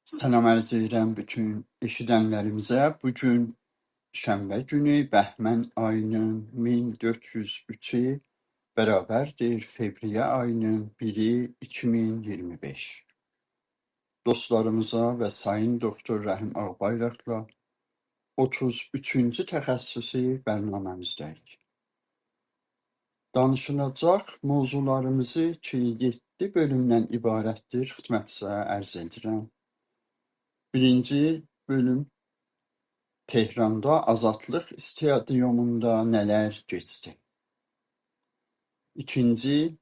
Salam arz edirəm bütün eşidənlərimizə. Bugün şənbə günü Bəhmən ayının 1403-ü bərabərdir fevriyə ayının 1-i 2025. Dostlarımıza və Sayın Doktor Rəhim Ağbayraqla 33-cü təxəssüsü bərnaməmizdəyik. Danışılacaq mövzularımızı ki 7 bölümdən ibarətdir xidmətinizə ərz edirəm. Birinci bölüm Tehranda Azadlıq İstadiyumunda nələr keçdi? İkinci,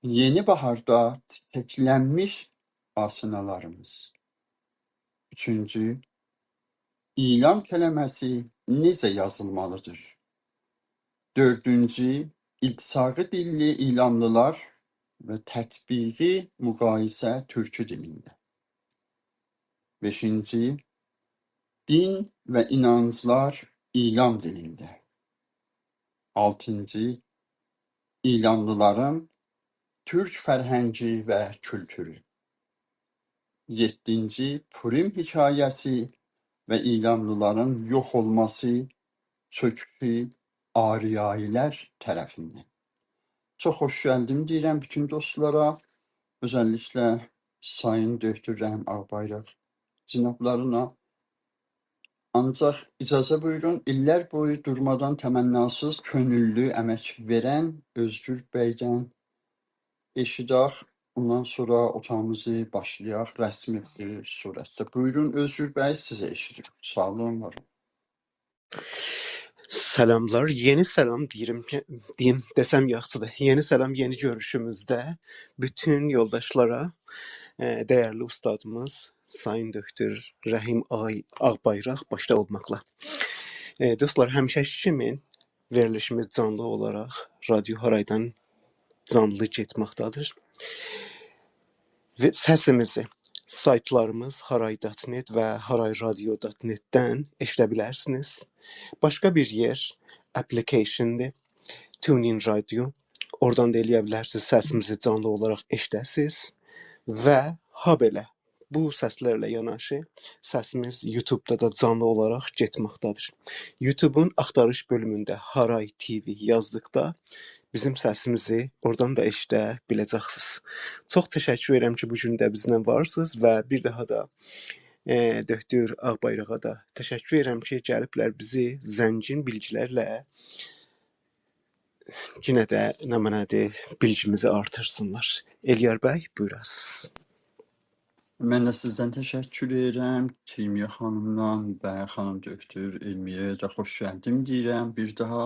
Yeni Baharda çiçəklənmiş asinalarımız. Üçüncü, İlam kələməsi necə yazılmalıdır? Dördüncü, İltisağı dilli ilanlılar və tətbiqi müqayisə türkü dilində. Beşinci, din və inanclar ilam dilində. Altıncı, İlanlıların Türk fərhəngi və kültürü. 7-ci Purim hekayəsi və İlanlıların yox olması, çöküşü Ariyayilər tərəfindən. Çox xoş gəldim deyirəm bütün dostlara, özəlliklə Sayın Döktür Rəhim Ağbayraq cənablarına. Ancaq icazə buyurun, illər boyu durmadan təmənnasız könüllü əmək verən Özgür bəydən eşidək, ondan sonra otağımızı başlayaq rəsmi bir surətdə. Buyurun Özgür bəy, sizə eşidirik. Sağ olun, var olun. Selamlar. Yeni selam diyeyim desem yaxşıdır. Yeni selam yeni görüşümüzde bütün yoldaşlara değerli ustadımız Sayın Doktor Rəhim Ağbayraq başta olmaqla. Dostlar, həmişəki kimi verilişimiz canlı olaraq Radio Haraydan canlı getməkdadır. Və səsimizi saytlarımız haray.net və harayradio.netdən eşidə bilərsiniz. Başqa bir yer application'dir. TuneIn Radio. Oradan da eləyə bilərsiniz, səsimizi canlı olaraq eşidəsiniz. Və habelə bu səslərlə yanaşı səsimiz YouTube'da da canlı olaraq getməkdadır. YouTube'un axtarış bölümündə Haray TV yazdıqda bizim səsimizi oradan da eşidə biləcəksiniz. Çox təşəkkür edirəm ki, bu gün də bizlə varsınız və bir daha da Doktor Ağbayrağa da təşəkkür edirəm ki, gəliblər bizi zəngin bilgilərlə yenə də bilgimizi artırsınlar. Eliyar bəy, buyurasınız. Mən də sizdən təşəkkür edirəm. Kilmiyə xanımdan və xanım Döktür Elmirəyə də xoş gəldim deyirəm. Bir daha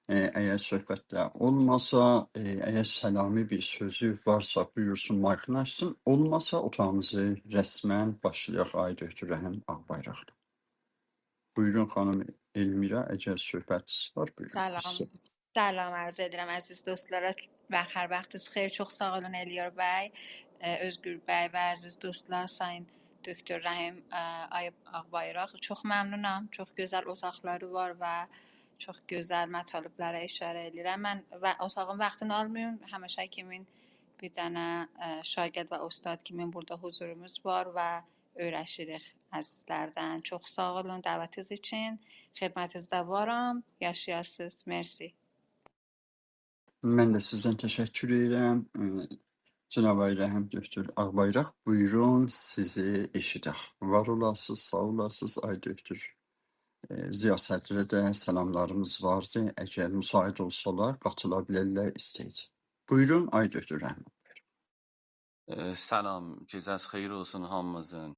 əgər söhbətdə olmasa, əgər səlami bir sözü varsa buyursun, maykını açsın. Olmasa otağımızı rəsmən başlayaq Ay Döktür Rəhim Ağbayraqla. Buyurun xanım Elmirə, əgər söhbətiniz var buyurun. سلام عرض edirəm əziz dostlara və hər vaxtınız xeyir. Çox sağ olun Eliyar bəy, Özgür bəy və əziz dostlar, Sayın Doktor Rəhim Ağbayraq. Çox məmnunam. Çox gözəl otaqları var və çox gözəl mətləblərə işarə edirəm. Mən və otağın vaxtını almıyorum. Həmişə kimin bir dənə şagird və ustad kimin burada huzurumuz var və öyrəşirik əzizlərdən. Çox sağ olun dəvətiniz üçün. Xidmətinizdə varam. Yaşayasınız. Mersi. Mən də sizdən təşəkkür edirəm. Cənab Ay Rəhim Döktür Ağbayraq, buyurun sizi eşidək. Var olasınız, sağ olasınız Ay Döktür. Ziya Sədrə də salamlarımız vardı. Əgər müsait olsalar, qatıla bilərlər istəyəcək. Buyurun Ay Döktür Rəhim. Salam, gecəniz xeyir olsun hamımızın.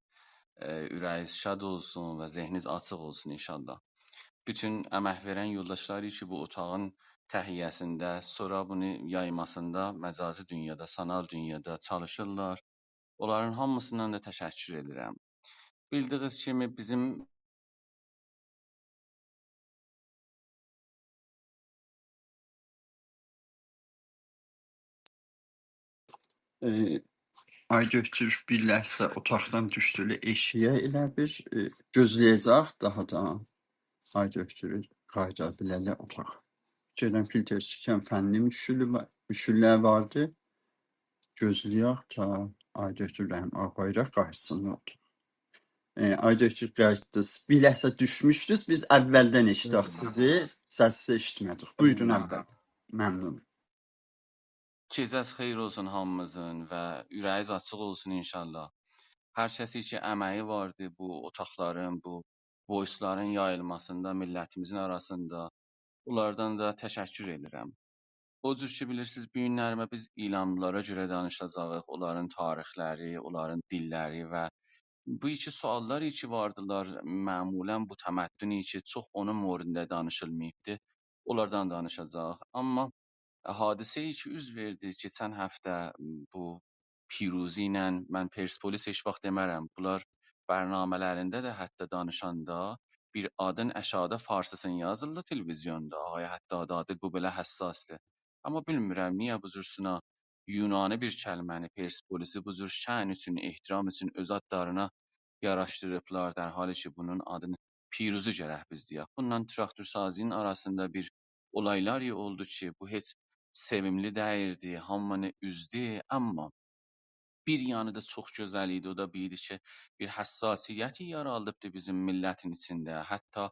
Ürəyiniz şad olsun və zehniniz açıq olsun inşallah. Bütün əmək verən yoldaşlar ki, bu otağın təhiyyəsində, sonra bunu yaymasında, məcazi dünyada, sanal dünyada çalışırlar. Onların hamısından da təşəkkür edirəm. Bildiyiniz kimi bizim Ay Döktür bir ləhsə otaqdan düşdü eşiyə elə bir gözləyəcək daha da Ay Döktürü qayda bilərlər otaq. Gələn filtr çıxan fənni müşüllər vardı. Gözləyək ta Ay Döktür Rəhim Ağbayraq qarşısında otaq. Ayda ki qayıtdınız. Bir ləhsə düşmüşdünüz. Biz əvvəldən eşitdik sizi. Səsi eşitmədik. Buyurun əvvəl. Məmnun. Gecəniz از خیر olsun hamımızın və ürəyiniz açıq olsun inşallah. Hər kəsi ki əməyi vardı bu otaqların, bu voiceların yayılmasında millətimizin arasında. Onlardan da təşəkkür edirəm. O cür ki bilirsiniz bu günlərimə biz İranlılara görə danışacağıq, onların tarixləri, onların dilləri və bu iki suallar ki vardılar, məmulən bu təməddün ki çox onun morində danışılmayıbdı. Onlardan danışacağıq. Amma hadisəyi ki üz verdi keçən həftə bu Piruzi ilə mən Persepolis heç vaxt demərəm. Bunlar bərnamələrində də hətta danışanda bir adın əşadə farsısını yazırlar televizyonda. Ağay hətta adı bu belə həssasdır. Amma bilmirəm niyə bu cür sına Yunani bir kəlməni Persepolisi bu cür şən üçün, ehtiram üçün öz adlarına yaraşdırıblar, در حالی ki bunun adını Piruzi gərək biz deyək. Bununla traktorsazinin arasında bir olaylar oldu ki, bu heç sevimli dəyildi, hamını üzdü, amma bir yanı da çox gözəl idi. O da bu idi ki, bir həssasiyyəti yaralıbdı bizim millətin içində. Hətta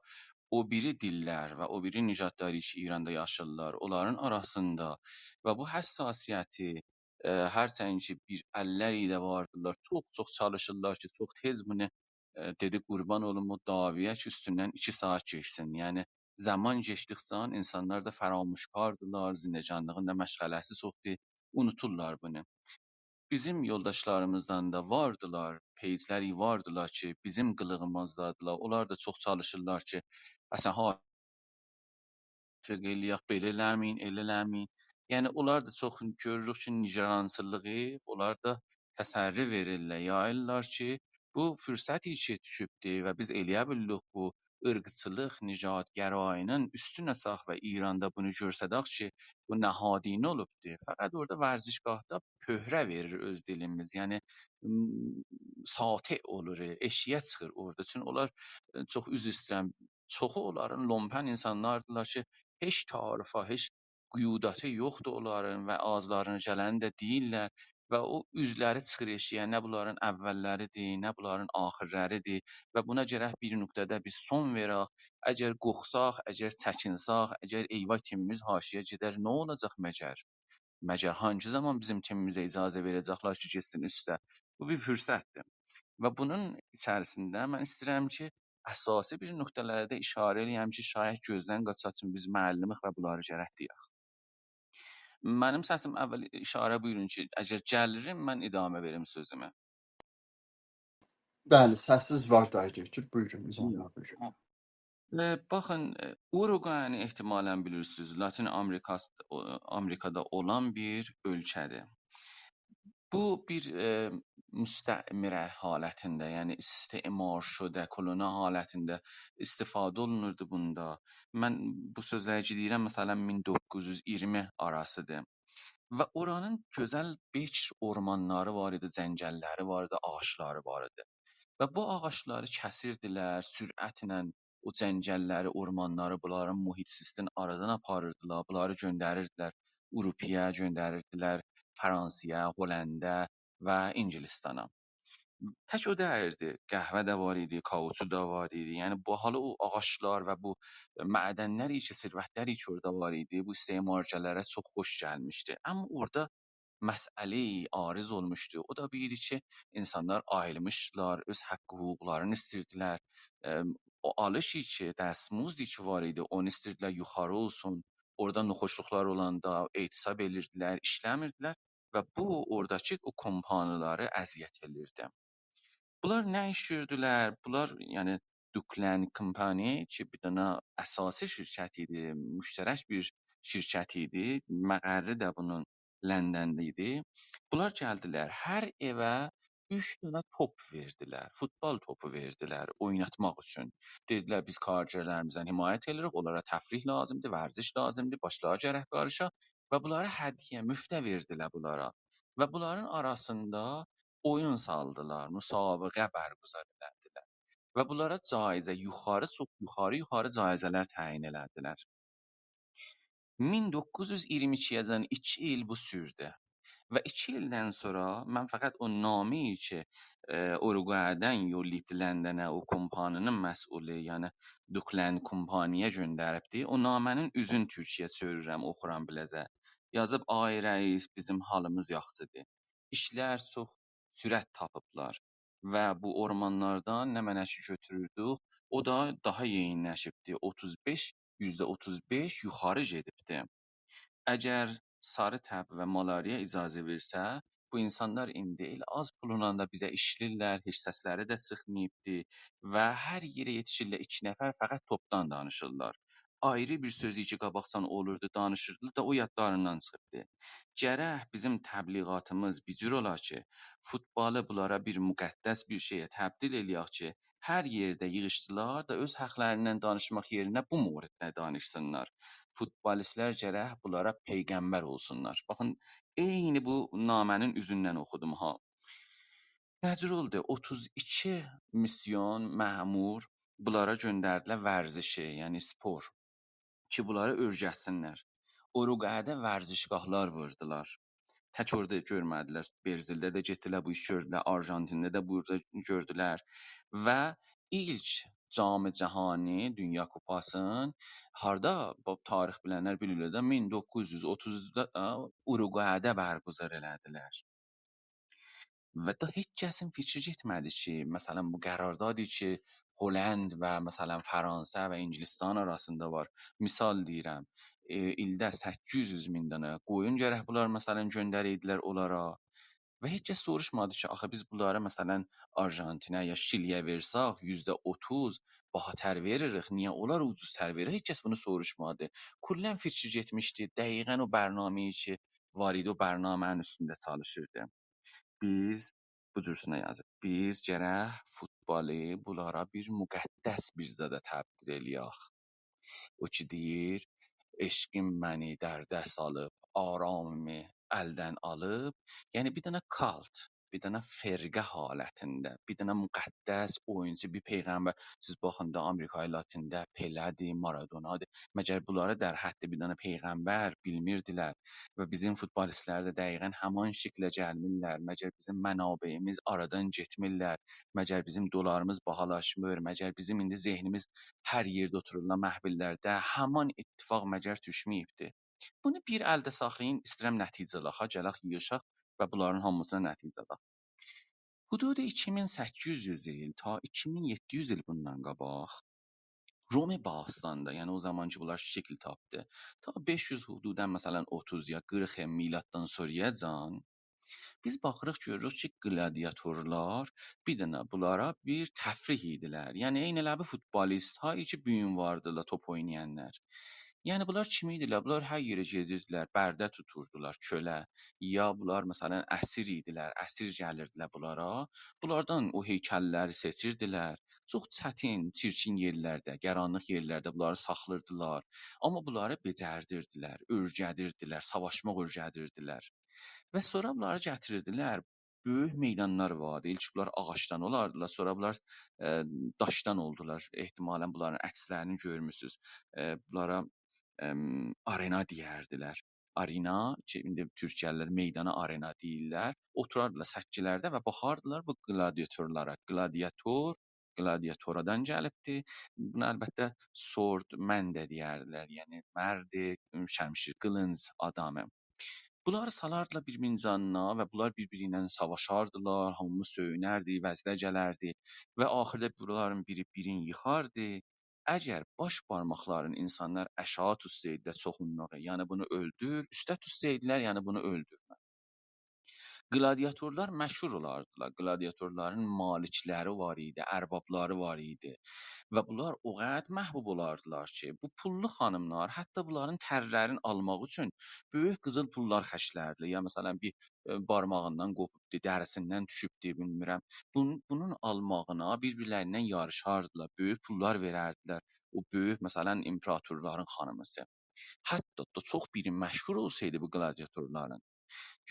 o biri dillər və o biri nicatlar ki, İranda yaşayırlar, onların arasında və bu həssasiyyəti hərçənd ki, bir əllər ilə vardılar, çox çalışırlar ki, çox tez bunu dedi qurban olum o davaya ki, üstündən 2 saat keçsin. Yəni zaman keçdikcə insanlar da fəramuşkardılar, zindəcanlığın da məşğələsi çoxdur, unuturlar bunu. Bizim yoldaşlarımızdan da vardılar, peyçləri vardılar ki, bizim qılığımızdadılar. Onlar da çox çalışırlar ki, əsən eləyək, belə eləməyin, elə eləməyin. Yəni onlar da çox görürük ki, nigarançılığı, onlar da təsərri verirlər, yayırlar ki, bu fürsəti ki düşübdür və biz eləyə bildik bu ırqçılıq, nicat gərayının üstün açaq və İranda bunu görsədək ki, bu nəhadinə olubdur. Fəqət orada vərzişgahda pöhrə verir öz dilimiz. Yəni sate olur, eşiyə çıxır orada. Çünki onlar çox üzr istəyirəm, çoxu onların lompen insanlardılar ki, heç tarifa, heç qiyudatı yoxdur onların və ağızlarına gələni də deyirlər və o üzləri çıxır eşiyə, nə bunların əvvəlləridir, nə bunların axirləridir və buna gərək bir nöqtədə biz son verək. Əgər qorxsaq, əgər çəkinsək, əgər eyvah timimiz haşiyə gedər, nə olacaq məgər? Məgər hangi zaman bizim timimizə icazə verəcəklər ki, getsin üstə? Bu bir fürsətdir. Və bunun içərisində mən istəyirəm ki, əsasi bir nöqtələrə də işarə eləyəm ki, şayət gözdən qaçsın biz müəllimik və bunları gərək deyək. Mənim səsim əvvəl işarə buyurun ki, əgər gəlirim mən idamə verim sözümə. Bəli, səssiz var dayı ki. Buyurun, izah buyurun. Baxın, Uruguay'ı ehtimalən bilirsiniz. Latin Amerikada olan bir ölkədir. Bu bir müstəmirə halətində, yəni istismar şudə, koloni halətində istifadə olunurdu bunda. Mən bu sözləri ki deyirəm, məsələn 1920 arasıdır. Və oranın gözəl bikr ormanları var idi, cəngəlləri var idi, ağaçları var idi. Və bu ağacları kəsirdilər, sürətlə o cəngəlləri, ormanları, bunların mühit sistini aradan aparırdılar, bunları göndərirdilər Avropaya, göndərirdilər Fransaya, Hollandiya və İngilistana. Tək o deyildi, qəhvə də var idi, kauçu da var idi. Yəni bu halı o ağaclar və bu mədənlər ki, sərvətlər ki orada var idi, bu istismarçılara çox xoş gəlmişdi. Amma orada məsələyi ariz olmuşdu. O da bir idi ki, insanlar ayrılmışdılar, öz haqqı hüquqlarını istəyirdilər. O alış ki, dəstmuzd ki var idi, onu istəyirdilər yuxarı olsun. Orada noxoşluqlar olanda etisab edirdilər, işləmirdilər və bu oradakı o kompaniyaları əziyyət edirdi. Bunlar nə iş gördülər? Bunlar yəni Duklan Company ki, bir dənə əsasi şirkət idi, müştərək bir şirkət idi. Məqərri də bunun Londonda idi. Bunlar gəldilər, hər evə 3 dənə top verdilər, futbol topu verdilər oynatmaq üçün. Dedilər biz kargerlərimizdən himayət edirik, onlara təfrih lazımdır, vərziş lazımdır, başları gərək qarışa və bunlara hədiyyə, müftə verdilər bunlara. Və bunların arasında oyun saldılar, müsabiqə bərgüzar elədilər və bunlara caizə yuxarı, çox yuxarı caizələr təyin elədilər. 1922-dən 2 il bu sürdü. و 2 ildən sonra mən fəqət o nameyi ki, Uruguaydan yollayıb Londona o kompaninin məsulü, yəni Duklan kompaniya göndəribdi. O namənin üzün Türkiyəyə çevirirəm, oxuram biləcə. Yazıb: "Ay rəis, bizim halımız yaxşıdır. İşlər çox sürət tapıblar və bu ormanlardan nə mənəşi götürürdük, o da daha yeyinləşibdi. 35, %35 yuxarı gedibdi. Əgər sarı təb və malariya icazə versə, bu insanlar indi elə az pulla da bizə işləyirlər, heç səsləri də çıxmayıbdı və hər yerə yetişirlər 2 nəfər fəqət topdan danışırlar. Ayrı bir sözü ki, qabaqcan olurdu, danışırdılar da o yadlarından çıxıbdı. Gərək bizim təbliğatımız bir cür ola ki, futbalı bunlara bir müqəddəs bir şeyə təbdil eləyək ki, hər yerdə yığışdılar da öz haqlarından danışmaq yerinə bu mövriddə danışsınlar. Futbolistlər gərək bunlara peyğəmbər olsunlar. Baxın, eyni bu namənin üzündən oxudum ha. Necür oldu? 32 misyon məmur bunlara göndərdilər vərzişi, yəni spor ki, bunları öyrətsinlər. Uruguayda vərzişgahlar vurdular. Tək orada görmədilər. Brazildə də getdilər, bu iş gördülər. Arjantində də burada gördülər və ilk Cam Cahani Dünya Kupasının harda bu tarix bilənlər bilirlər də 1930-da Uruguayda bərgüzar elədilər. Və da heç kəsin fikri getmədi ki, məsələn bu qərardadi ki, Hollанд və məsələn Fransa və İngilistan arasında var. Misal deyirəm, ildə 800 min dənə qoyun gərək bunlar məsələn göndərirdilər onlara. Və heç kəs soruşmadı ki, axı biz bunları məsələn Arjantinə ya Şiliyə versək %30 baha tər veririk, niyə onlar ucuz tər verir? Heç kəs bunu soruşmadı. Kullən fikri getmişdi, dəqiqən o bərnaməyi ki, var idi o bərnamənin üstündə çalışırdı. Biz bu cürsünə yazıb. Biz gərək futbalı bunlara bir müqəddəs bir zada təbdil eləyək. O ki deyir, eşqim məni dərdə salıb, aramımı əldən alıb. Yəni bir dənə kult, bir dənə firqə halətində, bir dənə müqəddəs oyunçu, bir peyğəmbər. Siz baxın da Amerikayı Latində Pelədir, Maradonadır. Məgər bunları در حد bir dənə peyğəmbər bilmirdilər və bizim futbolistlər də dəqiqən həman şəklə gəlmirlər. Məgər bizim mənabeyimiz aradan getmirlər. Məgər bizim dollarımız bahalaşmır. Məgər bizim indi zehnimiz hər yerdə oturulan məhfillərdə həman ittifaq məgər düşməyibdi. Bunu bir əldə saxlayın, istəyirəm nəticə alaxa, gələk yığışaq və bunların hamısına nəticə alaq. Hudud 2800 il ta 2700 il bundan qabaq Roma Bağıstanda, yəni o zaman ki bunlar şəkil tapdı. Ta 500 hududən məsələn 30 ya 40 miladdan sonrayacan biz baxırıq görürük ki, qladiatorlar bir dənə bunlara bir təfrih idilər. Yəni eyni elə bir futbolist, hay ki bu gün vardılar top oynayanlar. Yəni bunlar kim idilər? Bunlar hər yerə gedirdilər, bərdə tuturdular, kölə. Ya bunlar məsələn əsir idilər, əsir gəlirdilər bunlara. Bunlardan o heykəlləri seçirdilər. Çox çətin, çirkin yerlərdə, qaranlıq yerlərdə bunları saxlayırdılar. Amma bunları becərdirdilər, öyrədirdilər, savaşmaq öyrədirdilər. Və sonra bunları gətirirdilər. Böyük meydanlar vardı. İlk bunlar ağacdan olardılar, sonra bunlar daşdan oldular. Ehtimalən bunların əkslərini görmüsüz. Bunlara arena deyərdilər. Arena ki, indi türkiyəlilər meydana arena deyirlər. Oturardılar səkkilərdə və baxardılar bu qladiatorlara. Gladiatoradan gəlibdi. Buna əlbəttə sword man də deyərdilər. Yəni mərd, şəmşir, qılınc adamı. Bunları salardılar bir-birinin canına və bunlar bir-biri ilə savaşardılar, hamımız söyünərdi, vəzdə gələrdi və axırda bunların biri birini yıxardı. Əgər baş barmaqlarını insanlar aşağı tutsaydı çoxunluğu, yəni bunu öldür, üstə tutsaydılar, yəni bunu öldür. Qladiatorlar məşhur olardılar. Qladiatorların malikləri var idi, ərbabları var idi. Və bunlar o qədər məhbub olardılar ki, bu pullu xanımlar hətta bunların tərlərini almaq üçün böyük qızıl pullar xərclərdilər. Ya məsələn bir barmağından qopubdu, dərisindən düşübdü, bilmirəm. Bunun almağına bir-birlərindən yarışardılar, böyük pullar verərdilər. O böyük məsələn imperatorların xanımısı. Hətta da çox biri məşhur olsaydı bu qladiatorların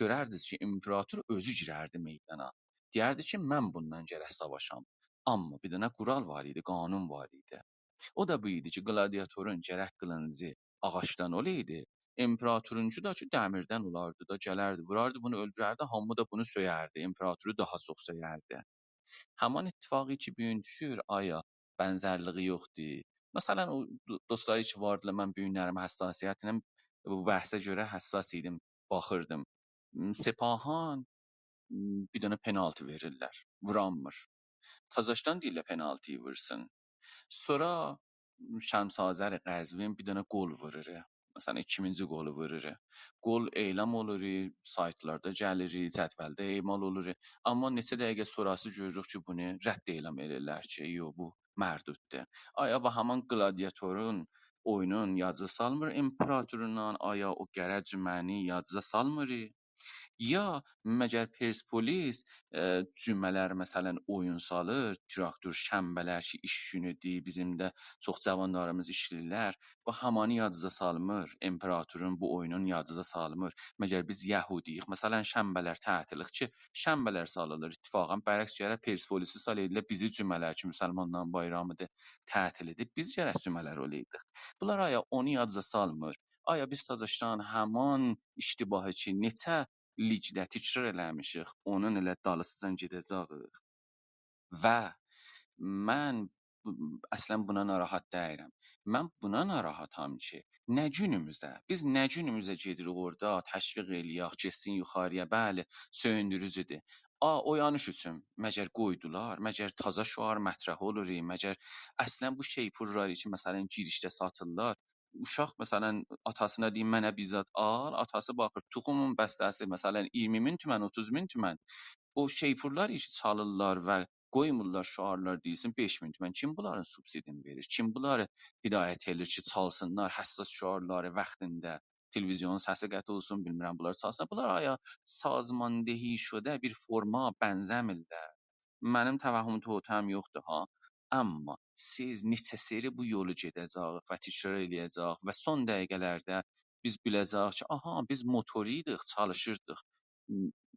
görərdiniz ki, imperator özü girərdi meydana. Deyərdi ki, mən bundan gərək savaşam. Amma bir dənə qural var idi, qanun var idi. O da bu idi ki, qladiatorun gərək qılıncı ağacdan olaydı, İmperatoruncu da ki dəmirdən olardı da, gələrdi, vurardı, bunu öldürərdi, hamı da bunu söyərdi, imperatoru daha çox söyərdi. Həman ittifaqı ki bu gün düşür, aya bənzərliyi yoxdur? Məsələn, o dostları ki vardılar, mən bu günlərim həssasiyyətinə bu bəhsə görə həssas idim, baxırdım. Sepahan bir dənə penaltı verirlər, vuranmır. Tazaşdan deyirlər penaltıyı vursun. Sonra Şəms Azər Qəzvin bir dənə qol vurur. Məsələn 2000-ci qolu vurur. Qol elan olur, saytlarda gəlir, cədvəldə emal olur. Amma neçə dəqiqə sonrası görürük ki, bunu rədd elan edirlər ki, yox bu mərduddur. Aya və həmin qladiatorun oyunun yadza salmır imperatorundan, aya o gərəc məni yadza salmır. Ya məgər Perspolis cümlələr məsələn oyun salır, traktor şənbələr ki iş günüdür, bizim də çox cavanlarımız işləyirlər. Bu hamanı yadınıza salmır, imperatorun bu oyunun yadınıza salmır. Məgər biz yəhudiyik, məsələn şənbələr tətilik ki, şənbələr salınır. İttifaqən bərəks gərək Perspolisi sal edilə, bizi cümlələr ki, müsəlmanların bayramıdır, tətil edib, biz gərək cümlələr olaydık. Bunlar aya onu yadınıza salmır. Aya biz Tazaşdan həman iştibahı ki, neçə لیگdə təkrar eləmişik, onun elə dalısıcan gedəcəyik və mən əslən buna narahat deyiləm. Mən buna narahatam ki, nə günümüzə, biz nə günümüzə gedirik orada, təşviq eləyək, getsin yuxarıya, bəli, söyündürücüdür. Oyanış üçün məgər qoydular, məgər taza şüar mətrəh olur, məgər əslən bu şeypurları ki, məsələn girişdə satırlar, uşaq məsələn atasına deyir mənə bizzat al, atası baxır toxumun bəstəsi məsələn 20 min tümən, 30 min tümən. O şeypurlar işi çalırlar və qoymurlar şüarlar deyilsin 5000 tümən. Kim bunların subsidini verir? Kim bunları hidayət edir ki, çalsınlar həssas şüarları vaxtında? Televizyonun səsi qət olsun, bilmirəm bunlar çalsın. Bunlar aya sazmandehi şudə bir forma bənzəmirlər. Mənim təvəccühüm totam yoxdur ha. Amma siz neçə seri bu yolu gedəcəyik və təkrar eləyəcəyik və son dəqiqələrdə biz biləcəyik ki, aha biz motoridik, çalışırdıq.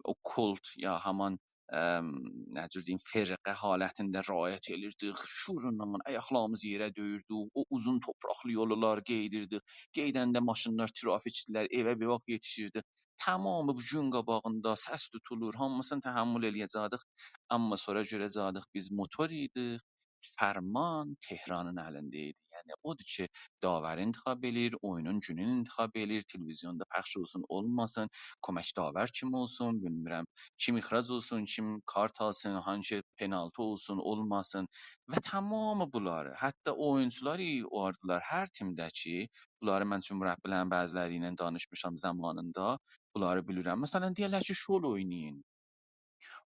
O kult ya haman nə cür deyim firqə halətində riayət elirdik. Şurunla ayaqlarımız yerə döyürdük. O uzun torpaqlı yollar gedirdik. Geydəndə maşınlar trafikçilər evə bir vaxt yetişirdi. Tamamı bu gün qabağında səs tutulur, hamısını təhəmmül eləyəcəkdik. Amma sonra görəcəkdik biz motor idik. Fərman Tehranın əlində idi. Yəni odur ki, davər intiqab eləyir, oyunun gününü intiqab eləyir, televizyonda pəxş olsun, olmasın, kömək davər kim olsun, bilmirəm, kim ixrac olsun, kim kart alsın, hansı penaltı olsun, olmasın və tamamı bunları, hətta oyunçuları vardılar hər timdəki, bunları mən üçün mürəbbilərin bəziləri ilə danışmışam zamanında, bunları bilirəm. Məsələn, deyirlər ki, şol oynayın.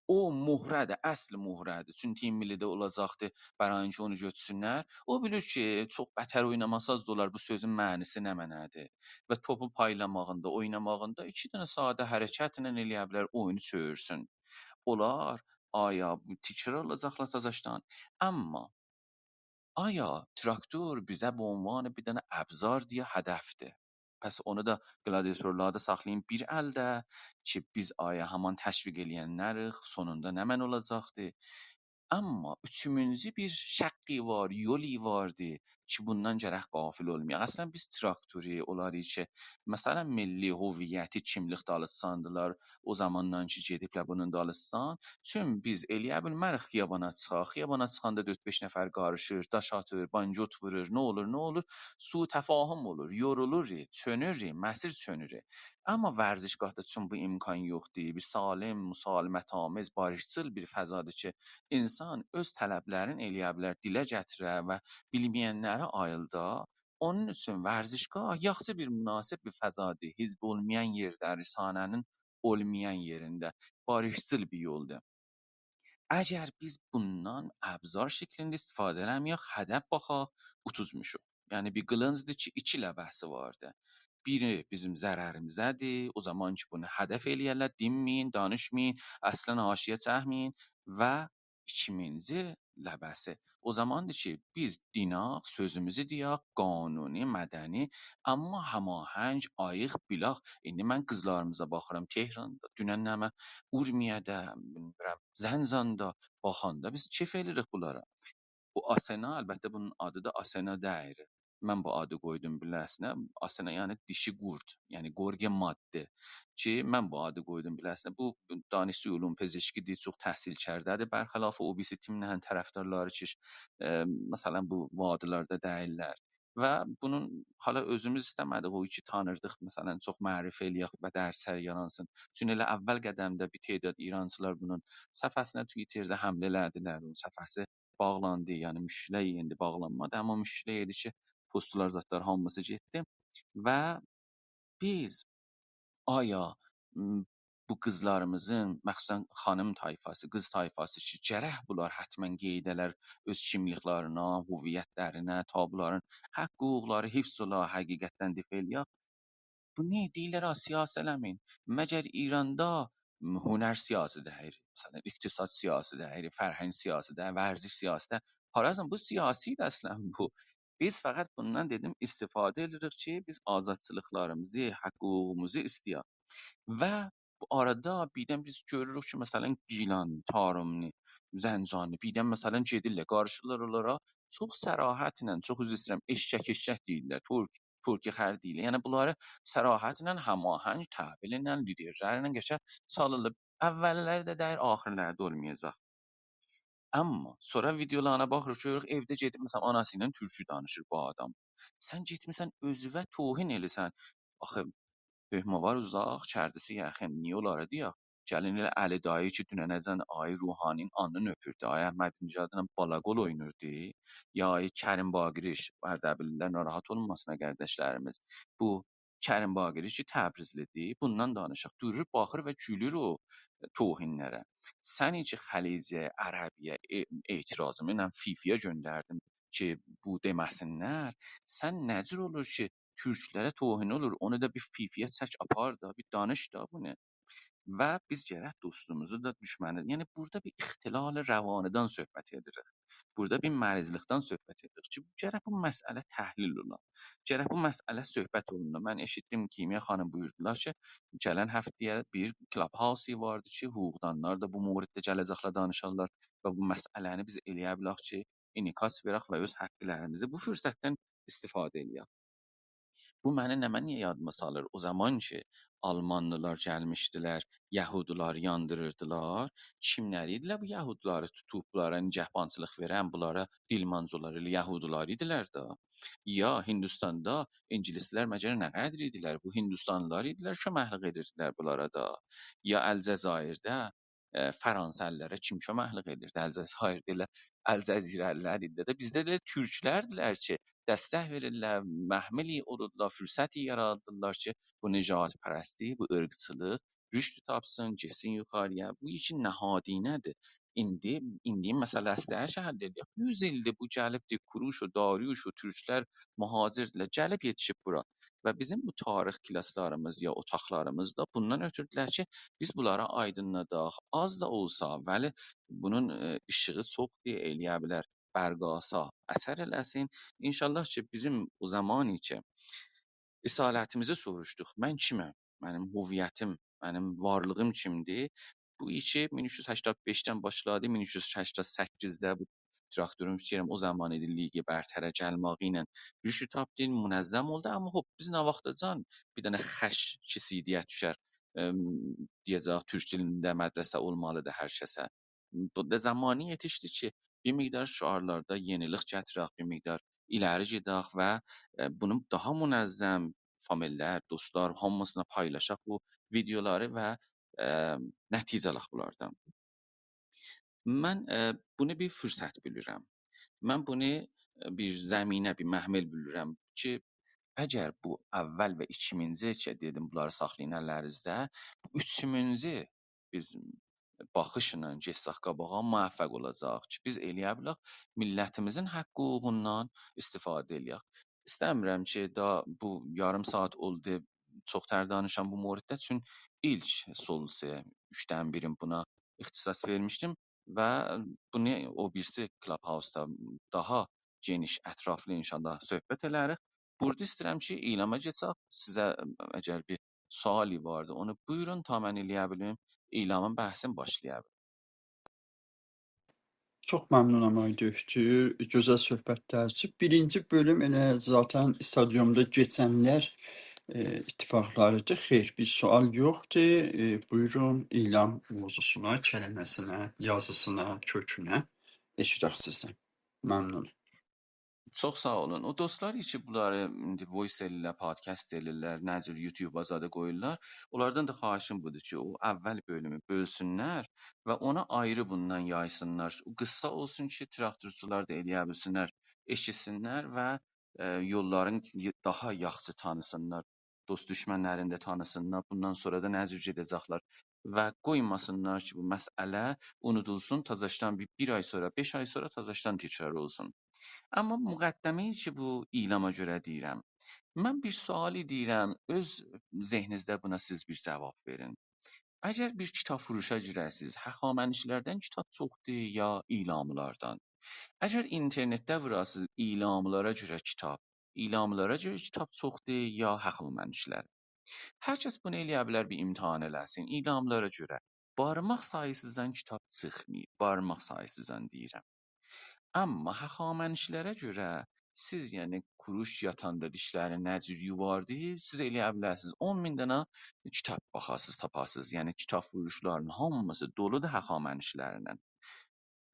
O möhrədir, əsl möhrədir. Çünki Team Millidə olacaqdı, Bərainki onu götürsünlər. O bilir ki, çox bətər oynamasaz da olar, bu sözün mənası nə mənədir. Və topu paylamağında, oynamağında iki dənə sadə hərəkətlə eləyə bilər, oyunu çörsün. Onlar aya bu təkrar olacaqlar Tazaşdan. Amma aya traktor bizə به عنوان bir dənə əbzar deyə hədəfdir. Pəs onu da qladiatorlarda saxlayın bir əldə ki, biz aya haman təşviq eləyənlərik, sonunda nə mən olacaqdı. Amma üçümüzü bir şəqqi var, yoli vardı ki, bundan gərək qafil olmayaq. Əslən biz traktori, onları ki, məsələn milli hüviyyəti, kimlik dalıssandılar, o zamandan ki, gediblər bunun dalıssan, çün biz eləyə bilmərik xiyabana çıxaq. Xiyabana çıxanda 4-5 nəfər qarışır, daş atır, banjot vurur, nə olur, nə olur? Su təfahüm olur, yorulur, çönür, məsir çönür. Amma vərzişgahda çün bu imkan yoxdur. Bir salim, müsalimətaməz, barışçıl bir fəzadır ki, İnsan öz tələblərini eləyə bilər, dilə gətirə və bilməyənlərə ayılda. Onun üçün vərzişgah yaxşı bir münasib bir fəzadır. Hizb olmayan yerdə, risanənin olmayan yerində barışçıl bir yoldur. Əgər biz bundan əbzar şəklində istifadə eləməyək, hədəf baxaq, utuzmuşuq. Yəni bir qılıncdır ki, iki ləbəsi vardı. Biri bizim zərərimizədir. O zaman ki, bunu hədəf eləyərlər, dinməyin, danışmayın, əslən haşiyə çəkməyin və ikinci ləbəsi. O zamandır ki, biz dinaq, sözümüzü deyək, qanuni, mədəni, amma həmahəng, ayıq, bilaq. İndi mən qızlarımıza baxıram Tehranda, dünən nəmə Urmiyədə, bilmirəm, Zənzanda baxanda biz kef eləyirik bunlara. Bu Asena, əlbəttə bunun adı da Asena deyil. mən bu adı qoydum biləsinə, aslında yəni dişi qurd, yəni qorge maddə ki, mən bu adı qoydum biləsinə. Bu danışıq ulum pezişkidir, çox təhsilkərdədir. Bərxəlafa obesitemlə tərəfdarları ki, məsələn bu adlarda deyirlər. Və bunun hala özümüz istəmədik o ki tanırdıq məsələn çox mərifə eləyək və dərslər yaransın. Çünki elə əvvəl qədəmdə bir tədad İrançılar bunun səhifəsinə Twitterdə həmlə elədilər. Onun səhifəsi bağlandı, yəni müşkülə indi bağlanmadı, amma müşkülə idi ki, postular zətlər hamısı getdi və biz aya bu qızlarımızın, məxsusən xanım tayfası, qız tayfası ki, gərək bunlar həttəmən qeyd edələr öz kimliklərinə, hüviyyətlərinə, ta bunların haqq hüquqları hifz ola, həqiqətən dəf eləyək. Bu ne deyirlər ha siyasi eləmin. Məgər İranda hünər siyasi deyir, məsələn iqtisad siyasi deyir, fərhəng siyasi deyir, vərziş siyasi deyir. Harazm bu siyasidir əslən bu. Biz fəqət bundan dedim istifadə edirik ki, biz azadçılıqlarımızı, haqq hüququmuzu istəyək. Və bu arada birdən biz görürük ki, məsələn Gilan, Tarımlı, Zəncani, birdən məsələn gedirlər, qarşılar onlara çox sərahətlə, çox üzr istəyirəm, eşşək deyirlər, Türkiyə xər deyirlər. Yəni bunları sərahətlə həmahəng təbillə, liderlərlə qəşəng salırlar. Əvvəlləri də deyir, axirləri də olmayacaq. Amma sonra videolarına baxırıq, görürük evdə gedib məsələn anası ilə türkü danışır bu adam. Sən getmisən özünə tohin eləsən. Axı Hökmüvar uzaq, kərdisi yaxın. Niyə onlara deyək? Gəlin elə Əli dayı ki, dünənəcən Ay Ruhaninin alnını öpürdü. Ay Əhməd Necadla balaqol oynayırdı. Ya ay Kərim Baqiriş, Ərdəbillər narahat olmasına qardaşlarımız. Bu Kərim Baqiriş ki, Təbrizlidir. Bundan danışaq. Durur, baxır və gülür o tohinlərə. Sən ki, Xəlicə, Ərəbiyə etirazımı ilə FİFİyə göndərdim ki, bu deməsinlər. Sən nəcür olur ki, türklərə tohin olur. Onu da bir fifiyə çək apar da, bir danış da bunu. Və biz gərək dostumuzu da düşməni. Yəni burada bir ixtilal rəvanıdan söhbət edirik. Burada bir mərizlikdən söhbət edirik ki, gərək bu məsələ təhlil ola. Gərək bu məsələ söhbət olunur. Mən eşitdim Kimya xanım buyurdular ki, gələn həftəyə bir Clubhouse vardı ki, hüquqdanlar da bu mövzuda gələcəklər danışarlar və bu məsələni biz eləyə bilərik ki, inikas verək və öz haqqlarımızı bu fürsətdən istifadə eləyək. Bu məni nəmə niyə yadıma salır? O zaman ki, Almanlılar gəlmişdilər, Yahudiləri yandırırdılar. Kimlər idilər bu Yahudiləri tutub bunlara nigahbançılıq verən, bunlara dilmançılar elə Yahudilər idilər də. Ya Hindistanda ingilislər məcər nə qədər idilər? Bu Hindistanlılar idilər, köməklik edirdilər bunlara da. Ya Əlcəzairdə Fransızlara kim köməklik edirdi? Əlcəzairdə elə Əlcəzirəlilər idi də. Bizdə də türklərdilər ki, dəstək verirlər, məhmili olurlar, fürsəti yaradırlar ki, bu nicat bu ırqçılıq rüşd tapsın, getsin yuxarıya. Bu iki nəhadinədir. İndi məsələsidir, şəhər dedik. 100 ildir bu gəlibdir, Kuruş o, Dariuş o, türklər mühacirdirlər, gəlib yetişib bura. Və bizim bu tarix klaslarımız ya otaqlarımızda bundan ötürdülər ki, biz bunlara aydınladaq. Az da olsa, vəli bunun işığı çoxdur, eləyə bilər bərqasa əsər eləsin. İnşallah ki, bizim o zamanı ki, əsalətimizi soruşduq. Mən kiməm? Mənim hüviyyətim, mənim varlığım kimdir? Bu işi 1385-dən başladı, 1388-də bu traktorun istəyirəm o zaman idi Liqi Bərtərə gəlməyi ilə rüşd tapdı, münəzzəm oldu. Amma hop biz nə vaxtacan bir dənə xəş kisidiyə düşər. Deyəcək türk dilində mədrəsə olmalıdır hər kəsə. Bu da zamanı yetişdi ki, bir miqdar şüarlarda yenilik gətirək, bir miqdar iləri gedək və bunu daha münəzzəm famillər, dostlar hamısına paylaşaq bu videoları və nəticə alaq bunlardan. Mən bunu bir fürsət bilirəm. Mən bunu bir zəminə, bir məhmil bilirəm ki, əgər bu əvvəl və 2000-ci ki, dedim bunları saxlayın əllərinizdə, bu 3000-ci biz baxışla getsək qabağa müvəffəq olacaq ki, biz eləyə bilək millətimizin haqqı hüququndan istifadə eləyək. İstəmirəm ki, da bu yarım saat oldu, çox tər danışam bu mövzuda, çün ilk solusiya 3-dən birin buna ixtisas vermişdim və bunu o birisi Clubhouse-da daha geniş, ətraflı inşallah söhbət elərik. Burada istəyirəm ki, iləmə keçək. Sizə əgər bir suali vardı, onu buyurun ta mən eləyə bilim. İlanın bəhsin başlaya. Çox məmnunam ay Döktür. Gözəl söhbətlər. Birinci bölüm elə zaten stadionda keçənlər ittifaqlarıdır. Xeyr, bir sual yoxdur. Buyurun ilan mövzusuna, kəlməsinə, yazısına, kökünə eşidək sizdən. Məmnunum. Çox sağ olun. O dostlar ki, bunları indi voice eləyirlər, podcast eləyirlər, nə cür YouTube azadə qoyurlar. Onlardan da xahişim budur ki, o əvvəl bölümü bölsünlər və ona ayrı bundan yaysınlar. O qıssa olsun ki, traktorçular da eləyə bilsinlər, eşitsinlər və yolların daha yaxşı tanısınlar. Dost düşmənlərini də tanısınlar. Bundan sonra da nə cür gedəcəklər və qoymasınlar ki, bu məsələ unudulsun, təzəşdən bir ay sonra, 5 ay sonra təzəşdən təkrar olsun. Amma müqəddəməyi ki, bu ilama görə deyirəm. Mən bir sualı deyirəm, öz zehninizdə buna siz bir cavab verin. Əgər bir kitab furuşa girəsiz, həxamənişlərdən kitab çoxdur ya ilamlardan? Əgər internetdə vurasız ilamlara görə kitab, ilamlara görə kitab çoxdur ya həxamənişlər? Hər kəs bunu eləyə bilər, bir imtahan eləsin. İlamlara görə barmaq sayısızdan kitab çıxmır. Barmaq sayısızdan deyirəm. Amma həxamənişlərə görə siz, yəni kuruş yatanda dişlərini nə cür yuvardıyır, siz eləyə bilərsiniz 10.000 dənə kitab baxasız, tapasız. Yəni kitab furuşlarının hamısı doludur həxamənişlərlə.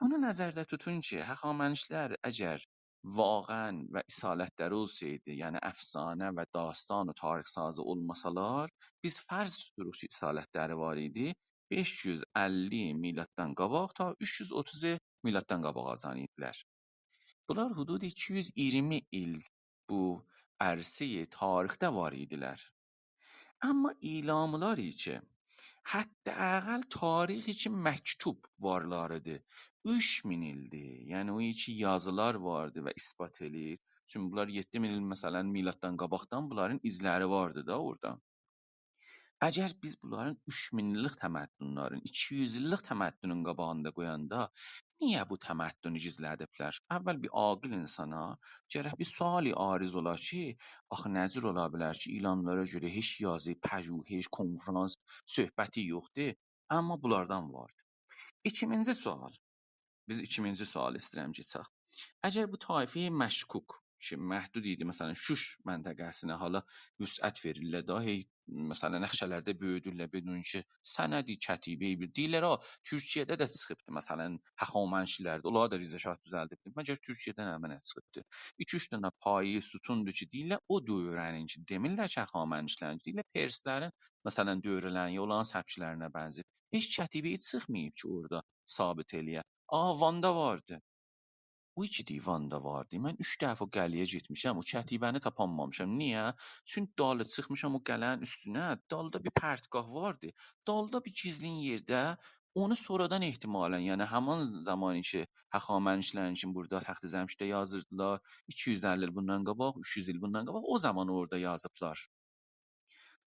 Bunu nəzərdə tutun ki, həxamənişlər əgər vaqəən və isalətləri olsaydı, yəni əfsanə və dastan və tarixsazı olmasalar, biz fərz tuturuq ki, isalətləri var idi. 550 miladdan qabaq ta 330 miladdan qabağa idilər. Bunlar hudud 220 il bu عرصه tarixdə var idilər. Amma ilamlar ki حداقل tarihi ki məktub varlarıdır. 3000 ildir. Yəni o ki yazılar vardı və isbat eləyir. Çünki bunlar 7000 il məsələn miladdan qabaqdan bunların izləri vardı da orada. Əgər biz bunların 3000 illik təməddünlərin, 200 illik təməddünün qabağında qoyanda, niyə bu təməddünü gizlədiblər? Əvvəl bir aqil insana gərək bir suali ariz ola ki, axı nə cür ola bilər ki, ilanlara görə heç yazı, pəjüh, konfrans, söhbəti yoxdur, amma bunlardan var. 2000-ci sual. Biz 2000-ci sual istəyirəm keçək. Əgər bu tayfə məşkuk ki, məhdud idi, məsələn, Şuş məntəqəsinə hala vüsət verirlər də, hey, məsələn, nəxşələrdə böyüdürlər, bedun ki, sənədi, kətibəyi bir deyirlər, Türkiyədə də çıxıbdı, məsələn, həxamənşilərdə, onlar da rizəşat düzəldibdi. Məgər Türkiyədə nə mənə çıxıbdı? 2-3 dənə payı, sütundur ki, deyirlər, o dövrənin ki, demirlər ki, həxamənşilərin, deyirlər, perslərin, məsələn, dövrələrin, ya onların səbkilərinə bənzər. Heç kətibəyi çıxmayıb ki, orada sabit eləyə. Van'da vardı. O iki divanda vardı. Mən 3 dəfə qələyə getmişəm, o kətibəni tapanmamışam. Niyə? Çünki dalı çıxmışam o qələnin üstünə, dalda bir pərtgah vardı. Dalda bir gizlin yerdə onu sonradan ehtimalən, yəni həman zaman ki, həxamənişlərin ki, burada Təxti Cəmşiddə yazırdılar, 250 il bundan qabaq, 300 il bundan qabaq, o zaman orada yazıblar.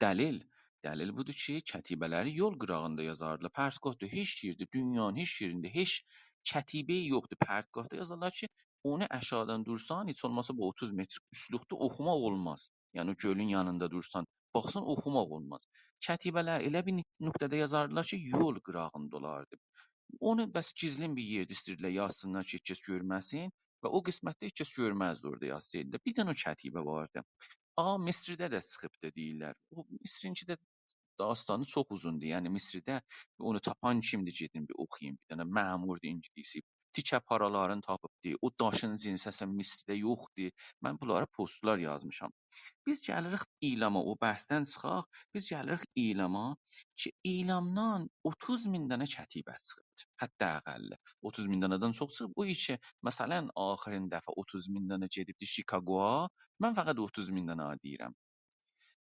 Dəlil, dəlil budur ki, kətibələri yol qırağında yazardılar. Pərtgahda heç yerdə, dünyanın heç yerində heç kətibə yoxdur. Pərtgahda yazarlar ki, onu aşağıdan dursan, heç olmasa bu 30 metr üsluqda oxumaq olmaz. Yəni o gölün yanında dursan, baxsan oxumaq olmaz. Kətibələr elə bir nöqtədə yazardılar ki, yol qırağında olardı. Onu bəs gizlin bir yerdə istəyirdilər yazsınlar ki, heç kəs görməsin və o qismətdə heç kəs görməzdi orada yazsaydı. Bir dənə o kətibə vardı. Misirdə də çıxıbdı deyirlər. O Misirinki də dastanı çox uzundur. Yəni Misirdə onu tapan kimdir gedin bir oxuyun. Bir dənə məmurdur ingilisi. Tikə paralarını tapıbdı. O daşın cinsi əsən Misirdə yoxdur. Mən bunlara postlar yazmışam. Biz gəlirik ilama, o bəhsdən çıxaq. Biz gəlirik ilama ki, ilamdan 30.000 dənə kətibə çıxıbdı. Hətta əqəlli. 30.000 dənədən çox çıxıb. O işi, məsələn, axırın dəfə 30.000 dənə gedibdi Şikagoya. Mən fəqət 30.000 dənə deyirəm.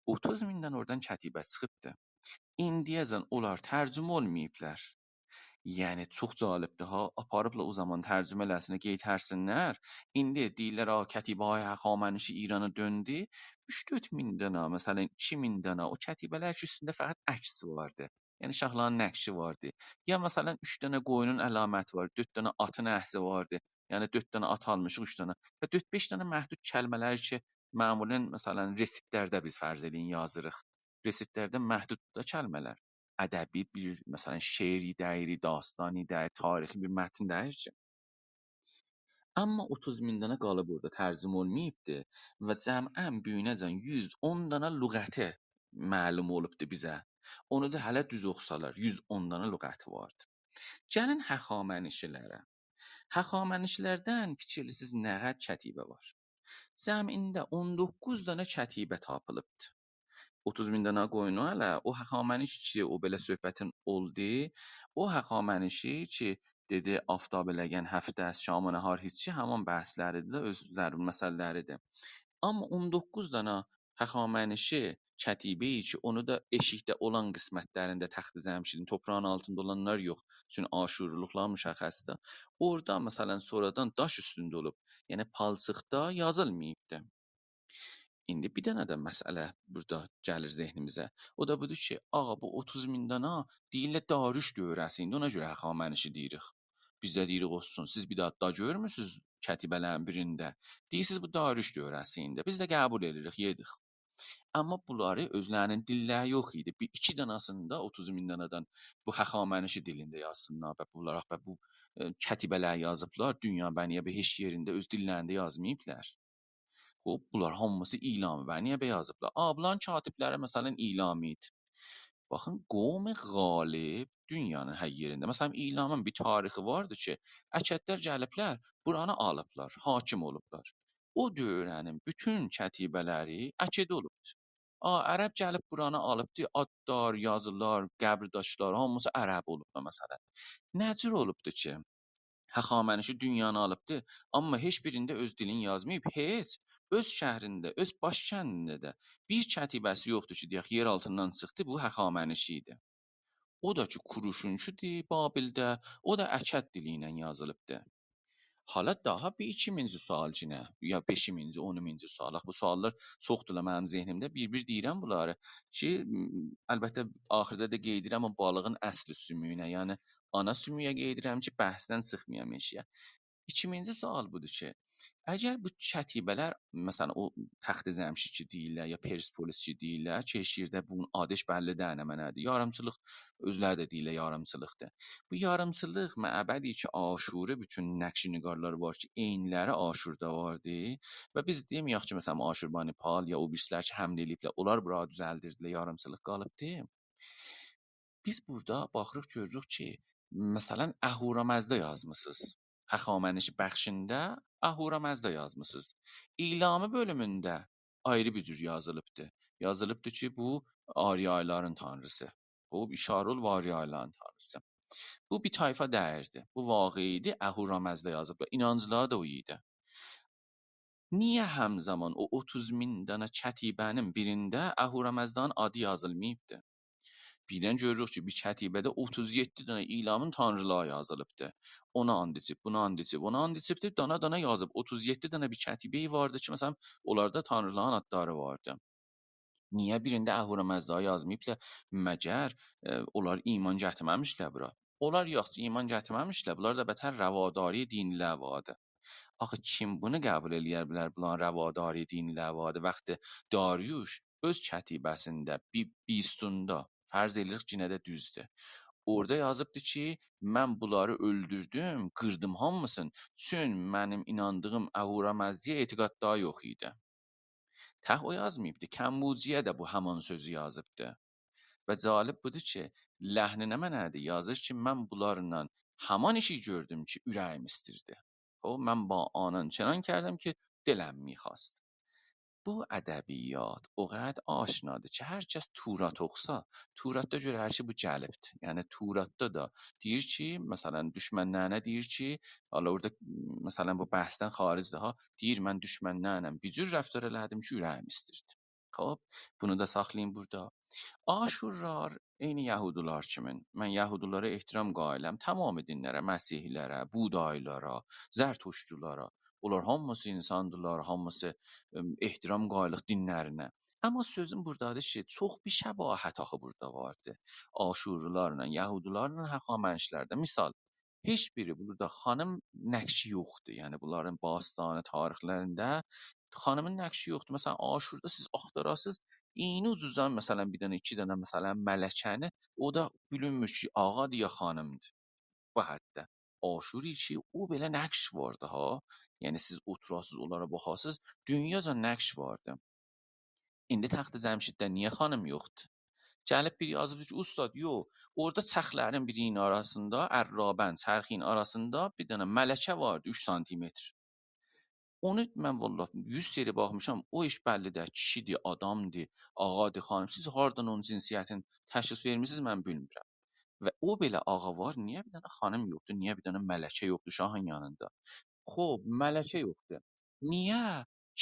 30.000 dənə oradan kətibə çıxıbdı. İndiyəcən onlar tərcümə olmayıblar. Yəni çox cəlibdir ha. Aparıblar o zaman tərcümə eləsinə qeydərsinlər. İndi deyirlər Kətibəyə Həxamənişi İrana döndü. 3-4 min dənə, məsələn 2000 dənə o kətibələr ki, üstündə fəqət əks vardı. Yəni şahların nəqşi vardı. Ya məsələn 3 dənə qoyunun əlaməti var, 4 dənə atın əhzi vardı. Yəni 4 dənə at almışıq, 3 dənə və 4-5 dənə məhdud kəlmələr ki, məmulən məsələn resitlərdə biz fərz eləyin yazırıq. Resitlərdə məhduddur kəlmələr. Ədəbi bir məsələn şeiri, dəiri, dastani, dəri, tarixi bir mətn deyil ki. Amma 30 min dənə qalıb orada tərcümə olunmayıbdı və cəmən büyünəcən 110 dənə lüğəti məlum olubdu bizə. Onu da hələ düz oxusalar 110 dənə lüğəti vardı. Gəlin həxamənişilərə. Həxamənişlərdən fikirlisiz nə qədər kətibə var. Cəmində 19 dənə kətibə tapılıbdı. 30 min dənə qoyunu hələ o həxaməniş ki, o belə söhbətin oldu. O həxamənişi ki, dedi aftab eləgən həftə, şam nahar heç ki, həmin bəhsləridir də öz zəruri məsələləridir. Amma 19 dənə həxamənişi kətibeyi ki, onu da eşikdə olan qismətlərində təxti cəmşidin toprağın altında olanlar yox. Çünki aşuruluqlar müşəxəsdir. Orada məsələn sonradan daş üstündə olub. Yəni palçıqda yazılmayıbdı. İndi bir dənə də məsələ burada gəlir zehnimizə. O da budur ki, ağa bu 30 min dana deyirlər Darüş dövrəsində, ona görə həxamənişi deyirik. Biz də deyirik olsun. Siz bir daha da görmüsüz kətibələrin birində. Deyirsiniz bu Darüş dövrəsində. Biz də qəbul edirik, yedik. Amma bunları özlərinin dilləri yox idi. Bir iki dənəsində 30 min danadan bu həxamənişi dilində yazsınlar və bunlar bu kətibələr yazıblar. Dünya bəniyə bir heç yerində öz dillərində yazmayıblar. خب bunlar hamısı ilamı və niyə yazıblar? Bunların katibləri məsələn ilamid. Baxın, qovm Qalib dünyanın hər yerində. Məsələn, ilamın bir tarixi vardı ki, əkədlər gəliblər, buranı alıblar, hakim olublar. O dövrənin bütün kətibələri əkədə olubdur. Ərəb gəlib buranı alıbdı, adlar, yazılar, qəbirdaşlar, hamısı ərəb olublar məsələn. Nəcür olubdu ki, həxamənişi dünyanı alıbdı, amma heç birində öz dilini yazmayıb, heç öz şəhrində, öz baş kəndində də bir kətibəsi yoxdur ki, deyək yer altından çıxdı, bu həxamənişi idi. O da ki, kuruşunçudur Babildə, o da əkəd dili ilə yazılıbdı. Hala daha bir 2000-ci sual ki, nə? Ya 5000-ci, 10.000-ci sual. Bu suallar çoxdurlar mənim zehnimdə. Bir-bir deyirəm bunları ki, əlbəttə axırda da qeyd edirəm o balığın əsl sümüyünə, yəni ana sümüyə qeyd edirəm ki, bəhsdən çıxmayam eşiyə. 2000-ci sual budur ki, əgər bu kətibələr, məsələn, o Təxti Cəmşid ki deyirlər, ya Persepolis ki deyirlər ki, şiirdə bunun adış bəlli də nə mənədir. Yarımçılıq özləri də deyirlər yarımçılıqdır. Bu yarımçılıq məbədi ki, Aşuri bütün nəqşi nigarlar var ki, eyniləri Aşurda vardı və biz deməyək ki, məsələn, Aşurbanipal ya o birisilər ki, həmlə eləyiblər, onlar bura düzəldirdilər, yarımçılıq qalıbdı. Biz burada baxırıq görürük ki, məsələn, Əhuraməzdə yazmısınız. Həxamənişi bəxşində Əhuraməzdə yazmısınız. İlamı bölümündə ayrı bir cür yazılıbdı. Yazılıbdı ki, bu Ariyayların tanrısı. Bu İşarul Ariyayların tanrısı. Bu bir tayfa dəyirdi. Bu vaqiə idi, Əhuraməzdə yazıblar. İnancları da o idi. Niyə həmzaman o 30 min dənə kətibənin birində Əhuraməzdan adı yazılmayıbdı? Birdən görürük ki, bir kətibədə 37 dənə ilamın tanrılığa yazılıbdı. Ona and içib, buna and içib, ona and içibdir, dana-dana yazıb. 37 dənə bir kətibəyi vardı ki, məsələn, onlarda tanrıların adları vardı. Niyə birində Əhura-Məzda yazmayıblar? Məgər onlar iman gətirməmişlər bura? Onlar yox, iman gətirməmişlər. Bunlar da bətər rəvadari dinlər vardı. Axı kim bunu qəbul eləyə bilər? Bunların rəvadari dinlər vardı. Vaxtı Dariuş öz kətibəsində, Bistunda fərz edirik ki, nə də düzdür. Orada yazıbdı ki, mən bunları öldürdüm, qırdım hamısını. Çün mənim inandığım Əhura Məzdiyə etiqadda yox idi. Təx o yazmayıbdı. Kəmmuciyə də bu haman sözü yazıbdı. Və cəlib budur ki, ləhni nə mənədir? Yazır ki, mən bunlarla haman işi gördüm ki, ürəyim istirdi. O, mən ba anan çنان کردم ki, دلم میخواست. Bu ədəbiyyat o qədər aşinadır ki, hər kəs Turat oxusa, Turatda görə hər şey bu gəlibdir. Yəni Turatda da deyir ki, məsələn, düşmənlərinə deyir ki, hala orada məsələn bu bəhsdən xaricdir ha, deyir mən düşmənlərlə bir cür rəftar elədim ki, ürəyim istirdi. Xub, bunu da saxlayın burada. Aşurlar eyni Yahudilar kimin. Mən Yahudilara ehtiram qailəm, tamam dinlərə, Məsihlilərə, Budaylara, Zərtuşculara. Onlar hamısı insandırlar, hamısı ehtiram qailıq dinlərinə. Amma sözüm buradadır ki, çox bir şəbahət axı burada vardı. Aşurlarla, Yahudilarla həxamənşlərdə. Misal, heç biri burada xanım nəqşi yoxdur. Yəni bunların bastanı tarixlərində xanımın nəqşi yoxdur. Məsələn, Aşurda siz axtarasınız, eyni ucuzdan məsələn bir dənə, iki dənə məsələn mələkəni, o da bilinmir ki, ağadır ya xanımdır. Bu həddə. Aşuri ki, o belə nəqş vardı ha. Yəni siz oturasınız, onlara baxasınız, dünyaca nəqş vardı. İndi Taxt Cəmşiddə niyə xanım yoxdur? Gəlib biri yazıb ki, ustad, yox, orada çəxlərin birinin arasında, ərrabən, çərxin arasında bir dənə mələkə vardı 3 santimetr. Onu mən vallah 100 seri baxmışam, o iş bəllidir, kişidir, adamdır, ağadır, xanım. Siz hardan onun cinsiyyətin təşxis vermisiniz, mən bilmirəm. Və o belə ağa var, niyə bir dənə xanım yoxdur, niyə bir dənə mələkə yoxdur şahın yanında? Xo'p, malaka yo'qdi. Niyə?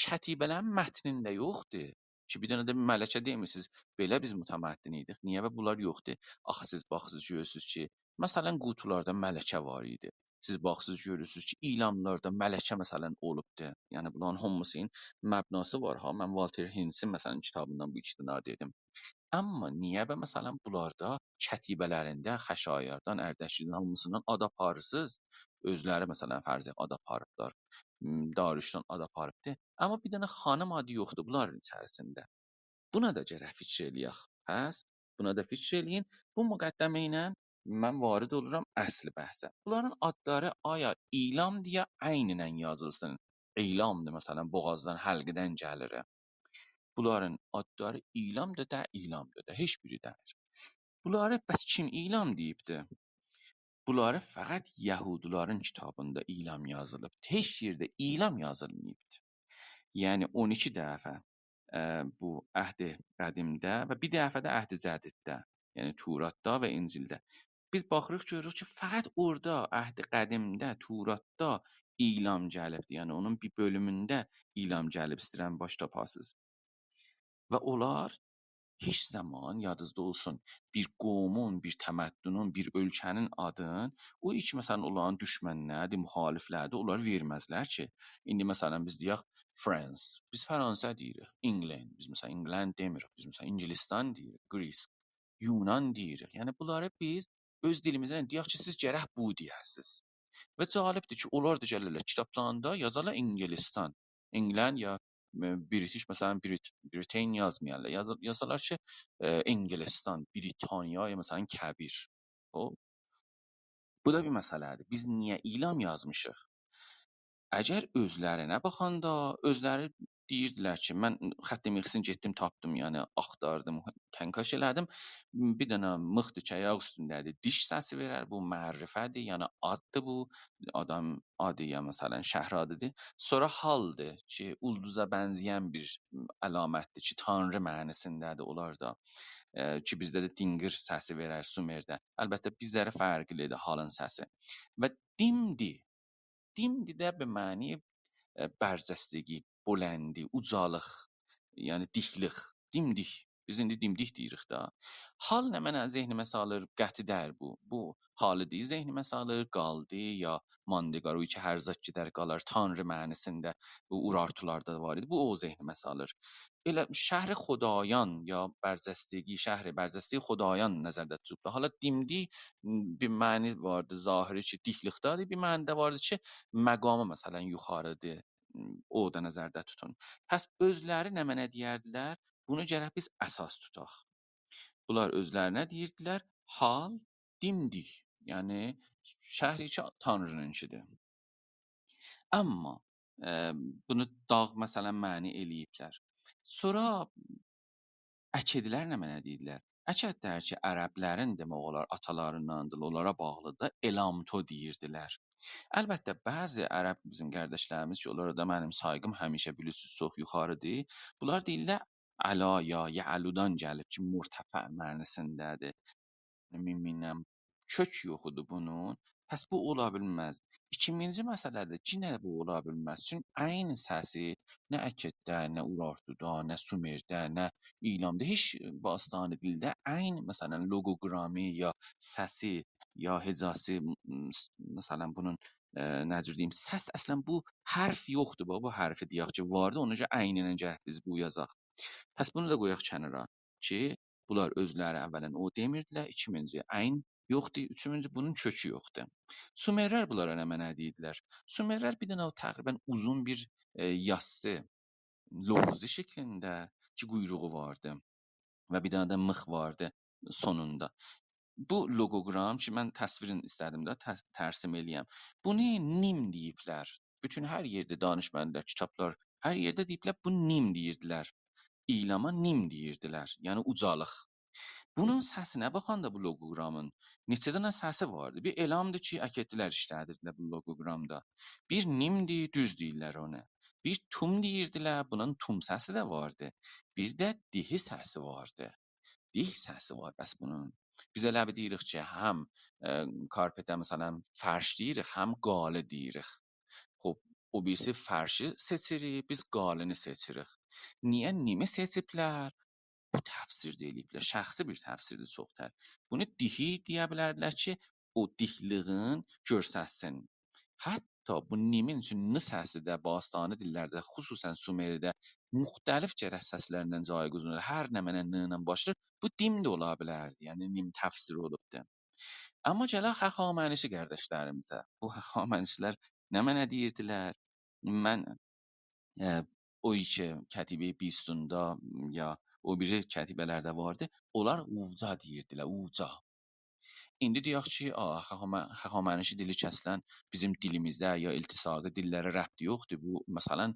Kətibələrin mətnində yoxdur. Ki bir dənə də mələkə demisiz, belə biz mütəməddin idik. Niyə və bunlar yoxdur? Axı siz baxırsınız görürsüz ki, məsələn qutularda mələkə var idi. Siz baxırsınız görürsüz ki, ilanlarda mələkə məsələn olubdu. Yəni bunların hamısının məbnası var ha. Mən Walter Hinsin məsələn kitabından bu istinad edim. Amma niyə və məsələn bunlarda kətibələrində Xəşayardan, Ərdəşirdən hamısından ad aparırsınız. Özləri məsələn fərzə ad aparıblar. Darüşdən ad aparıbdı. Amma bir dənə xanım adı yoxdur bunların içərisində. Buna da gərək fikir eləyək. Pəs buna da fikir eləyin. Bu müqəddimə ilə mən varid oluram əsl bəhsə. Bunların adları aya ilam deyə əynən yazılsın. İlamdır məsələn boğazdan, həlqədən gəlir. Bunların adları İlamdır da, İlamdır da, heç biri deyil. Bunları bəs kim İlam deyibdi? Bunları fəqət Yahudilərin kitabında İlam yazılıb. Heç yerdə İlam yazılmayıbdı. Yəni 12 dəfə bu Əhd-i Qədimdə və bir dəfə də Əhd-i Cədiddə, yəni Turatda və İncildə. Biz baxırıq görürük ki, fəqət orada Əhd-i Qədimdə, Turatda İlam gəlibdi. Yəni onun bir bölümündə İlam gəlib, istəyirəm baş tapasınız. Və onlar heç zaman yadınızda olsun, bir qovumun, bir təməddünün, bir ölkənin adın o ilk məsələn onların düşmənləridir, müxalifləridir, onlar verməzlər ki. İndi məsələn biz deyək France, biz Fransa deyirik, England, biz məsələn England demirik, biz məsələn İngilistan deyirik, Greece, Yunan deyirik. Yəni bunları biz öz dilimizlə deyək ki, siz gərək bu deyəsiz. Və cəlibdir ki, onlar da gəlirlər kitablarında yazarlar İngilistan, England ya British məsələn Britain yazmayarlar. Yazarlar ki, İngilistan, Britaniya ya məsələn Kəbir. O bu da bir məsələdir. Biz niyə ilam yazmışıq? Əgər özlərinə baxanda, özləri deyirdilər ki, mən xətt mixsin getdim tapdım, yəni axtardım, kənkaş elədim. Bir dənə mıxdır ki, ayaq üstündədir. Diş səsi verər, bu mərifədir, yəni addır bu. Adam adı ya məsələn şəhər adıdır. Sonra haldır ki, ulduza bənzəyən bir əlamətdir ki, tanrı mənasındədir onlar da. Ki bizdə də dinqir səsi verər Sumerdə. Əlbəttə bizlərə fərqlidir halın səsi. Və dimdi. Dimdi də به معنی برجستگی، بلندی، ucalıq, yəni diklik, dimdik. Biz indi dimdik deyirik da. Hal nə mənə zehnimə salır? Qəti deyil bu. Bu halı deyil, zehnimə salır, qaldı ya mandiqar o iki hər zət gedər qalar tanrı mənasında bu urartularda var idi. Bu o zehnimə salır. Elə şəhri Xudayan ya Bərzəstəgi, şəhri Bərzəstəgi Xudayan nəzərdə tutulub. Hala dimdik bir məni vardı zahiri ki, diklikdadır, bir məni də vardı ki, məqamı məsələn yuxarıdır. O da nəzərdə tutun. Pəs özləri nə mənə deyərdilər? Bunu gərək biz əsas tutaq. Bunlar özlərinə deyirdilər, hal dimdik. Yəni şəhri ki Tanrınınkidir. Amma bunu dağ məsələn məni eləyiblər. Sonra əkidlər nə mənə deyirlər? Əkədlər ki, ərəblərin demək olar atalarındandır, onlara bağlıdır, elamto deyirdilər. Əlbəttə bəzi ərəb bizim qardaşlarımız ki, onlara da mənim sayğım həmişə bilirsiniz çox yuxarıdır. Bunlar deyirlər əla ya yəludan gəlib ki, murtəfə mənasındadır. Minəm kök yoxudur bunun. Pəs bu ola bilməz. İkinci məsələdə yenə bu ola bilməz. Çünki əyn səsi nə əkiddə, nə urartuda, nə sumerdə, nə ilamda heç bastani dildə əyn məsələn loqoqrami ya səsi ya hecası məsələn bunun necə deyim səs əslən bu hərf yoxdur bu hərfi deyək ki vardı ona görə əynlə gərək biz bu yazaq. Pəs bunu da qoyaq kənara ki bunlar özləri əvvələn o demirdilər, ikinci əyn yoxdur, üçüncü bunun kökü yoxdur. Sumerlər bunlara nə mənə deyirdilər? Sumerlər bir dənə o təqribən uzun bir yassı loğuzu şəklində ki quyruğu vardı və bir dənə də mıx vardı sonunda. Bu loqoqram ki, mən təsvirini istədim də tərsim eləyəm. Bunu nim deyiblər. Bütün hər yerdə danışmanlar, kitablar, hər yerdə deyiblər bu nim deyirdilər. İlama nim deyirdilər. Yəni ucalıq. Bunun səsinə baxanda bu loqoqramın neçə dənə səsi vardı. Bir elamdır ki, aketlər işlədirdilər bu loqoqramda. Bir nimdir, düz deyirlər ona. Bir tum deyirdilər, bunun tum səsi də vardı. Bir də dihi səsi vardı. Dih səsi var bəs bunun. Biz elə bir deyirik ki, həm karpetə məsələn fərş deyirik, həm qalə deyirik. خب o birisi fərşi seçirik, biz qalını seçirik. Niyə nimi seçiblər? Bu təfsirdə eləyiblər. Şəxsi bir təfsirdir çoxtər. Bunu dihi deyə bilərdilər ki, o dihliğin görsəsin. Hətta bu nimin üçün n səsi də bastani dillərdə, xüsusən Sumeridə müxtəlif gərək səslərlə cayquzun. Hər nə mənə n ilə başlayır, bu dim də ola bilərdi. Yəni nim təfsiri olubdu. Amma gələk həxamənişi qardaşlarımıza. Bu həxamənişlər nə mənə deyirdilər? Mən o iki kətibə Bistunda ya o biri kətibələrdə vardı. Onlar uca deyirdilər, uca. İndi deyək ki, Həxamənişi dili kəsilən bizim dilimizə ya iltisaqi dillərə rəbti yoxdur. Bu məsələn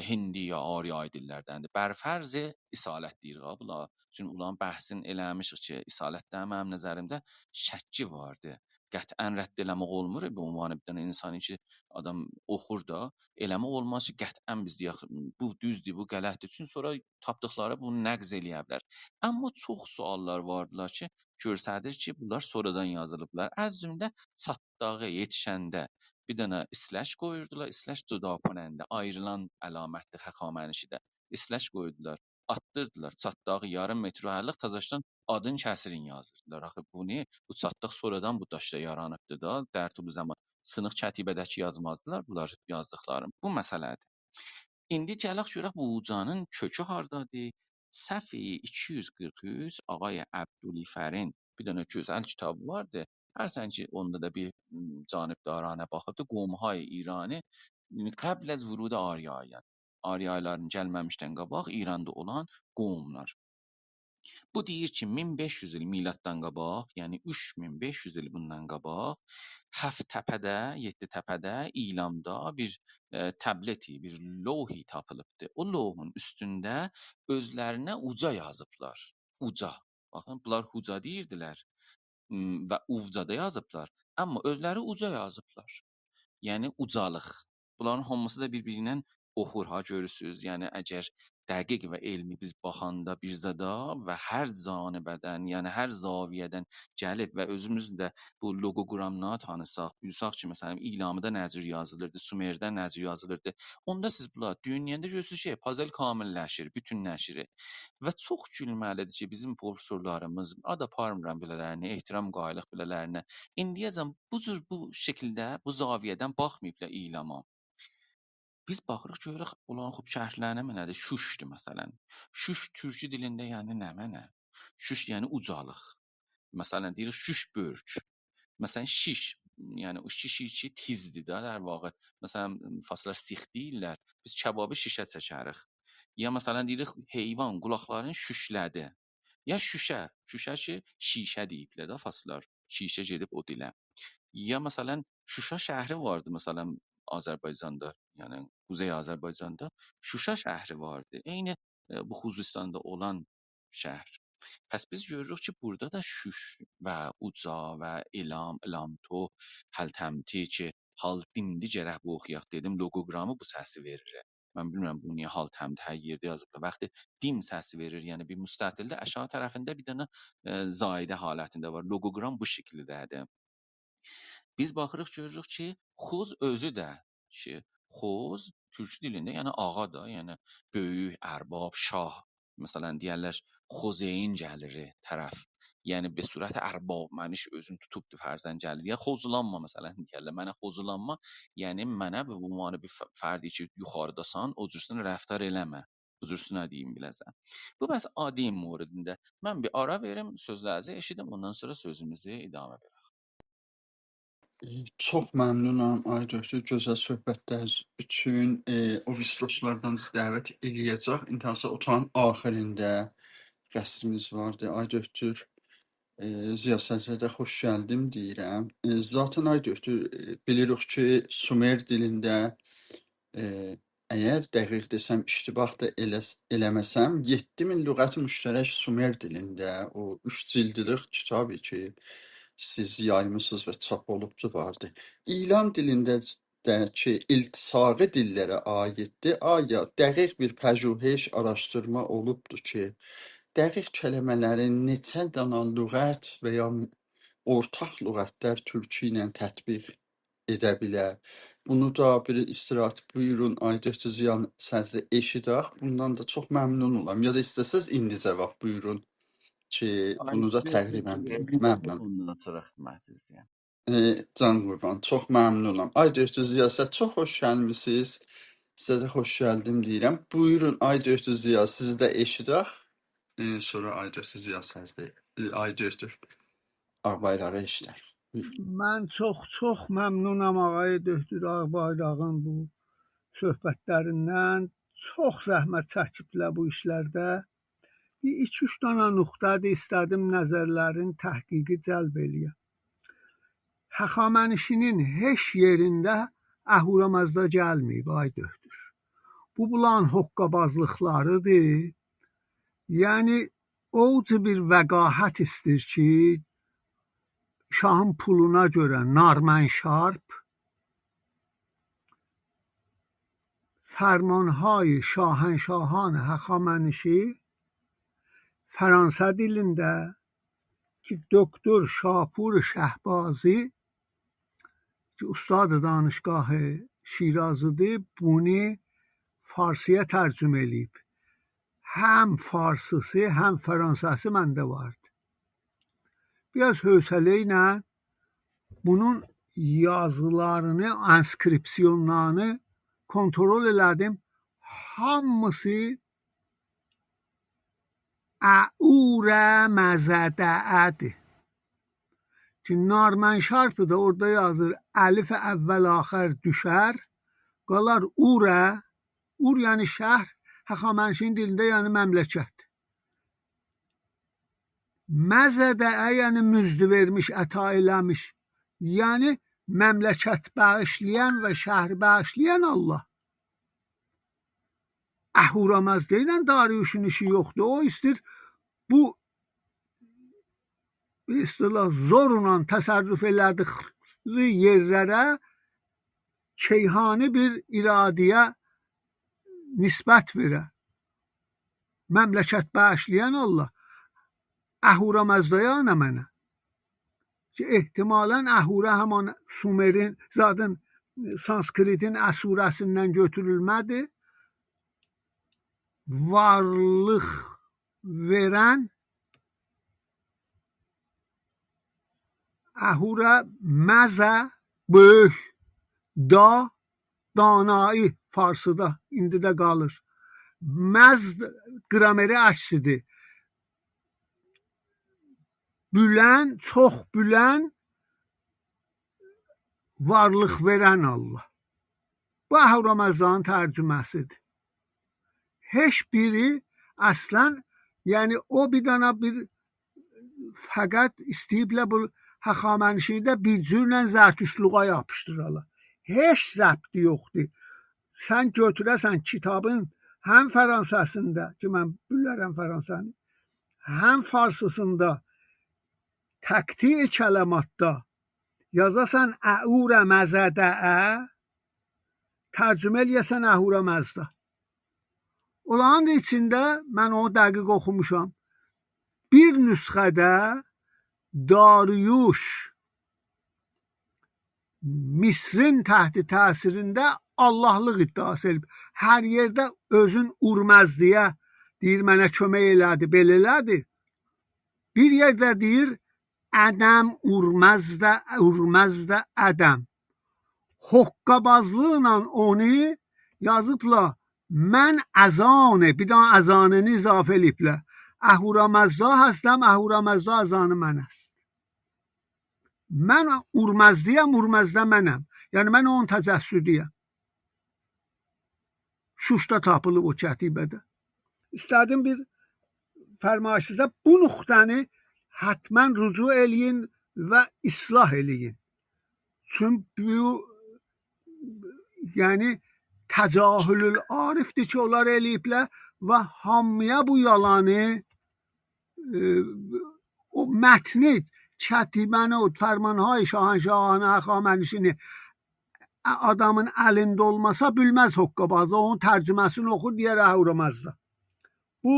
Hindi ya Aryai dillərdəndir. Bərfərzi İsalət deyirik ha bula. Çünki ulan bəhsin eləmişik ki, İsalətdə mənim nəzərimdə şəkki vardı. Qətvən rədd eləmək olmur bu ünvanı bir dənə insan ki, adam oxur da, eləmək olmaz ki, qətvən biz deyək bu düzdür, bu qələtdir. Çünki sonra tapdıqları bunu nəqz eləyə bilər. Amma çox suallar vardılar ki, göstərir ki, bunlar sonradan yazılıblar. Az cümlə çatdağı yetişəndə bir dənə slash qoyurdular. Slash cüdaponəndə ayrılan əlamətdir xəxamənişidə. Slash qoyurdular. Atdırdılar. Çatdağı yarım metr ayırlıq təzəşdən adın kəsirin yazırdılar. Axı bu ne? Bu çatdaq sonradan bu daşda yaranıbdı da. Dərtulu zaman sınıq kətibədəki yazmazdılar bunlar yazdıqlarım. Bu məsələdir. İndi gələk görək bu ucanın kökü hardadır? Səhifə 243 Ağay Əbdülfərin bir dənə gözəl kitabı vardı. Hərsən ki onda da bir canibdaranə baxıbdı. Qovmhay İrani qəbl az vurud Aryaya. Aryaların gəlməmişdən qabaq İranda olan qovmlar. Bu deyir ki, 1500 il miladdan qabaq, yəni 3500 il bundan qabaq Həftəpədə, Yeditəpədə, İlamda bir təbleti, bir lövhi tapılıbdı. O lövhün üstündə özlərinə uca yazıblar. Uca. Baxın, bunlar huca deyirdilər və uvca da yazıblar. Amma özləri uca yazıblar. Yəni ucalıq. Bunların hamısı da bir-birindən oxur ha görürsüz. Yəni əgər dəqiq və elmi biz baxanda bir zada və hər canibədən, yəni hər zaviyədən gəlib və özümüz də bu loqoqramını tanısaq, bilsək ki, məsələn İlamda nəcür yazılırdı, Sumerdə nəcür yazılırdı. Onda siz bunlar dünyada görürsüz ki, puzzle kamilləşir, bütünləşir. Və çox gülməlidir ki, bizim professorlarımız, ad aparmıram belələrinə, ehtiram qayılıq belələrinə, indiyəcən bu şəkildə, bu zaviyədən baxmayıblar İlama. Biz baxırıq görürük, ulan xub şərhlərə mənədir, şüşdür məsələn. Şüş türkü dilində yəni nə mənə? Şüş yəni ucalıq. Məsələn deyirik şüş börk. Məsələn şiş, yəni o şiş ki tizdir də در واقع. Məsələn faslar six deyirlər. Biz kababı şişə çəkərik. Ya məsələn deyirik heyvan qulaqlarını şüşlədi. Ya şüşə, şüşə ki şişə deyiblər də faslar. Şişə gedib o dilə. Ya məsələn Şuşa şəhəri vardı məsələn Azərbaycanda, yəni Quzey Azərbaycanda Şuşa şəhəri vardı. Eyni bu Xuzistanda olan şəhər. Pəs biz görürük ki, burada da şüş və uca və elam, elamto, həltəmti ki, hal dindi gərək bu oxuyaq dedim, loqoqramı bu səsi verir. Mən bilmirəm bu niyə hal təmdi hər yerdə yazıblar. Vaxtı dim səsi verir, yəni bir müstətildə aşağı tərəfində bir dənə zaidə halətində var. Loqoqram bu şəkildədir. Biz baxırıq görürük ki, Xuz özü də ki, Xuz türk dilində yəni ağa da, yəni böyük, ərbab, şah. Məsələn deyərlər Xozeyin gəliri tərəf. Yəni be surət ərbab məniş özün tutubdu fərzən gəlir. Ya xozulanma məsələn deyərlər. Mənə xozulanma, yəni mənə bu ünvanı bir fərdi ki, yuxarıdasan, o cürsünə rəftar eləmə. Bu cürsünə deyim biləsən. Bu bəs adi moridində. Mən bir ara verim, sözlərinizi eşidim, ondan sonra sözümüzü idamə verək. Çox məmnunam Ay Döktür, gözəl söhbətləriniz üçün. O dostlardan dəvət eləyəcək. İntihası otağın axirində qəsdimiz vardı Ay Döktür. Ziya Sədrədə xoş gəldim deyirəm. Zaten ay doktor, bilirik ki, Sumer dilində əgər dəqiq desəm, iştibah da eləməsəm, 7000 lüğət müştərək Sumer dilində o 3 cildlik kitabı ki, siz yaymısınız və çap olubdu vardı. İlan dilində də ki, iltisaqi dillərə aiddir. Aya dəqiq bir pəjüheş araşdırma olubdu ki, dəqiq kəlmələrin neçə dana lüğət və ya ortaq lüğətlər türkü ilə tətbiq edə bilər. Bunu da bir istirahət buyurun Aydəstü Ziyan sədri eşidək. Bundan da çox məmnun olam. Ya da istəsəz indi cavab buyurun ki, bunu da təqribən bilim. Məmnun. Ondan sonra xidmət istəyirəm. Can qurban, çox məmnunam. Aydəstü Ziya, siz çox xoş gəlmisiniz. Sizə də xoş gəldim deyirəm. Buyurun Aydəstü Ziya, sizi də eşidək. Sonra Aydəstü Ziya sədri, Aydəstü Ağbayrağı eşidək. Buyurun. من çox məmnunam ağay Döktür Ağbayrağın bu söhbətlərindən. Çox zəhmət çəkiblər bu işlərdə. Bir 2-3 dənə nöqtədə istədim nəzərlərin təhqiqi cəlb eləyəm. Həxamənişinin heç yerində Əhura-Mazda gəlməyib ay Döktür. Bu bulan hoqqabazlıqlarıdır. Yəni oucu bir vəqahət istir ki, şahın puluna görə Narmanşarp fərmanهای şahənşahan Həxamənişi Fransa dilində ki, doktor Şapur Şəhbazi ki, ustad danışgahı Şirazıdır, bunu Farsıya tərcümə eləyib. Həm farsısı, həm fransası məndə vardı. Biraz hövsələ ilə bunun yazılarını, anskripsiyonlarını kontrol elədim. Hamısı Əurə məzədəədir. Ki, Narmanşarpı da orada yazır, əlif əvvəl axır düşər, qalar Urə, Ur yəni şəhər, Həxamənişin dilində yəni məmləkət. Məzədəə yəni müzdü vermiş, əta eləmiş. Yəni məmləkət bağışlayan və şəhər bağışlayan Allah. Əhura-Mazda ilə Dariuşun işi yoxdur. O istir bu istilah zorla təsərrüf elədiyi yerlərə şeyhani bir iradiyə nisbət verə. Məmləkət bağışlayan Allah. Əhura-Mazdaya ana mənə. Ki, ehtimalən Əhura həman Sumerin, zaten Sanskritin əsurəsindən götürülmədir. Varlıq verən Əhura məzə böyük da danayı farsıda indi də qalır. Məzd qrameri əksidir. Bülən, çox bülən varlıq verən Allah. Bu Əhura-Mazdanın tərcüməsidir. Heç biri əslən, yəni o bir dana bir fəqət istəyiblə bu Həxamənişini də bir cürlə zərtüşluğa yapışdırırlar. Heç rəbti yoxdur. Sən götürəsən kitabın həm fransasında, ki mən bilirəm fransanı, həm farsısında təqti kələmatda yazasan Əurə məzədəə, tərcümə eləyəsən Əhura-Mazda. Onların içində mən onu dəqiq oxumuşam. Bir nüsxədə Dariuş Misrin təhti təsirində Allahlıq iddiası edib. Hər yerdə özün urməzdiyə deyir, mənə kömək elədi, belə elədi. Bir yerdə deyir, ədəm urməzdə ədəm. Hoqqabazlıqla onu yazıbla, mən əzanı, bir daha əzanını izafə eliblə. Əhura-Mazda həstəm, Əhura-Mazda əzanı mən həst. Mən urməzdiyəm, urməzdə mənəm. Yəni mən onun təcəssüdiyəm. Şuşda tapılıb o kətibədə. İstədim bir fərmayişizə bu nüqtəni Hətmən rücu eləyin və islah eləyin. Çünki bu yəni təcahülül arifdir ki, onlar eləyiblər və hamıya bu yalanı o mətni çətibəni o fərmanهای şahanşahانه həxamənişini adamın əlində olmasa bilməz Hoqqabazda. Onun tərcüməsini oxur deyər Əhurəməzdə. Bu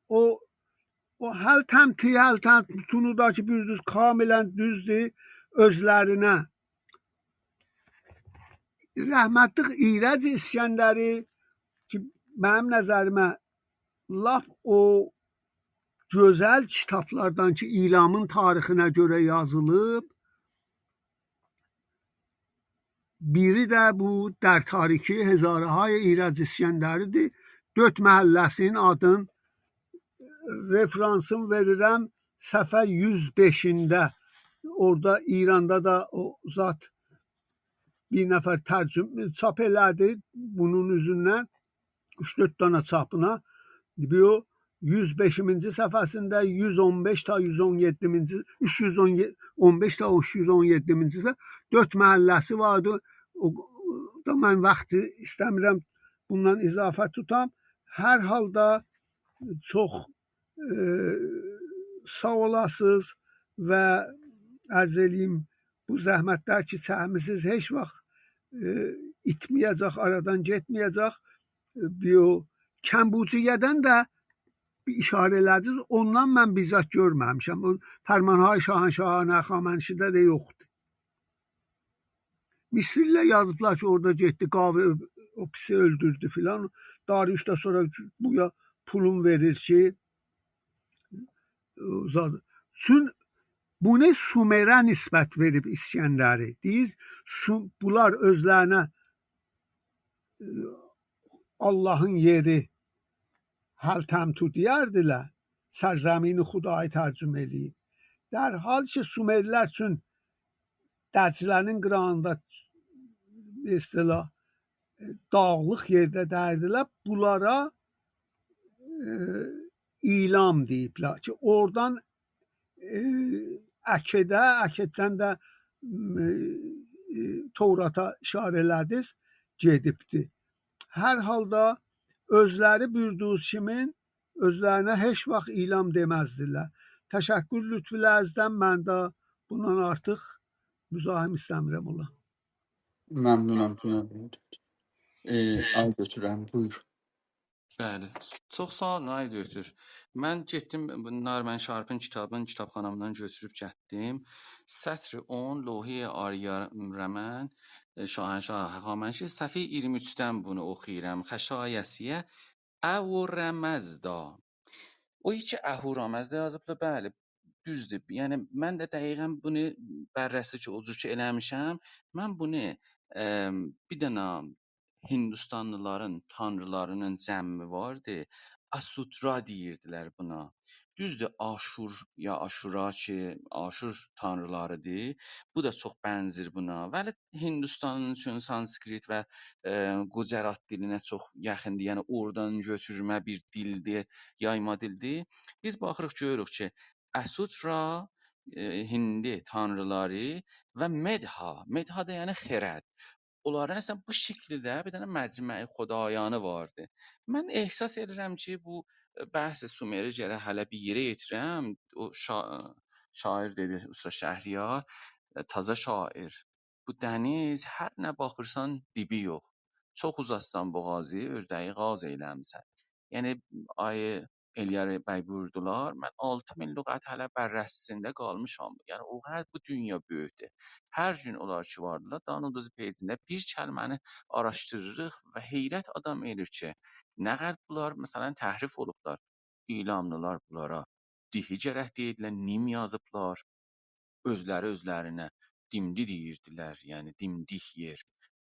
o həl təmtunu da ki, bir düz kamilən düzdür özlərinə. Rəhmətlik İrəc İskəndəri ki, mənim nəzərimə lap o gözəl kitablardan ki, İlamın tarixinə görə yazılıb, biri də bu در تاریکی هزاره های ایرج اسکندری'dir. 4 məhəlləsinin adın referansını verirəm səhifə 105-də. Orada İranda da o zat bir nəfər çap elədi bunun üzündən 3-4 dənə çapına. Bu 105-ci səhifəsində 115 ta 117-ci 315 ta 317-ci 4 məhəlləsi vardı. O da mən vaxtı istəmirəm bundan izafə tutam. Hər halda çox sağ olasınız və ərz eləyim bu zəhmətlər ki çəkmisiniz heç vaxt itməyəcək, aradan getməyəcək. Bu Kəmbuciyədən də bir işarə elədiniz. Ondan mən bizzat görməmişəm. O fərmanهای şahanşahانه həxamənişidə də yoxdur. Misirlə yazıblar ki, orada getdi, qavı o pisi öldürdü filan. Dariüş də sonra buya pulun verir ki, çün bunu Sumerə nisbət verib İskəndəri. Deyir, bunlar özlərinə Allahın yeri həl təmtu deyərdilər. Sərzəmini Xudayı tərcümə eləyib. در حال ki, Sumerlər üçün Dəclənin qırağında istilah dağlıq yerdə dərdilər. Bunlara ilam deyiblər ki, oradan Əkəddən də Tovrata işarə elədiniz, gedibdir. Hər halda özləri bürdüz kimin özlərinə heç vaxt ilam deməzdilər. Təşəkkür lütfülərinizdən mən də bundan artıq müzahim istəmirəm ola. Məmnunam cənab. Az götürəm, buyur. Bəli. Çox sağ olun ay doktor. Mən getdim Narman Şarpın kitabını kitabxanamdan götürüb getdim. Sətr 10 Lohi Ariya Rəmən Şahanşah Həxamənşi səhifə 23-dən bunu oxuyuram. Xəşayəsiyə Əvrəməzda. O ki Əhrəməzdə yazıblar, bəli, düzdür. Yəni mən də dəqiqən bunu bərrəsi ki, o cür ki eləmişəm. Mən bunu bir dənə Hindistanlıların tanrılarının cəmmi vardı. Asutra deyirdilər buna. Düzdür, Aşur ya Aşura ki, Aşur tanrılarıdır. Bu da çox bənzər buna. Vəli Hindistanın üçün sanskrit və Gujarat dilinə çox yaxındır. Yəni oradan götürmə bir dildir, yayma dildir. Biz baxırıq görürük ki, Asutra Hindi tanrıları və Medha. Medha da yəni xərət. Onların əslən bu şəkildə bir dənə məcmuə xudayanı vardı. Mən ehsas edirəm ki, bu bəhs Sumeri gərək hələ bir yerə yetirəm. O şair dedi Usta Şəhriyar, taza şair. Bu dəniz hər nə baxırsan dibi yox. Çox uzatsan boğazı, ördəyi qaz eyləmsən. Yəni ayı Eliyar bəy buyurdular, mən 6000 lüğət hələ bərrəsində qalmışam. Yəni o qədər bu dünya böyükdür. Hər gün onlar ki vardılar, Danuduz peycində bir kəlməni araşdırırıq və heyrət adam edir ki, nə qədər bunlar məsələn təhrif olublar. İlamlılar bunlara dihi gərək deyirlər, nim yazıblar, özləri özlərinə dimdi deyirdilər, yəni dimdik yer.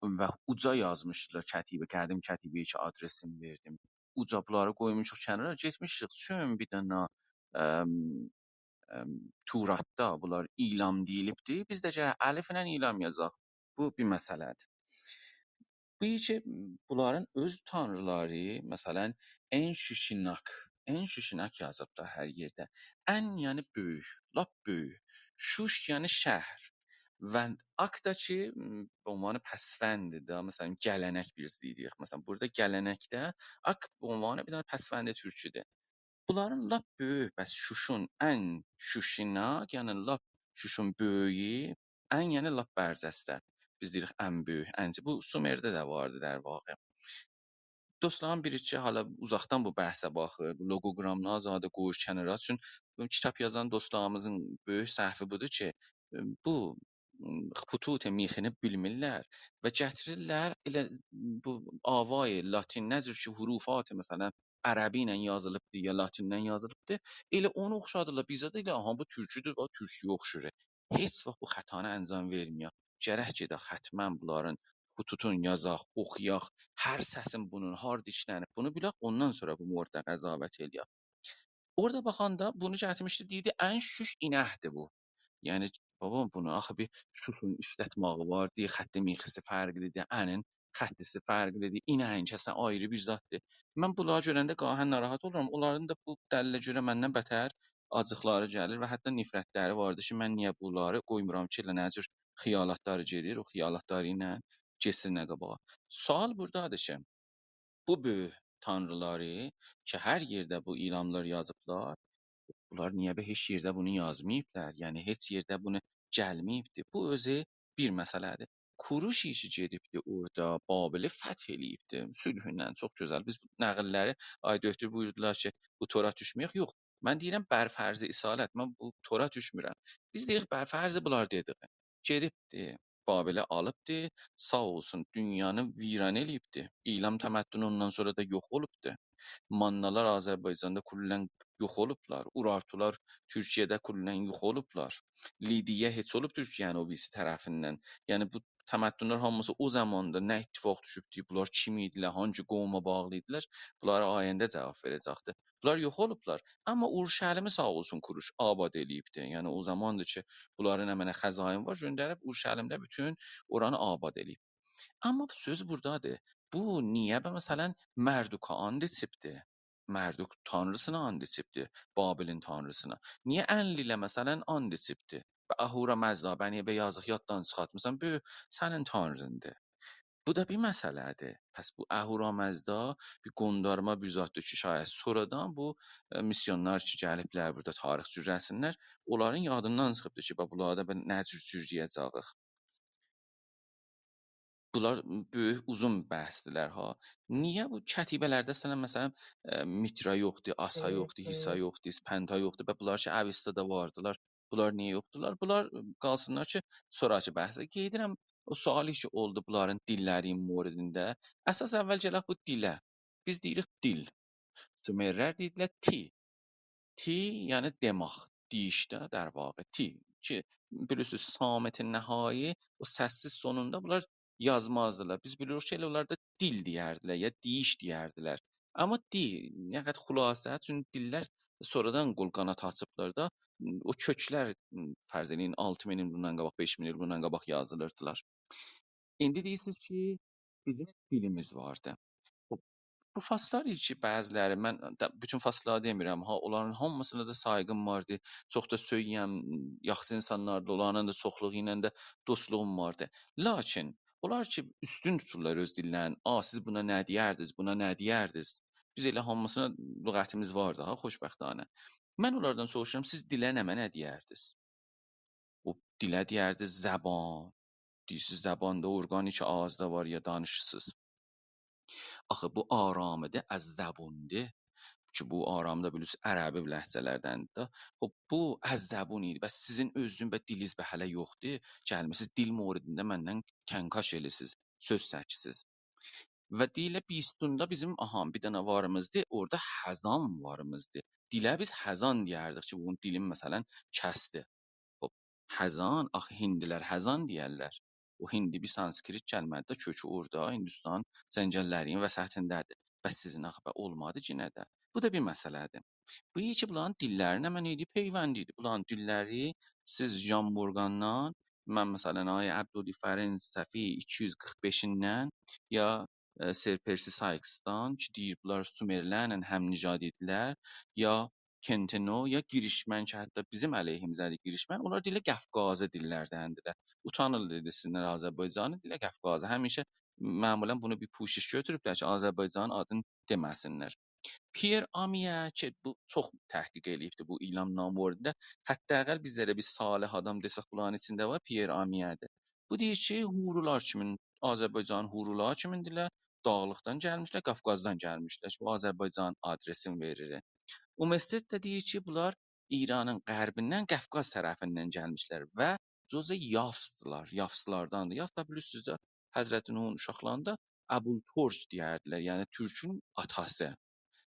Və uca yazmışdılar kətibə, qədim kətibəyə ki adresini verdim. Uca bunları qoymuşuq kənara, getmişik çün bir dənə Turatda bunlar ilam deyilibdir. Biz də gərək əliflə ilam yazaq. Bu bir məsələdir. Bu ki bunların öz tanrıları, məsələn Enşişinak en şüşünak yazıblar hər yerdə. Ən yəni böyük, lap böyük. Şuş yəni şəhər. Və ak da ki, به عنوان پسفند da, مثلا gələnek biz deyirik. Məsələn, burada gələnəkdə ak به عنوان bir dənə pəsvənd türküdür. Bunların lap böyük, bəs Şuşun ən şüşünak, yəni lap Şuşun böyüyü, ən yəni lap bərzəstə. Biz deyirik ən böyük, ənci. Bu Sumerdə də vardı در واقع. Dostlarım biri-iki hala uzaqdan bu bəhsə baxır, bu loqoqramını azadə qoyur kənara. Çün kitab yazan dostlarımızın böyük səhvi budur ki, bu xütut mixini bilmirlər və gətirirlər elə bu avay latin necür ki hurufat məsələn ərəbi ilə yazılıbdı ya latindən yazılıbdı, elə onu oxşadırlar. Bizə də elə aha bu türküdür, o türküyə oxşur. Heç vaxt bu xətanı əncam verməyə. Gərək ki də xətmən bunların xütutun yazaq, oxuyaq, hər səsin bunun harda işlənib, bunu bilək, ondan sonra bu mövzuda qəzavət eləyək. Orada baxanda bunu gətirmişdi, deyirdi, ən şüş inəkdir bu. Yəni baba bunu axı bir şuşun işlətməyi var, deyə xətti mixisi fərqlidir, ənin xəttisi fərqlidir, inəyin kəsə ayrı bir zaddır. Mən bunları görəndə qahən narahat oluram. Onların da bu dəlillə görə məndən bətər acıqları gəlir və hətta nifrətləri vardı ki, mən niyə bunları qoymuram ki, elə nə cür xiyalatları gedir, o xiyalatları ilə getsin nə qabağa. Sual buradadır ki, bu böyük tanrıları ki, hər yerdə bu ilanlar yazıblar, bunlar niyə be heç yerdə bunu yazmayıblar? Yəni heç yerdə bunu gəlməyibdi. Bu özü bir məsələdir. Kuruş işi gedibdi orada, Babili fəth eləyibdi. Sülhündən çox gözəl. Biz bu nəqilləri ay döktür buyurdular ki, bu Tora düşməyək. Yox. Mən deyirəm bər fərzi isalət. Mən bu Tora düşmürəm. Biz deyirik bər fərzi bunlar dediği. Gedibdi. Babili alıbdı. Sağ olsun dünyanı viran eləyibdi. İlam təməddün ondan sonra da yox olubdu. Mannalar Azərbaycanda kullən yox olublar. Urartular Türkiyədə kullən yox olublar. Lidiyə heç olub Türkiyənin o birisi tərəfindən. Yəni bu təməddünlər hamısı o zamanda nə ittifaq düşübdü, bunlar kim idilər, hansı qovma bağlı idilər, bunlara ayəndə cavab verəcəkdi. Bunlar yox olublar. Amma Urşəlimi sağ olsun Kuruş abad eləyibdi. Yəni o zamandır ki, bunların əmənə xəzain var, göndərib Urşəlimdə bütün oranı abad eləyib. Amma bu söz buradadır. Bu niyə və məsələn Mərduka and içibdi? Mərduk tanrısına and içibdi, Babilin tanrısına. Niyə Ənlilə məsələn and içibdi? Və Ahura Məzda, bəni be yazıq yaddan çıxartmısan, bu sənin tanrındır. Bu da bir məsələdir. Pəs bu Ahura Məzda bir qondarma bir zatdır ki, şayət sonradan bu misyonlar ki, gəliblər burada tarix cürrəsinlər, onların yadından çıxıbdı ki, bunlarda nə cür cürrəyəcəyik. Bunlar böyük, uzun bəhsdilər ha. Niyə bu kətibələrdə sənə məsələn mitra yoxdur, asa yoxdur, hisa yoxdur, spenta yoxdur və bunlar ki, Avestada vardılar. Bunlar niyə yoxdular? Bunlar qalsınlar ki, sonrakı bəhsə gedirəm. O sualı ki oldu bunların dilləri moridində. Əsas əvvəl gələk bu dilə. Biz deyirik dil. Sümerlər deyirlər ti. Ti yəni demək, deyişdə در واقع ti ki bilirsiniz samet nəhai o səssiz sonunda bunlar yazmazdılar. Biz bilirik ki, elə onlar da dil deyərdilər ya deyiş deyərdilər. Amma dil, nə qədər xülasə, çünki dillər sonradan qol qanat açıblar da o köklər fərz eləyin 6000 il bundan qabaq, 5000 il bundan qabaq yazılırdılar. İndi deyirsiniz ki, bizim dilimiz vardı. Bu fasllar ki, bəziləri mən bütün faslları demirəm ha, onların hamısına da sayğım vardı. Çox da söyüyəm, yaxşı insanlardı, onlarla da çoxluğu ilə də dostluğum vardı. Lakin onlar ki, üstün tuturlar öz dillərini. Siz buna nə deyərdiniz, buna nə deyərdiniz? Biz elə hamısına lüğətimiz vardı ha, xoşbəxtanə. Mən onlardan soruşuram, siz dilə nə deyərdiniz? O dilə deyərdiniz zəban. Deyirsiz zəbanda orqanik ağızda var ya danışırsınız. Axı bu aramıdır, az zəbundur ki, bu aramda bilirsiniz ərəbi ləhcələrdəndir də. Xub bu az zəbun idi. Bəs sizin özün və diliniz bə hələ yoxdur. Gəlmisiniz dil moridində məndən kənkaş eləsiz, söz çəkisiz. Və dilə bistunda bizim bir dənə varımızdır, orada həzan varımızdır. Dilə biz həzan deyərdik ki, bunun dilin məsələn kəsdi. Xub həzan, axı hindilər həzan deyərlər. O hindi bir sanskrit kəlmədir, kökü orada, Hindistan cəngəllərinin vəsətindədir. Bəs sizin axı olmadı ki, nədə? Bu da bir məsələdir. Bu ki, bunların dilləri nə mənə idi? Peyvənd idi. Bunların dilləri siz Jan Morgandan, mən məsələn ay Abdülfərin səhifə 245-dən ya Ser Percy Sykes-dan ki, deyir bunlar Sumerlərlə həmnijad idilər, ya Kenteno, ya girişmən ki, hətta bizim əleyhimizədir girişmən, onlar deyirlər Qafqazı dillərdəndirlər. Utanırlar desinlər Azərbaycanı, deyirlər Qafqazı. Həmişə məmulən bunu bir puşiş götürüblər ki, Azərbaycanın adını deməsinlər. Pierre Amiye ki, bu çox təhqiq eləyibdi bu İlam Namuvorda. Hətta bizlərə bir salih adam desək bunların içində var, Pierre Amiye'dir. Bu deyir ki, Hurular kimin, Azərbaycan Hurular kimindirlər? Dağlıqdan gəlmişlər, Qafqazdan gəlmişlər. Bu Azərbaycan adresini verir. Universitet də deyir ki, bunlar İranın qərbindən Qafqaz tərəfindən gəlmişlər və cüzə Yafsdılar, Yafslardandır. Yaf da bilirsiniz də Həzrəti Nuhun uşaqlarında Əbul Torc deyərdilər, yəni Türkün atası.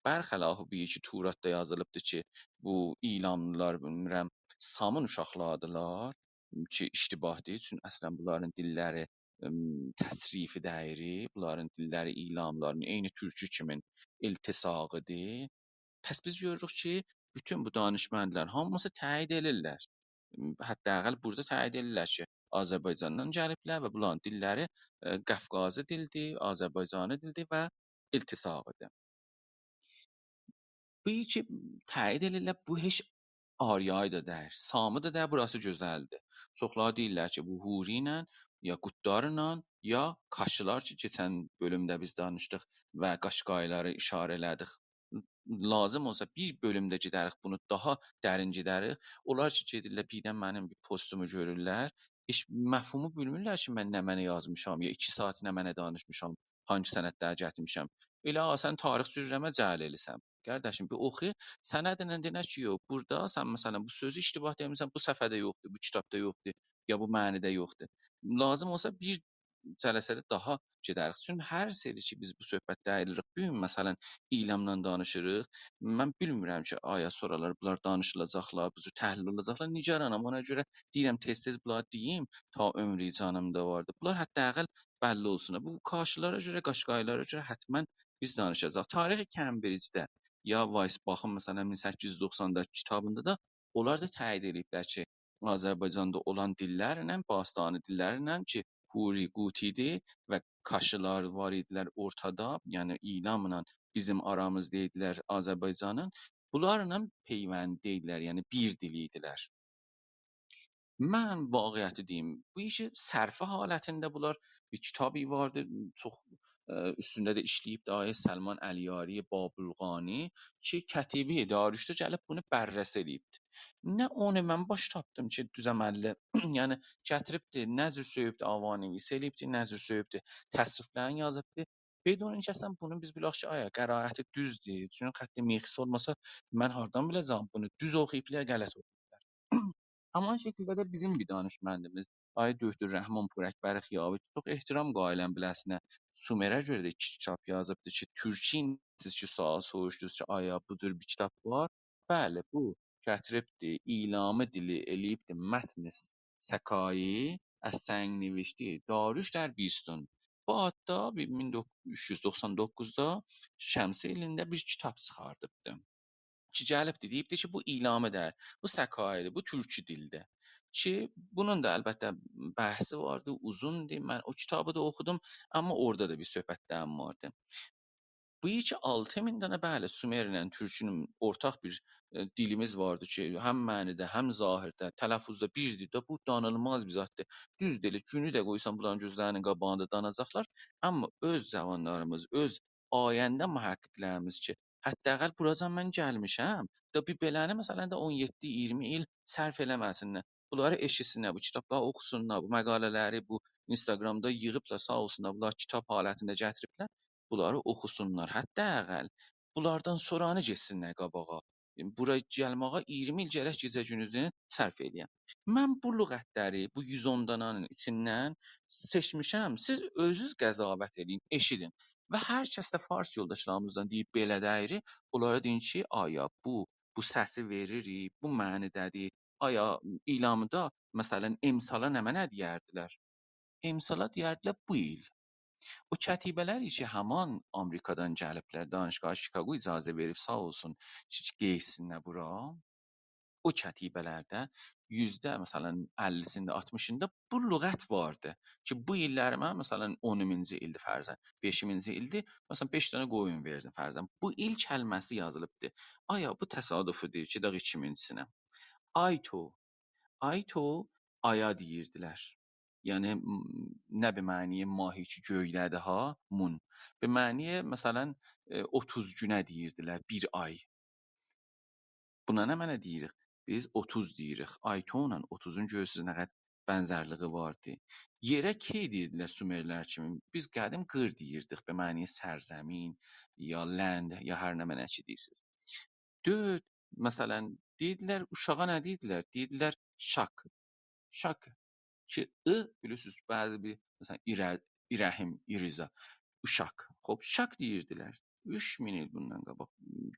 Bərxəlafu bir ki, Turatda yazılıbdır ki, bu İlanlılar, bilmirəm, Samın uşaqlarıdırlar ki, iştibah deyil. Çünki əslən bunların dilləri təsrifi dəyiri, bunların dilləri İlanlıların eyni türkü kimin iltisaqıdır. Pəs biz görürük ki, bütün bu danışmənlər hamısı təyid edirlər. Hətta burada təyid edirlər ki, Azərbaycandan gəliblər və bunların dilləri Qafqazı dildir, Azərbaycanı dildir və iltisaqıdır. Bu ki, təyid edirlər, bu heç Aryayı da deyir, Samı da deyir, burası gözəldir. Çoxları deyirlər ki, bu Huri ilə, ya Qutlarla, ya Kaşılar ki, keçən bölümdə biz danışdıq və Qaşqayları işarə elədik. Lazım olsa bir bölümdə gedərik, bunu daha dərin gedərik. Onlar ki, gedirlər, birdən mənim bir postumu görürlər, heç məfhumu bilmirlər ki, mən nə mənə yazmışam, ya 2 saat nə mənə danışmışam, hangi sənədləri gətirmişəm. Elə sən tarix cürrəmə cəhl eləsən. Qardaşım, bir oxu, sənədlə denə ki, yox, burada sən məsələn bu sözü iştibah demirsən, bu səhifədə yoxdur, bu kitabda yoxdur, ya bu mənidə yoxdur. Lazım olsa bir cələsədə daha gedərik. Çünki hər seri ki, biz bu söhbətdə əyilik, bu gün məsələn İlamla danışırıq. Mən bilmirəm ki, aya sonralar bunlar danışılacaqlar, bu təhlil olunacaqlar. Nigaranam, ona görə deyirəm tez-tez bunları deyim, ta ömrü canımda vardı. Bunlar hətta əqəl bəlli olsun. Bu Kaşılara görə, Qaşqaylara görə həttəmən biz danışacağıq. Tarixi Cambridge-də ya Weissbachın məsələn 1890-da kitabında da onlar da təyid ediblər ki, Azərbaycanda olan dillərlə, Bastani dillərlə ki, Huri, Qutidir və Kaşılar var idilər ortada, yəni İlamla bizim aramızda idilər Azərbaycanın. Bunlarla peyvənd idilər, yəni bir dil idilər. Mən vaqiəti deyim, bu işi sərfi halətində bunlar bir kitabı vardı, çox üstündə də işləyib Dayə Səlman Əliyari Babulğani ki, kətibi Darüşdə gəlib bunu bərrəs eləyibdi. Nə onu mən baş tapdım ki, düzəməlli, yəni gətiribdi, nəzr söyübdü, avanəvis eləyibdi, nəzr söyübdü, təsriflərini yazıbdı. Bedon ki, əslən bunu biz bilək ki, aya qəraəti düzdür. Çünki xətti mixs olmasa mən hardan biləcəm bunu düz oxuyublar, qələt oxuyublar. Haman şəkildə də bizim bir danışmənimiz Ay Döktür Rəhman Purəkbər Xiyavi çox ehtiram qailəm biləsinə Sumerə görə də iki kitab yazıbdı ki, Türkin siz ki sual soruşdunuz ki, aya budur bir kitab var. Bəli, bu gətiribdi, ilamı dili eləyibdi mətnis səkai az sənگ nivişdi Darüş der Bistun. Bu hatta 1399-da Şəmsi ilində bir kitab çıxardıbdı. Ki gəlibdi, deyibdi ki, bu ilamıdır, bu səkayədir, bu türkü dildir. Ki bunun da əlbəttə bəhsi vardı, uzundur. Mən o kitabı da oxudum, amma orada da bir söhbətdən vardı. Bu iki 6000 dənə bəli Sumerlə türkünün ortaq bir dilimiz vardı ki, həm mənidə, həm zahirdə, tələffüzdə birdir də bu danılmaz bir zətdir. Düz dili günü də qoysan bunların gözlərinin qabağında danacaqlar, amma öz cavanlarımız, öz ayəndə mühəqqiqlərimiz ki, hətta əgər buracan mən gəlmişəm, da bir beləni məsələn də 17-20 il sərf eləməsinlər. Bunları eşitsinlər, bu kitabları oxusunlar, bu məqalələri bu Instagramda yığıblar, sağ olsunlar, bunlar kitab halətində gətiriblər. Bunları oxusunlar. Hətta əgəl bunlardan soranı getsinlər qabağa. Bura gəlməyə 20 il gərək gecə-gündüzünü sərf eləyəm. Mən bu lüğətləri, bu 110 dananın içindən seçmişəm. Siz özünüz qəzavət edin, eşidin. Və hər kəs də fars yoldaşlarımızdan deyib belə dəyiri, onlara deyin ki, aya bu səsi veririk, bu mənidədir. Aya ilamda məsələn emsala nə mənə deyərdilər? Emsala deyərdilər bu il. O kətibələr ki, haman Amerikadan gəliblər, danışgah Chicago icazə verib sağ olsun, ki, geysinlər bura. o kətibələrdə məsələn 50-sində, 60-ında bu lüğət vardı ki, bu illəri mən məsələn 10-cu ildir fərzən, 5-ci ildir, məsələn 5 dənə qoyun verdim fərzən. Bu il kəlməsi yazılıbdı. Aya bu təsadüfüdür ki, 2000-sinə. Ayto, ayto aya deyirdilər. Yəni nə bir məniyə mahi ki göydədir ha, mun. Bir məniyə məsələn 30 günə deyirdilər, bir ay. Buna nə mənə deyirik? Biz 30 deyirik. Aytonla 30-un görürsüz nə qədər bənzərliyi vardı. Yerə key deyirdilər Sumerlər kimi. Biz qədim qır deyirdik be mعنی sərzəmin ya land ya hər nə mənə ki deyirsiz. 4 məsələn deyirdilər uşağa nə deyirdilər? Deyirdilər şak. Şak ki bilirsiniz bəzi bir məsələn İrəhim, İriza uşaq. Xop şak deyirdilər. 3000 il bundan qabaq,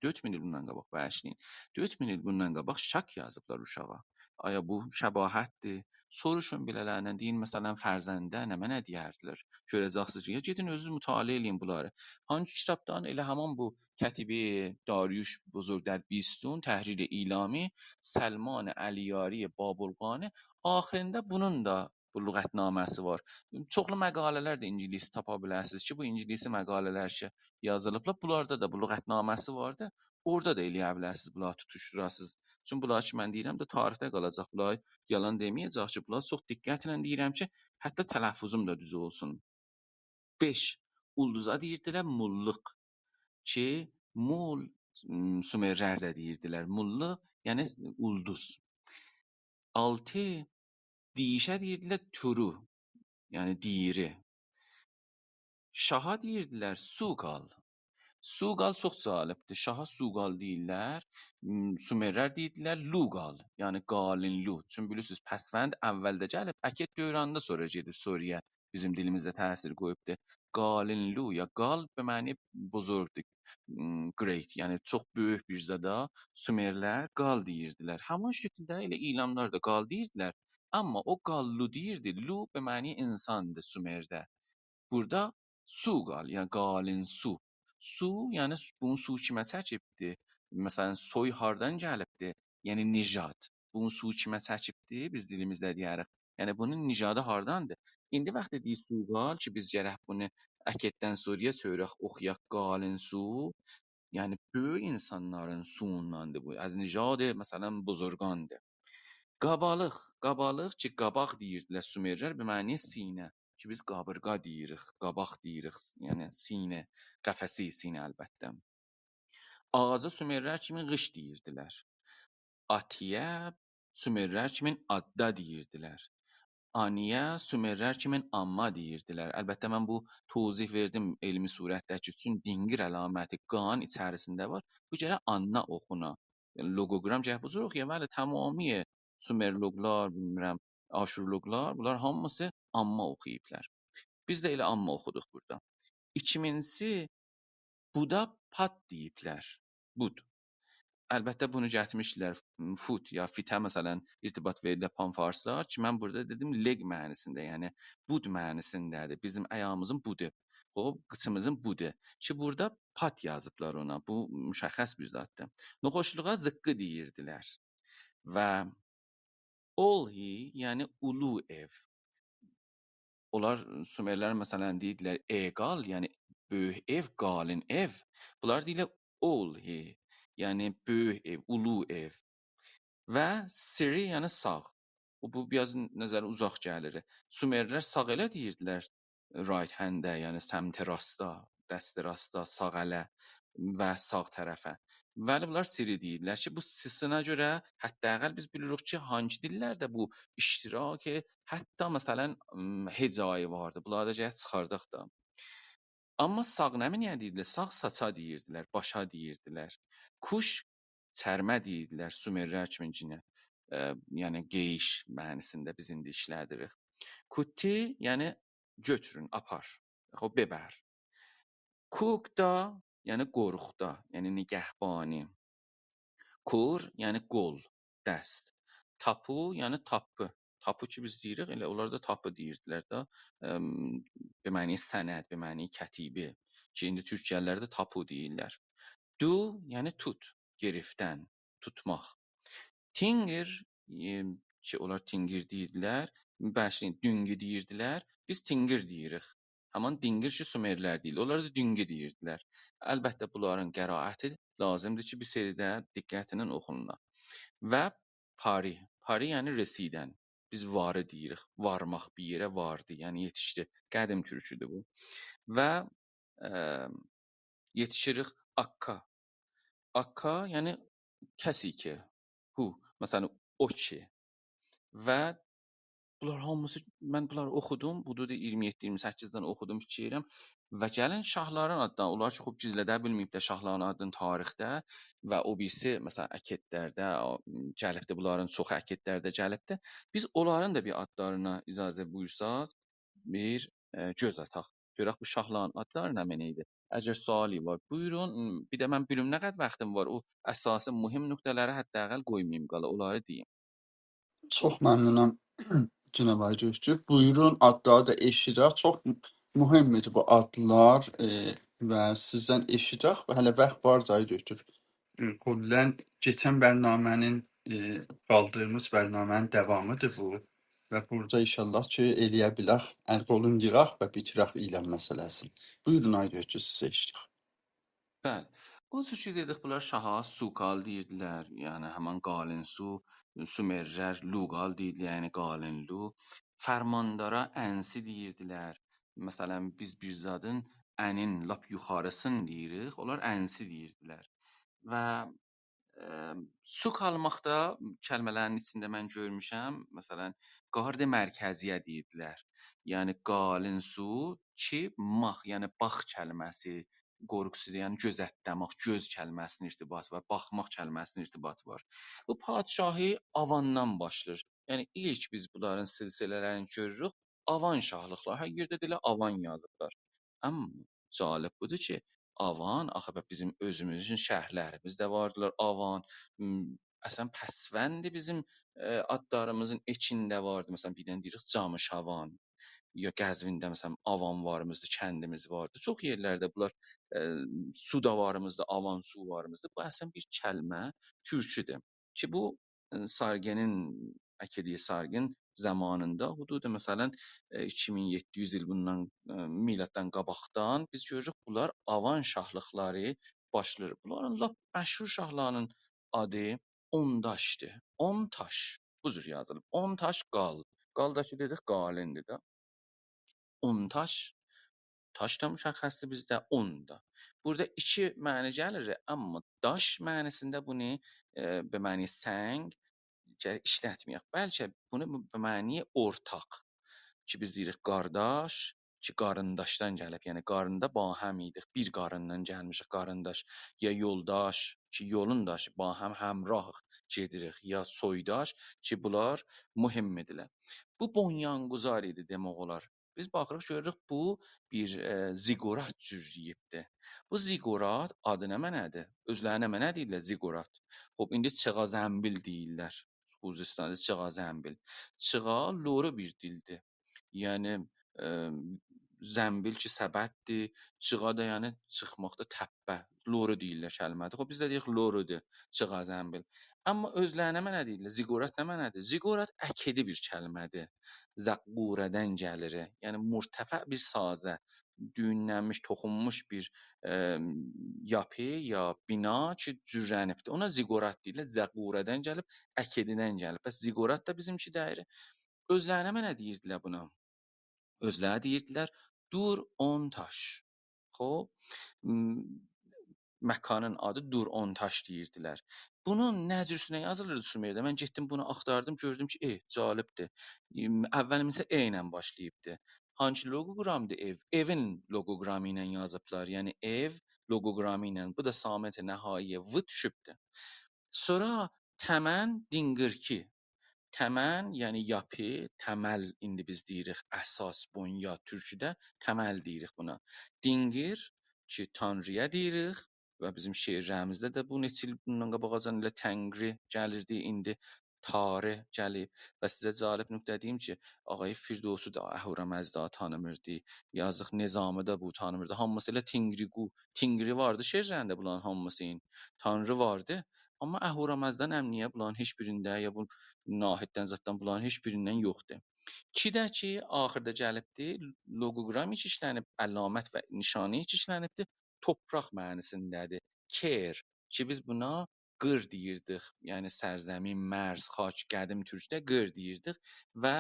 4000 il bundan qabaq bağışlayın. 4000 il bundan qabaq şak yazıblar uşağa. Aya bu şəbahətdir? Soruşun belələrlə, deyin məsələn fərzəndə nə mənə deyərdilər? Görəcəksiniz ki, ya gedin özünüz mütaliə eləyin bunları. Hangi kitabdan elə həmin bu Kətibi Dariuş Buzurgdər Bistun Təhrir İlami Səlman Əliyari Babulqani axirində bunun da bu lüğətnaməsi var. Çoxlu məqalələr də ingilis tapa bilərsiniz ki, bu ingilisi məqalələr ki yazılıblar. Bunlarda da bu lüğətnaməsi vardı. Orada da eləyə bilərsiniz, bunları tutuşdurasınız. Çünki bunlar ki mən deyirəm də tarixdə qalacaq. Bunlar yalan deməyəcək ki, bunlar çox diqqətlə deyirəm ki, hətta tələffüzüm də düz olsun. 5. Ulduza deyirdilər mullıq ki, mul Sumerlər də deyirdilər. Mullıq yəni ulduz. 6. Dişə deyirdilər turu, yəni diri. Şaha deyirdilər Suqal. Suqal çox cəlibdir. Şaha Suqal deyirlər. Sumerlər deyirdilər Luqal. Yəni Qalinlu. Çünki bilirsiniz pəsvənd əvvəldə gəlib, əkət dövrəndə sonra gedib Suriyə bizim dilimizdə təsir qoyubdur. Qalinlu ya qal be mعنی buzurgdur. Great, yəni çox böyük bir zada Sumerlər qal deyirdilər. Həmin şəkildə elə ilanlar da qal deyirdilər. Amma o qallu deyirdi. Lu be mعنی insandır Sumerdə. Burada su qal, yəni qalin su. Su, yəni bunun su kimə çəkibdir? Məsələn, soy hardan gəlibdir? Yəni Nijad. Bunun su kimə çəkibdir? Biz dilimizdə deyərik. Yəni bunun nijadı hardandır? İndi vaxt deyir su qal ki, biz gərək bunu əkətdən soruya çörək oxuyaq qalin su. Yəni böyük insanların suyundandır bu. Az nijad məsələn buzurgandır. Qabalıq, qabalıq ki, qabaq deyirdilər Sumerlər, be mعنی sinə ki, biz qabırğa deyirik, qabaq deyirik, yəni sinə, qəfəsi sinə əlbəttə. Ağaca Sumerlər kimi qış deyirdilər. Atiyə Sumerlər kimi adda deyirdilər. Aniyə Sümerlər kimi amma deyirdilər. Əlbəttə mən bu tozih verdim elmi surətdə ki, üçün dingir əlaməti qan içərisində var. Bu gərək anna oxuna. Yəni loqoqram gərək buzur oxuya. Bəli, tamamiyə Sümerloqlar, bilmirəm, Aşurloqlar, bunlar hamısı amma oxuyublar. Biz də elə amma oxuduq burada. İkincisi, buda pat deyiblər. Bud. Əlbəttə bunu gətirmişdilər foot ya fitə məsələn irtibat verilən panfarslar ki, mən burada dedim leg mənasında, yəni bud mənasındadır. Bizim ayağımızın budu. Xoş, qıçımızın budu. Ki burada pat yazıblar ona. Bu müşəxəs bir zətdir. Noxoşluğa zıqqı deyirdilər. Və olhi, yəni ulu ev. Onlar Sümerlər məsələn deyirdilər eqal, yəni böyük ev, qalin ev. Bunlar deyirlər olhi, yəni böyük ev, ulu ev. Və siri, yəni sağ. Bu biraz nəzərə uzaq gəlir. Sümerlər sağ elə deyirdilər right hand-ə, yəni səmti rasta, dəsti rasta, sağ ələ və sağ tərəfə. Vəli bunlar siri deyirlər ki, bu sisinə görə hətta biz bilirik ki, hangi dillərdə bu iştirak, hətta məsələn hecayı vardı. Bunları da gəl çıxardıq da. Amma sağ nə mənə deyirdilər? Sağ saça deyirdilər, başa deyirdilər. Kuş çərmə deyirdilər Sümerlər kimincinə. Yəni geyiş mənasında biz indi işlədirik. Kuti yəni götürün, apar. Xo bebər. Kukda yəni qoruqda, yəni nigəhbani. Kur yəni qol, dəst. Tapu yəni tapı. Tapu ki biz deyirik, elə onlar da tapı deyirdilər də. Be mعنی sənəd, be mعنی kətibi. Ki indi türkcəlilər də tapu deyirlər. Du yəni tut, gerifdən, tutmaq. Tingir ki onlar tingir deyirdilər, bəşin düngi deyirdilər. Biz tingir deyirik. Haman dingir ki Sumerlər deyil. Onlar da düngi deyirdilər. Əlbəttə bunların qəraəti lazımdır ki, bir seridə diqqətlə oxunula. Və pari. Pari yəni residən. Biz varı deyirik. Varmaq bir yerə vardı, yəni yetişdi. Qədim türküdür bu. Və ə, yetişirik akka. Akka yəni kəsi ki. Hu. Məsələn, o ki. Və bunlar hamısı mən bunları oxudum. Hudud 27-28-dən oxudum, fikir edirəm. Və gəlin şahların adından, onlar çox gizlədə bilməyiblər şahların adını tarixdə və o birisi məsələn əketlərdə gəlibdi, bunların çoxu əketlərdə gəlibdi. Biz onların da bir adlarına icazə buyursaz bir göz ataq. Görək bu şahların adları nə mənə idi. Əgər sualı var, buyurun. Bir də mən bilüm nə qədər vaxtım var. O əsası mühüm nöqtələri hətta qoymayım qala, onları deyim. Çox məmnunam Cünab Aycövcü. Buyurun, adları da eşidək. Çox mühümdür bu adlar və sizdən eşidək. Və hələ vaxt var Aycövcü. Kullən keçən bərnamənin qaldığımız bərnamənin davamıdır bu. Və burada inşallah ki, eləyə bilək, əl qolun yığaq və bitirək ilə məsələsini. Buyurun Aycövcü, sizə eşidək. Bəli. O cür ki dedik bunlar şaha Sukal deyirdilər. Yəni həmin Qalinsu, Sümerlər Luqal deyirdilər, yəni Qalinlu. Fərmandara Ənsi deyirdilər. Məsələn biz bir zadın ənin lap yuxarısını deyirik, onlar Ənsi deyirdilər. Və su qalmaqda kəlmələrin içində mən görmüşəm. Məsələn, qardı mərkəziyə deyirdilər. Yəni qalin su ki, maq, yəni bax kəlməsi qorxusudur. Yəni gözətləmək, göz kəlməsinin irtibatı var, baxmaq kəlməsinin irtibatı var. Bu padşahı avandan başlayır. Yəni ilk biz bunların silsilələrini görürük. Avan şahlıqlar. Hər yerdə də elə avan yazıblar. Amma cəlib budur ki, avan axı bizim özümüzün şəhərlərimiz də vardılar avan. Əsən pəsvəndi bizim adlarımızın içində vardı. Məsələn bir dənə deyirik Camışavan. Ya Qəzvində məsələn avan varımızdı, kəndimiz vardı. Çox yerlərdə bunlar su da varımızdı, avan su varımızdı. Bu əslən bir kəlmə, türküdür ki bu Sarginin Əkediyi Sargin zamanında hududu məsələn 2700 il bundan miladdan qabaqdan biz görürük bunlar avan şahlıqları başlayır. Bunların lap məşhur şahlarının adı Ondaşdır. Ontaş. Bu cür yazılıb. Ontaş qal. Qaldakı dedik qalindir də. Ontaş, taş da müşəxəsdir bizdə, on da. Burada iki məna gəlir, amma daş mənasında bunu be məni səng işlətməyək. Bəlkə bunu be məni ortaq ki biz deyirik qardaş, ki qarındaşdan gəlib, yəni qarında bahəm idik, bir qarından gəlmişik qarındaş, ya yoldaş, ki yolun daşı bahəm həmrahıq gedirik, ya soydaş ki bunlar mühümdürlər. Bu bonyanquzar idi demək olar. Biz baxırıq görürük bu bir ziqorat cüryibdir. Bu ziqorat adı nə mənədir? Özləri nə mənə deyirlər ziqorat? Xoş indi çığa zəmbil deyirlər. Xuzistanda çığa zəmbil. Çığa loru bir dildir. Yəni zəmbil ki səbətdir, çığa da yəni çıxmaqda təppə, loru deyirlər kəlmədir. Xoş biz də deyirik lorudur, çığa zəmbil. Amma özlərinə mənə deyirlər, ziqorat nə mənədir? Ziqorat əkidi bir kəlmədir. Zəqqurədən gəlir. Yəni murtəfə bir sazə, düyünlənmiş, toxunmuş bir yapı ya bina ki cürrənibdir. Ona ziqorat deyirlər. Zəqqurədən gəlib, əkididən gəlib. Bəs ziqorat da bizimki deyir. Özlərinə mənə deyirdilər buna. Özləri deyirdilər Dur Ontaş. Xoş, məkanın adı Dur Ontaş deyirdilər. Bunun nə cürsünə yazılırdı Sümerdə? Mən getdim bunu axtardım, gördüm ki, cəlibdir. Əvvəlimisə E ilə başlayıbdı. Hansı loqoqramdır ev? Evin loqoqramı ilə yazıblar. Yəni ev loqoqramı ilə. Bu da samət nəhaiyə V düşübdür. Sonra təmən dingirki. Təmən, yəni yapı, təməl indi biz deyirik, əsas, bunyad türküdə təməl deyirik buna. Dingir ki, tanrıya deyirik və bizim şeirlərimizdə də bu neçə il bundan qabaqacan ilə təngri gəlirdi, indi tarih gəlib və sizə cəlib nöqtə deyim ki, ağay Firdovsu da Əhurəməzda tanımırdı, yazıq Nizami da bu tanımırdı. Hamısı elə Tingriqu, Tingri vardı şeirlərində bunların hamısının. Tanrı vardı. Amma Əhura-Məzdan əmniyə bunların heç birində ya bu Nahiddən zətdən bunların heç birindən yoxdur. Çidə ki, axırda gəlibdir, loqoqram iç işlənib, əlamət və nişanə iç işlənibdir, torpaq mənisindədir. Ker ki, biz buna qır deyirdik, yəni sərzəmin, mərz, xaç, qədim türkdə qır deyirdik və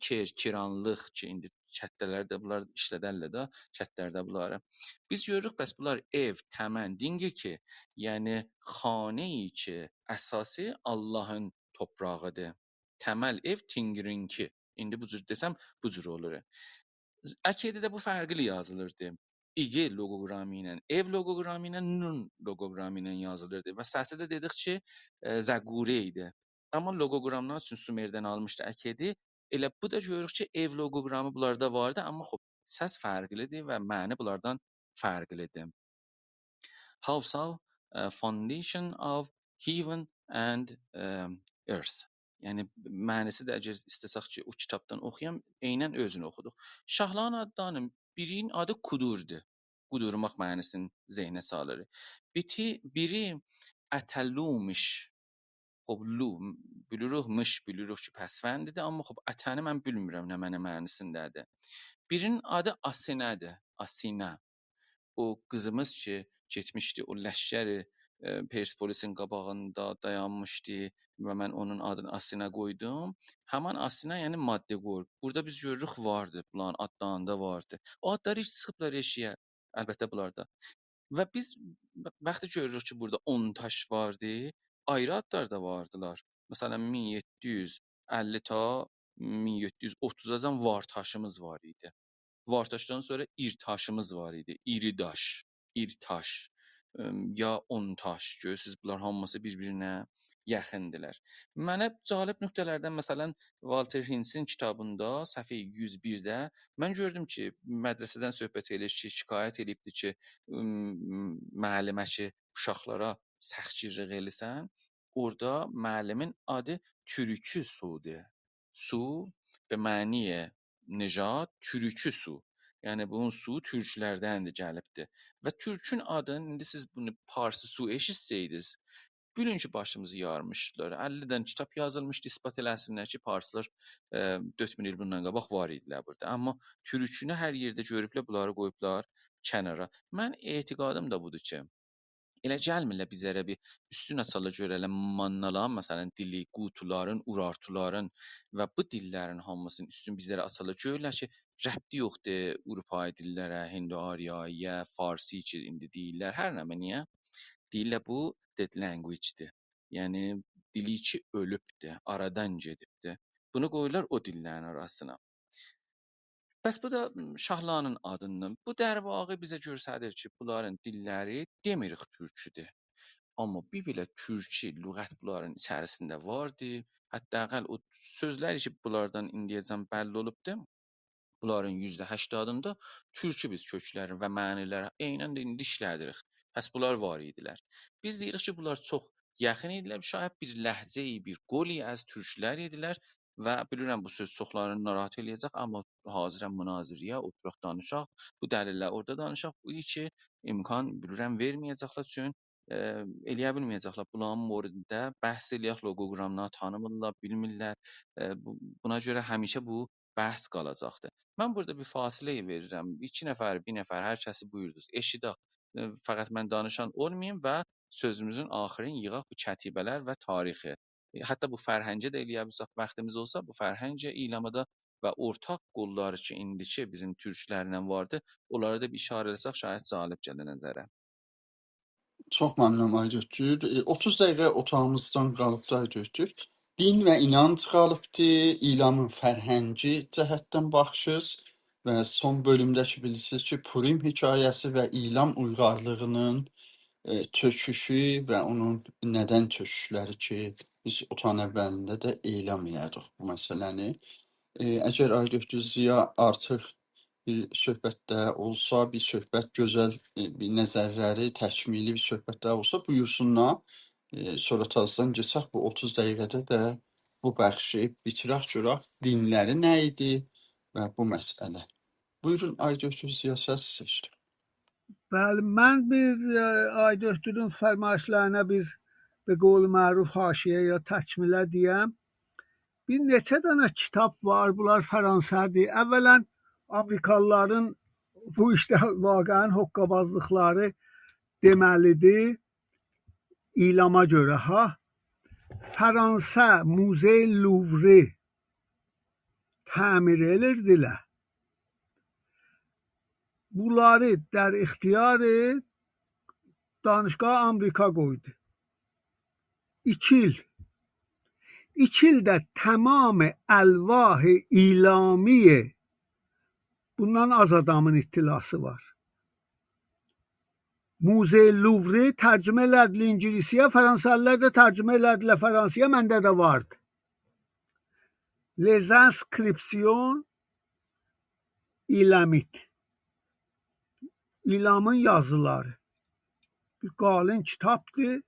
ker, kiranlıq ki, indi kəndlərdə bunlar işlədərlər də, kəndlərdə bunları. Biz görürük, bəs bunlar ev, təmən, dingir ki, yəni xanəyi ki, əsası Allahın toprağıdır. Təməl ev tingirinki. İndi bu cür desəm bu cür olur. Əkidə bu fərqli yazılırdı. İG loqoqramı ilə, ev loqoqramı ilə, nun loqoqramı ilə yazılırdı və səsi də dedik ki, Zəqure idi. Amma loqoqramlar üçün Sumerdən almışdı Əkidi. Elə bu da görürük ki, ev loqoqramı bunlarda vardı, amma xop səs fərqlidir və məni bunlardan fərqlidir. House of foundation of heaven and earth. Yəni mənası da əgər istəsək ki, o kitabdan oxuyam, eynən özünü oxuduq. Şahlan adlarının birinin adı Kudurdur. Kudurmaq mənasını zehnə salır. Biri ətəllumiş. Xop lu bilirik, bilirik ki, pəsvəndidir, amma xop ətəni mən bilmirəm nə mənasındadır. Birinin adı Asinədir. Asinə. O qızımız ki, getmişdi o ləşkəri Perspolisin qabağında dayanmışdı və mən onun adını Asinə qoydum. Həmin Asinə yəni maddə qoyur. Burada biz görürük vardı, bunların adlarında vardı. O adları heç çıxıblar eşiyə, əlbəttə bunlarda. Və biz vaxtı görürük ki, burada 10 taş vardı, ayrı adlar da vardılar. Məsələn 1750 ta 1730-acan var taşımız var idi. Vartaşdan sonra İrtaşımız var idi. İridaş, İrtaş ya Ontaş. Görürsüz bunlar hamısı bir-birinə yaxındırlar. Mənə cəlib nöqtələrdən məsələn Walter Hintz'in kitabında səhifə 101-də mən gördüm ki, mədrəsədən söhbət edir ki, şikayət edibdi ki, müəllimə ki, uşaqlara səxtçilik eləsən, orada müəllimin adı Türkü Su'dur. Su به معنی نژاد türkü su. Yəni bunun su türklərdəndir gəlibdir. Və türkün adını indi siz bunu parsı su eşitsəydiniz, bilin ki başımızı yarmışdılar. 50-dən kitab yazılmışdı isbat eləsinlər ki, parslar 4000 il bundan qabaq var idilər burada. Amma türkünü hər yerdə görüblər, bunları qoyublar kənara. Mən etiqadım da budur ki, elə gəlmirlər bizlərə bir üstün açarlar görərlər mannaların, məsələn, dili, qutuların, urartuların və bu dillərin hamısının üstün bizlərə açarlar görürlər ki, rəbti yoxdur Avropa dillərə, Hindo-Aryaya, Farsi ki, indi deyirlər, hər nəmə niyə? Deyirlər bu dead language-dir. Yəni dili ki ölübdür, aradan gedibdir. Bunu qoyurlar o dillərin arasına. Bəs bu da Şahlanın adından. Bu dərvağı bizə göstərir ki, bunların dilləri demirik türküdür. Amma bir belə türkçü lüğət bunların içərisində vardı. Hətta o sözlər ki, bunlardan indiyəcən bəlli olubdur. Bunların %80'ında türkü biz köklərin və məniləri eynən də indi işlədirik. Bəs bunlar var idilər. Biz deyirik ki, bunlar çox yaxın idilər. Şayət bir ləhcə-i, bir qoli az türklər idilər və bilirəm bu söz çoxlarını narahat eləyəcək, amma hazırəm münazirəyə oturaq danışaq. Bu dəlillər orada danışaq. Bu ki imkan bilirəm verməyəcəklər üçün eləyə bilməyəcəklər. Bunların moridində bəhs eləyək, loqoqramları tanımırlar, bilmirlər. Buna görə həmişə bu bəhs qalacaqdır. Mən burada bir fasilə verirəm. 2 nəfər, 1 nəfər, hər kəsi buyurdunuz. Eşidək. Fəqət mən danışan olmayım və sözümüzün axirini yığaq bu kətibələr və tarixi. Hətta bu fərhəngə də eləyə bilsək, vaxtımız olsa bu fərhəngə ilamada və ortaq qolları ki, indiki bizim türklərlə vardı, onlara da bir işarə etsək şayət cəlib gələ nəzərə. Çox məmnunam Aygötür. 30 dəqiqə otağımızdan qalıbdı Aygötür. Din və inanc qalıbdı, İlamın fərhəngi cəhətdən baxışız və son bölümdə ki bilirsiniz ki, Purim hekayəsi və İlam uyğarlığının çöküşü və onun nədən çöküşləri ki, biz otağın əvvəlində də elam elədik bu məsələni. Əgər Aygötür Ziya artıq bir söhbətdə olsa, bir söhbət gözəl, bir nəzərləri, təkmili bir söhbətdə olsa, buyursunlar. Sonra tazdan geçək bu 30 dəqiqədə də bu bəxşi bitirək görək dinləri nə idi və bu məsələ. Buyurun Aygötür Ziya səs seçdi. Bəli, mən bir Aydöktürün fərmayışlarına bir به قول معروف حاشیه یا təkmilə deyəm. Bir neçə dənə kitab var, bunlar Fransa'dır. Əvvələn Amerikalıların bu işdə vaqəən hoqqabazlıqları deməlidir. İlama görə Fransa Musey Louvre təmir edirdilər. Bunları در اختیار دانشگاه آمریکا qoydu. 2 ildə tamam əlvah ilami bundan az adamın ittilası var. Musey Louvre tərcümə elədilər İngilisiyə, Fransalılar da tərcümə elədilər Fransıya, məndə də vardı. Les inscriptions ilamites. İlamın yazıları. Bir qalın kitabdır.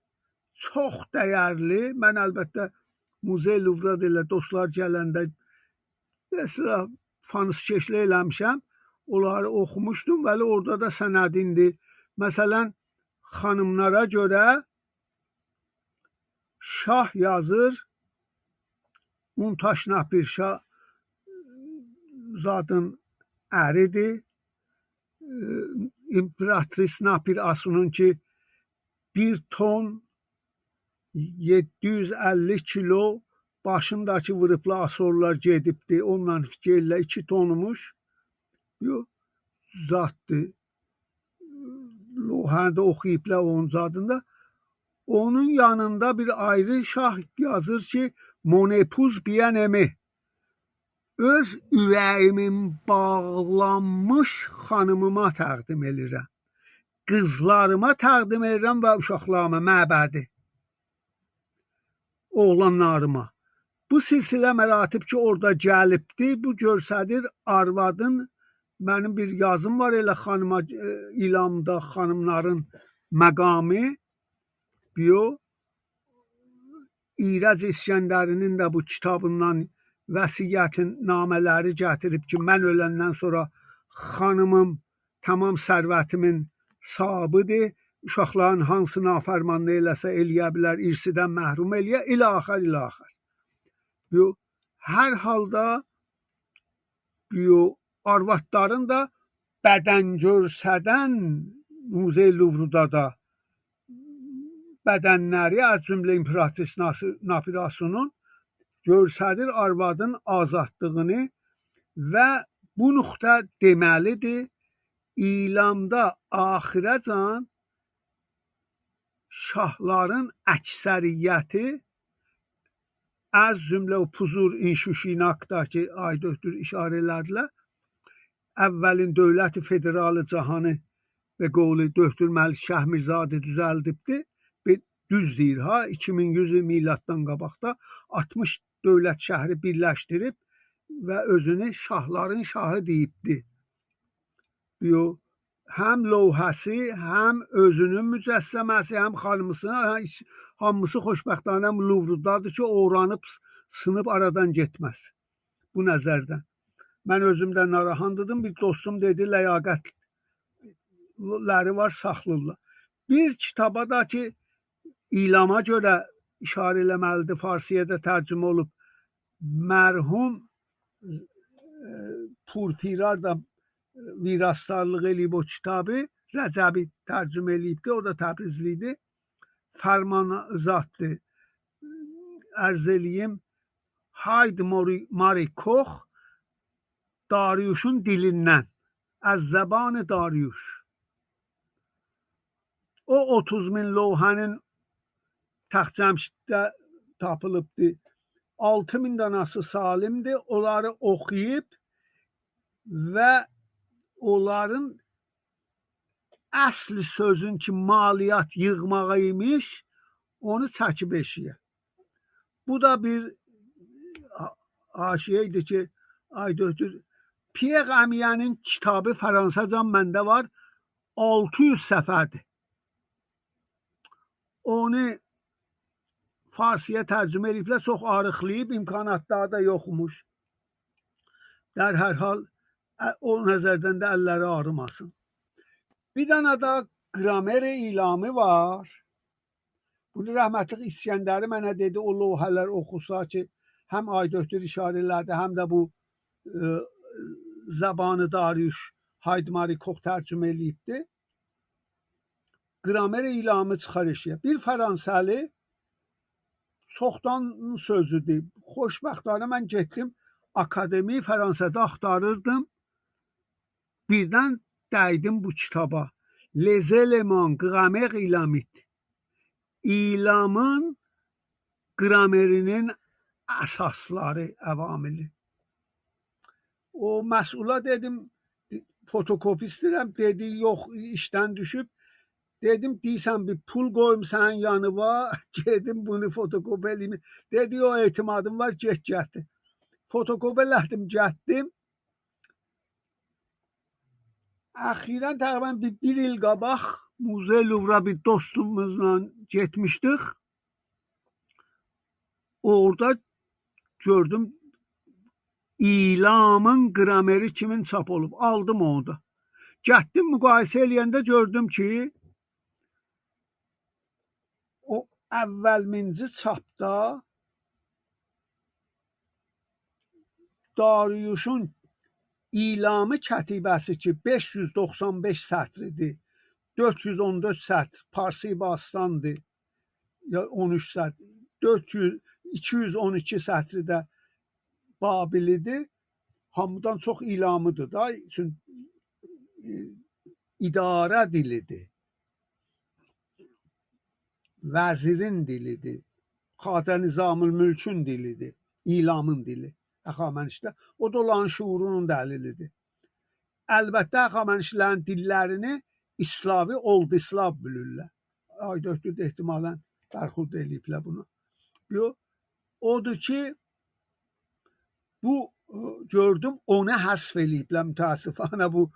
Çox dəyərli. Mən əlbəttə Musey Louvre-da elə dostlar gələndə mesela fanuskeşlə eləmişəm. Onları oxumuşdum, bəli orada da sənədindir. Məsələn, xanımlara görə şah yazır, Muntaş Napirşah zadın əridir. İmperatrice Napir Asunun ki 1 ton 750 kilo başındakı vurıbla asorlar gedibdi. Onunla fikirlə 2 tonmuş. Yox, zatdır. Loğanda oxuyublar onun zadında. Onun yanında bir ayrı şah yazır ki Mon épouse bien-aimée. Öz ürəyimin bağlanmış xanımıma təqdim edirəm. Qızlarıma təqdim edirəm və uşaqlarıma məbədi. Oğlanlarıma. Bu silsilə məratib ki orada gəlibdi, bu görsədir arvadın, mənim bir yazım var elə xanıma ilamda xanımların məqamı. Biyo İrəc İskəndərinin də bu kitabından vəsiyyətin namələri gətirib ki, mən öləndən sonra xanımım tamam sərvətimin sahibidir. Uşaqların hansı nafərmanlı eləsə eləyə bilər, irsidən məhrum eləyə, ilə axır. Hər halda arvadların da bədən görsədən Musey Louvre-da da bədənləri az cümlə İmperatrice Napir Asunun görsədir arvadın azadlığını və bu nöqtə deməlidir, ilamda axirəcan şahların əksəriyyəti az cümlə o Puzur İnşuşinaqda ki, Aydötür işarə elədilər, əvvəlin dövləti federalı cahanı və qovlu Döhtür Məlik Şəhmirzadə düzəldibdi. Düz deyir 2100 miladdan qabaqda 60 dövlət şəhri birləşdirib və özünü şahların şahı deyibdi. Həm lövhəsi, həm özünün mücəssəməsi, həm xanımısının hamısı xoşbəxtانه Louvre-dadır ki, oranıb sınıb aradan getməz. Bu nəzərdən. Mən özümdə narahandırdım, bir dostum dedi, ləyaqətləri var, saxlırlar. Bir kitaba da ki, İlama görə işarə eləməlidir, Farsiyə də tərcümə olub. Mərhum Purpirar da virastarlıq eləyib o kitabı, Rəcəbi tərcümə eləyibdi, o da Təbrizlidir. Fərmanzaddır. Ərz eləyim, Hayd Mari Kox Dariuşun dilindən, az zəbanı Dariuş. O 30.000 lövhənin Taxtcəmşiddə tapılıbdır. 6.000 danası salimdir. Onları oxuyub və onların əsli sözün ki maliyyat yığmağı imiş, onu çəkib eşiyə. Bu da bir haşiyə idi ki, Aydötür Pierre Amiye'nin kitabı Fransacan məndə var, 600 səfərdir. Onu Farsiyə tərcümə ediblər, çox arıqlayıb, imkanatları da yoxmuş. در hər hal o nəzərdən də əlləri ağrımasın. Bir dənə də Gramer İlami var. Bu Bunu rəhmətlik İskəndəri mənə dedi, o lövhələr oxusa ki, həm Aydötür işarə elədi, həm də bu zabanı Dariuş Haydmarikov tərcümə eləyibdi. Qramer ilamı çıxar eşiyə. Bir Fransəli çoxdan sözüdür. Xoşbəxtانه mən getdim akademi Fransada axtarırdım. Birdən dəydim bu kitaba. Les éléments grammaire ilamit. İlamın qramerinin əsasları, əvamili. O məsula dedim, fotokopi istəyirəm, dedi, yox, işdən düşüb. Dedim, deyirsən bir pul qoyum sənin yanıva, gedim bunu fotokopi eləyim. Dedi, o etimadım var, get gətir. Fotokopi elədim, getdim. Əxirən təqribən bir il qabaq Muze Luvra bir dostumuzla getmişdik. Orada gördüm İlamın qrameri kimin çap olub. Aldım onu da. Getdim müqayisə eləyəndə gördüm ki, o əvvəlminci çapda Dariuşun İlamı kətibəsi ki 595 sətridir, 414 sətr Parsi Bastandır, ya 13 sətr, 212 sətri də Babilidir, hamıdan çox İlamıdır da, çünki idarə dilidir, vəzirin dilidir, Xacə Nizamül Mülkün dilidir, İlamın dili. Əxamənişdə. O da olan şuurunun dəlilidir. Əlbəttə, əxamənişlərin dillərini İslavi, Old İslav bilirlər. Aydötür ehtimalən bərxud eləyiblər bunu. Odur ki, bu gördüm, ona həsf eləyiblər mütəəssifانə bu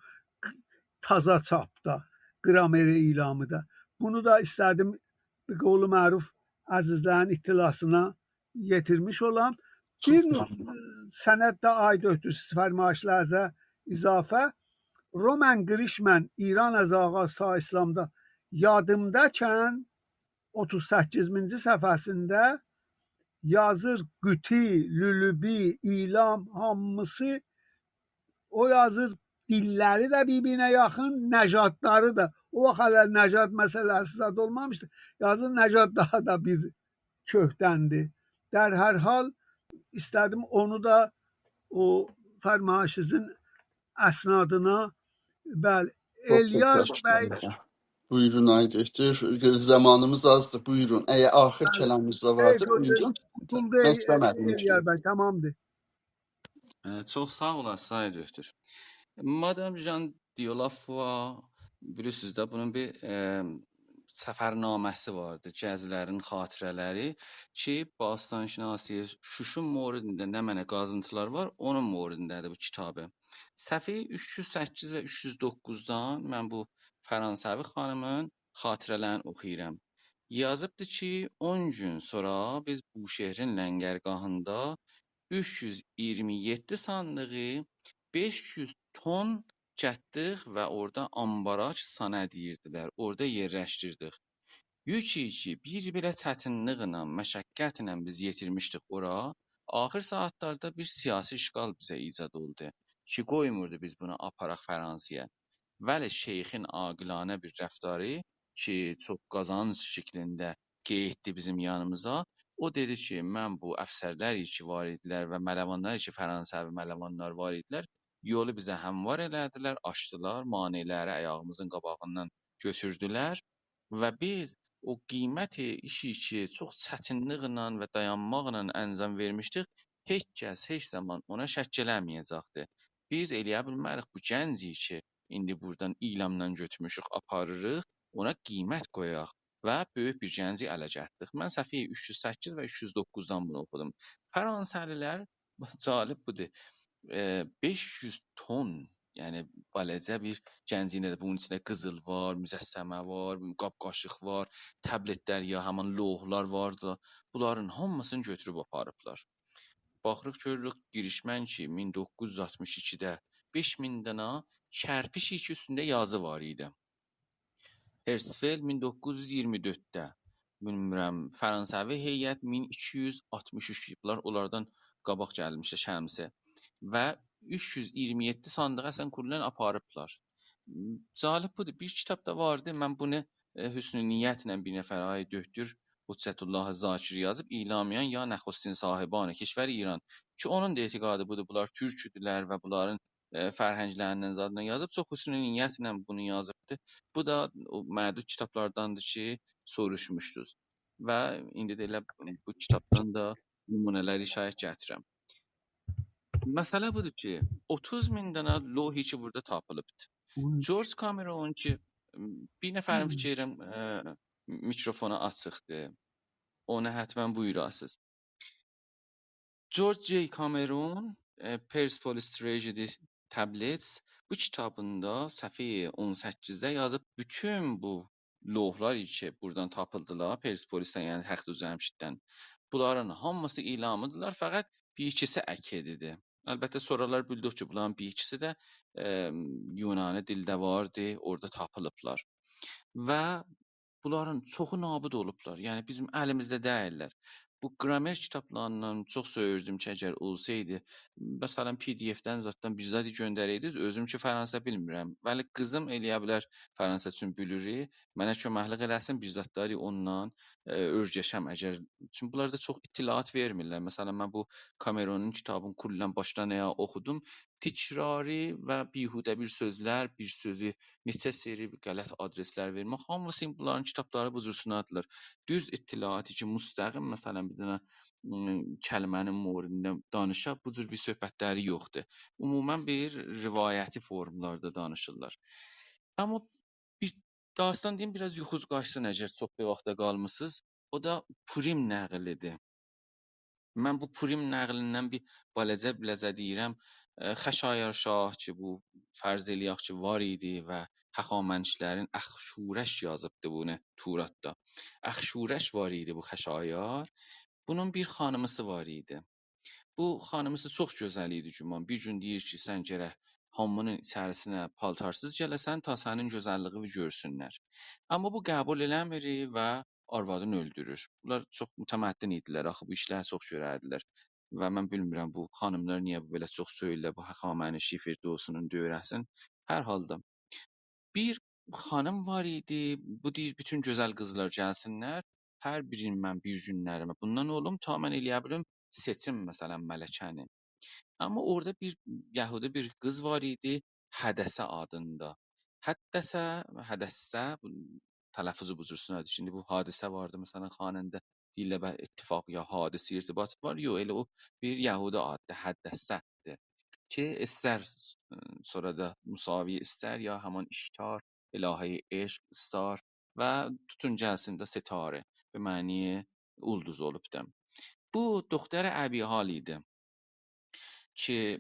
taza çapda, qrameri ilamıda. Bunu da istədim, bir qolu məruf əzizlərin itilasına yetirmiş olam. Bir sənəddə Aydötür fərmayişlərə izafə, Roman Grishman İran az ağaz ta İslamda yadımdakən 38-ci səhifəsində yazır Qüti, Lülübi, İlam hamısı o yazır dilləri də bir-birinə yaxın, nəcadları da. O vaxt hələ nəcad məsələsi zad olmamışdı. Yazır nəcad daha da bir köhdəndir. در hər hal istədim onu da o fərmayişinizin əsnadına Elyas bəy. Buyurun Aydötür. Zamanımız azdır. Buyurun. Eğer ahir kelamınız da varsa buyurun. Ben istemedim. Elyas bəy, tamamdır. Çox sağ olasın Aydötür. Madam Jan Diyolafova, bilirsiniz də bunun bir səfərnaməsi vardı, gəzilərin xatirələri ki, Bastanşinasi Şuşun moridində nə mənə qazıntılar var, onun moridindədir bu kitabı. Səhifə 308 və 309-dan mən bu Fəransəvi xanımın xatirələrini oxuyuram. Yazıbdır ki, 10 gün sonra biz Buşehrin ləngərgahında 327 sandığı 500 ton gətdik və orada ambara ki, sana deyirdilər, orada yerləşdirdik. Yük ki, bir belə çətinliklə, məşəqqətlə biz yetirmişdik ora, axır saatlarda bir siyasi işğal bizə icad oldu ki, qoymurdu biz bunu aparaq Fransaya. Vəli şeyxin aqilanə bir rəftarı ki, çox qazanc şəklində qeyddi bizim yanımıza. O dedi ki, mən bu əfsərlər ki var idilər və mələvanlar ki, Fransəvi mələvanlar var idilər, yolu bizə həmvar elədilər, açdılar, maneələri ayağımızın qabağından götürdülər və biz o qiyməti işi ki, çox çətinliklə və dayanmaqla əncam vermişdik, heç kəs, heç zaman ona şəkk eləməyəcəkdir. Biz eləyə bilmərik bu gənci ki, indi buradan ilamla götürmüşük, aparırıq, ona qiymət qoyaq və böyük bir gənci ələ gəldik. Mən səhifə 308 və 309-dan bunu oxudum. Fransəlilər, cəlib budur, 500 ton, yəni baləcə bir gənciyinə də bunun içində qızıl var, mücəssəmə var, qab-qaşıq var, təbletlər ya həmin loğlar vardı. Bunların hamısını götürüb aparıblar. Baxırıq görürük girişmən ki 1962-də 5000 dənə kərpiç üstündə yazı var idi. Herzfeld 1924-də bilmirəm, Fəransəvi heyət 1263 bunlar onlardan qabaq gəlmişlər Şəmsə və 327 sandığı əsən kullen aparıblar. Cəlib budur. Bir kitab da vardı. Mən bunu hüsnü niyyətlə bir nəfər ay döktür Hüccətullah Zakir yazıb İlamiyan ya Nəxustin Sahibanı Keşvər İran ki onun da etiqadı budur. Bunlar türküdülər və bunların fərhənglərindən zadından yazıb çox hüsnü niyyətlə bunu yazıbdı. Bu da o mədud kitablardandır ki soruşmuşdunuz. Və indi də elə bu kitabdan da nümunələr işarət gətirəm. Məsələ budur ki, 30 min dənə lohi ki burada tapılıbdır. George Cameron ki bir nəfərin fikirəm mikrofonu açıqdır. Ona həttəmən buyurasınız. George J. Cameron Persepolis Tragedy Tablets bu kitabında səhifə 18-də yazıb bütün bu lohlar ki buradan tapıldılar Persepolisdən yəni Təxt-i Cəmşiddən. Bunların hamısı ilamıdırlar, fəqət bir ikisi əkididir. Əlbəttə sonralar bildik ki, bunların bir ikisi də Yunani dildə vardı, orada tapılıblar. Və bunların çoxu nabud olublar. Yəni bizim əlimizdə deyillər. Bu qramer kitablarından çox söyürdüm ki, əgər olsaydı, məsələn PDF-dən zətdən bir zədi göndərəydiniz, özüm ki Fransa bilmirəm. Vəli qızım eləyə bilər Fransa üçün bilir. Mənə köməklik eləsin bir zətləri ondan örgəşəm əgər. Çünki bunlarda çox ittiliat vermirlər. Məsələn mən bu Cameronun kitabını kullən başdan ayağa oxudum. Tikrari və bihudə bir sözlər, bir sözü neçə seri bir qələt adreslər vermək. Hamısı bunların kitabları bu cür sunardılar. Düz ittilaatı ki, müstəqim məsələn bir dənə kəlmənin moridində danışa, bu cür bir söhbətləri yoxdur. Ümumən bir rivayəti formlarda danışırlar. Amma bir dastan deyim, biraz yuxuz qaçsın əgər çox bir vaxta qalmısınız. O da Purim nəqlidir. Mən bu Purim nəqlindən bir balaca biləzə deyirəm. Xəşayar şah ki, bu fərz eləyək ki, var idi və Həxamənişlərin Əxşurəş yazıbdı bunu Turatda. Əxşurəş var idi bu Xəşayar. Bunun bir xanımısı var idi. Bu xanımısı çox gözəl idi güman. Bir gün deyir ki, sən gərək hamının içərisinə paltarsız gələsən ta sənin gözəlliğini görsünlər. Amma bu qəbul eləmir və arvadını öldürür. Bunlar çox mütəməddin idilər, axı bu işləri çox görərdilər. Və mən bilmirəm bu xanımlar niyə belə çox söyürlər bu Həxamənişi Firdevsunun dövrəsin. Hər halda bir xanım var idi. Bu deyir bütün gözəl qızlar gəlsinlər. Hər birini mən bir günlərimə bundan olum ta mən eləyə bilim seçim məsələn mələkəni. Amma orada bir Yəhudi bir qız var idi, Hədəsə adında. Hədəsə tələffüzü bu cür sınırdı. Şimdi bu hadisə vardı məsələn xanəndə deyirlər bə ittifaq ya hadisi irtibat var. Yox, elə o bir Yəhudi addır, Hədəsədir ki, istər sonra da müsavi istər ya həman iştar, ilahi eşq, istar və tutun gəlsin də sitarə به معنی ulduz olubdu. Bu دختر Əbihal idi ki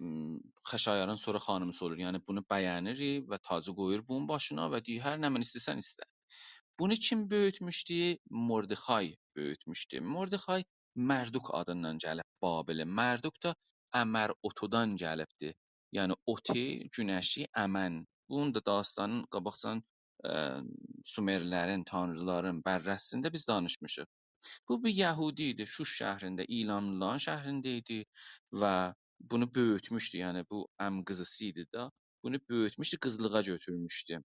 Xəşayarın sonra xanımısı olur. Yəni bunu bəyənir və tacı qoyur bunun başına və deyir hər nə mən istəsən istə. Bunu kim böyütmüşdü? Mordexay böyütmüşdü. Mordexay Mərduk adından gəlib Babilə. Mərduk da Əmər otodan gəlibdi. Yəni oti, günəşi, əmən. Bunun da dastanın qabaqcan Sumerlərin, tanrıların bərrəsində biz danışmışıq. Bu bir Yəhudi idi. Şuş şəhrində, İlanlıların şəhrində idi və bunu böyütmüşdü. Yəni bu əmqızısı idi da. Bunu böyütmüşdü, qızlığa götürmüşdü.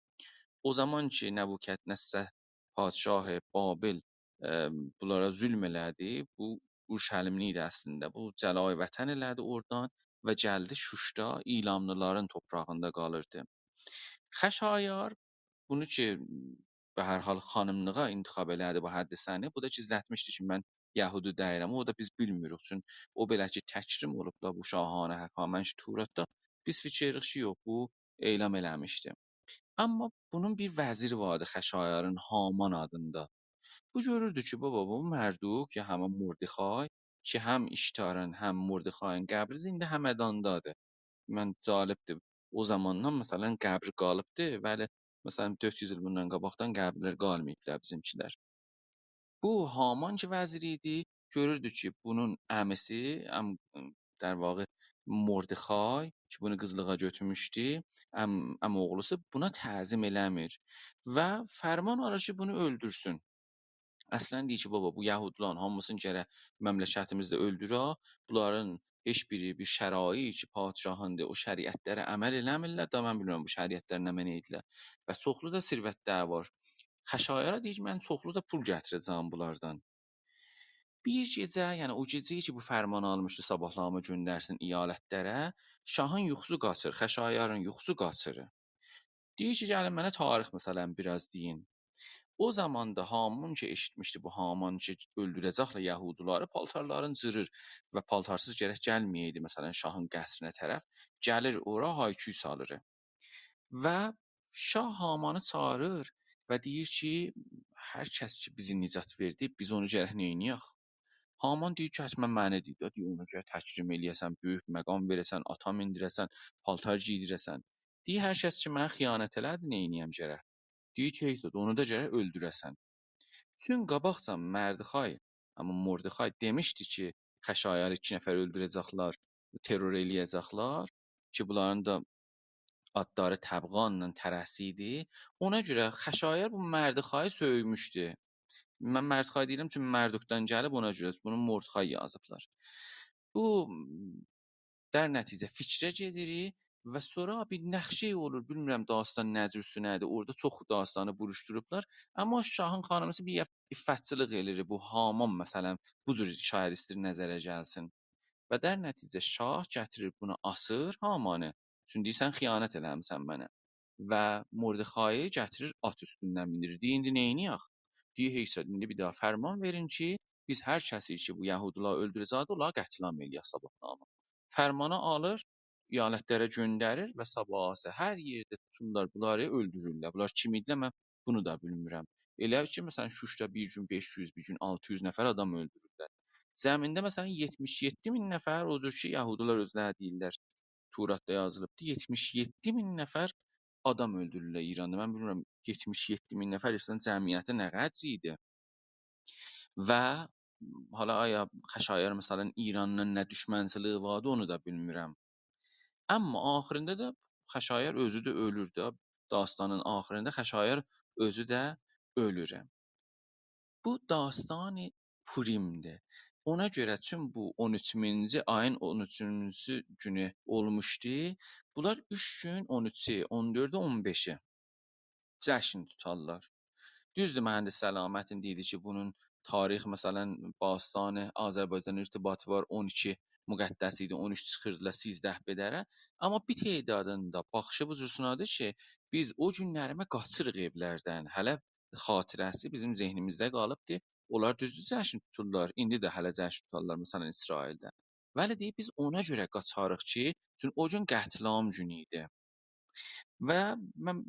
O zaman ki Nəbukədnəssər padşah Babil bunlara zülm elədi, bu Urşəlimli idi əslində. Bu Cəlay vətən elədi oradan və gəldi Şuşda İlamlıların toprağında qalırdı. Xəşayar bunu ki به هر حال xanımlığa intikhab elədi bu hədisəni. Bu da gizlətmişdi ki, mən Yəhudi deyirəm. O da biz bilmirik. Çünki o belə ki təkrim olubla bu şahanə Həxamənş Turatda. Biz fikiririk ki, yox, bu eylem eləmişdi. Amma bunun bir vəziri vardı Xəşayarın Haman adında. Bu görürdü ki, baba bu Mərduk ya həmin Mordexay ki, həm İştarın, həm Mordexayın qəbridir, indi Həmədandadır. Mən cəlibdir. O zamandan məsələn qəbri qalıbdır, bəli, məsələn 400 il bundan qabaqdan qəbirlər qalmayıblar bizimkilər. Bu Haman ki vəziri idi, görürdü ki, bunun əmisi, در واقع Mordexay ki bunu qızlığa götürmüşdü, əmoğlusu buna təzim eləmir və fərman alır ki, bunu öldürsün. Əslən deyir ki, baba bu yəhudların hamısını gərək məmləkətimizdə öldürə, bunların heç biri bir şərait ki, padşahındır, o şəriətlərə əməl eləmirlər da mən bilmirəm bu şəriətlərə nə mənə edirlər. Və çoxlu da sirvətlər var. Xəşayara deyir ki, mən çoxlu da pul gətirəcəm bunlardan. Bir gecə, yəni o gecə ki, bu fərman almışdı sabahlamı göndərsin əyalətlərə, şahın yuxusu qaçır, Xəşayarın yuxusu qaçır. Deyir ki, gəlin mənə tarix məsələn biraz deyin. O zaman da Haman ki eşitmişdi bu Haman ki öldürəcəklər Yahudiləri, paltarlarını cırır və paltarsız gərək gəlməyəydi məsələn şahın qəsrinə tərəf. Gəlir ora hay-küy salır və şah Hamanı çağırır və deyir ki, hər kəs ki bizi nicat verdi, biz onu gərək neyniyək? Haman deyir ki, həttəmən məni deyir də, deyir ona görə təkrim eləyəsən, böyük məqam verəsən, ata mindirəsən, paltar giydirəsən. Deyir hər kəs ki mənə xəyanət elədi, neyniyəm gərək? Deyir ki, heç onu da gərək öldürəsən. Çün qabaqcan Mərdixay, amma Mordexay demişdi ki, Xəşayarı 2 nəfər öldürəcəklər, terror eləyəcəklər ki, bunların da adları Təbğanla Tərəsi idi. Ona görə Xəşayar bu Mərdixayı söymüşdü. Mən Mərdxay deyirəm çünki Mərdükdən gəlib ona görə bunu Mordxay yazıblar. Bu در nəticə fikrə gedirik və sonra bir nəxşə olur, bilmirəm dastan nəcür üstünədir. Orada çox dastanı buruşdurublar. Amma Şahın xanımısı bir iffətçilik eləyir bu Haman məsələn bu cür şair istir nəzərə gəlsin. Və در nəticə şah gətirir bunu asır Hamanı. Çünki deyirsən xəyanət eləmisən mənə. Və Mordexayı gətirir at üstündən mindirir. Deyir indi neyniyək? Deyir heç nə, indi bir daha fərman verin ki, biz hər kəsi ki bu Yəhudilər öldürəcəkdir, onları qətlam eləyək sabahlamı. Fərmanı alır, əyalətlərə göndərir və sabah hər yerdə tuturlar bunları öldürürlər. Bunlar kim idilər mən bunu da bilmirəm. Elə ki məsələn Şuşda bir gün 500, bir gün 600 nəfər adam öldürürlər. Zəmində məsələn 77 min nəfər o cür ki Yəhudilər özləri deyirlər. Turatda yazılıbdı. 77 min nəfər adam öldürürlər İranda. Mən bilmirəm 77 min nəfər İslam cəmiyyəti nə qədər idi və hala aya Xəşayar məsələn İranla nə düşmənçiliyi vardı onu da bilmirəm. Amma axırında da Xəşayar özü də ölür də. Dastanın axırında Xəşayar özü də ölür. Bu dastanı Purimdir. Ona görə çün bu 13-cü ayın 13-cü günü olmuşdu. Bunlar 3 gün 13-ü, 14-ü, 15-i cəşn tutarlar. Düzdür, mühəndis Səlamətin deyirdi ki, bunun tarix məsələn Bastanı Azərbaycan irtibatı var 12 müqəddəs idi, 13 çıxırdılar 13 bedərə. Amma bir tədadında baxışı bu cürsünadır ki, biz o günlərimə qaçırıq evlərdən. Hələ xatirəsi bizim zehnimizdə qalıbdı. Onlar düzdür cəşn tuturlar. İndi də hələ cəşn tutarlar məsələn İsraildə. Vəli deyib biz ona görə qaçarıq ki, çünki o gün qətlam günü idi. Və mən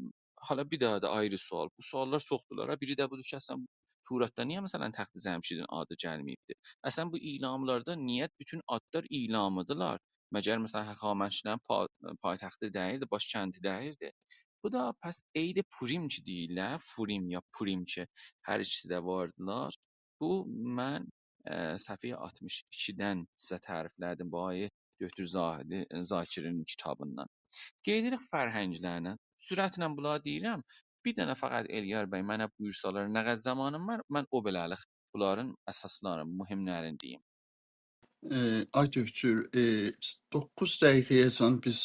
hala bir daha da ayrı sual. Bu suallar çoxdurlar. Biri də budur ki, əslən Turatda niyə məsələn Təxti Cəmşidin adı gəlməyibdir? Əslən bu ilamlarda niyyət bütün adlar ilamıdırlar. Məgər məsələn Həxamənşilərin paytaxtı deyildi, baş kəndi deyildi. Bu da pəs Eid Purim ki deyirlər, Furim ya Purim ki hər ikisi də vardılar. Bu mən səhifə 62-dən sizə təriflədim bu ayı Götür Zahidi Zakirin kitabından. Qeyd edirik fərhənglərinə. Sürətlə bunları deyirəm. Bir dənə fəqət Eliyar bəy mənə buyursalar nə qədər zamanım var, mən o beləlik bunların əsaslarını, mühümlərini deyim. Ay Göktür, 9 dəqiqəyəcən biz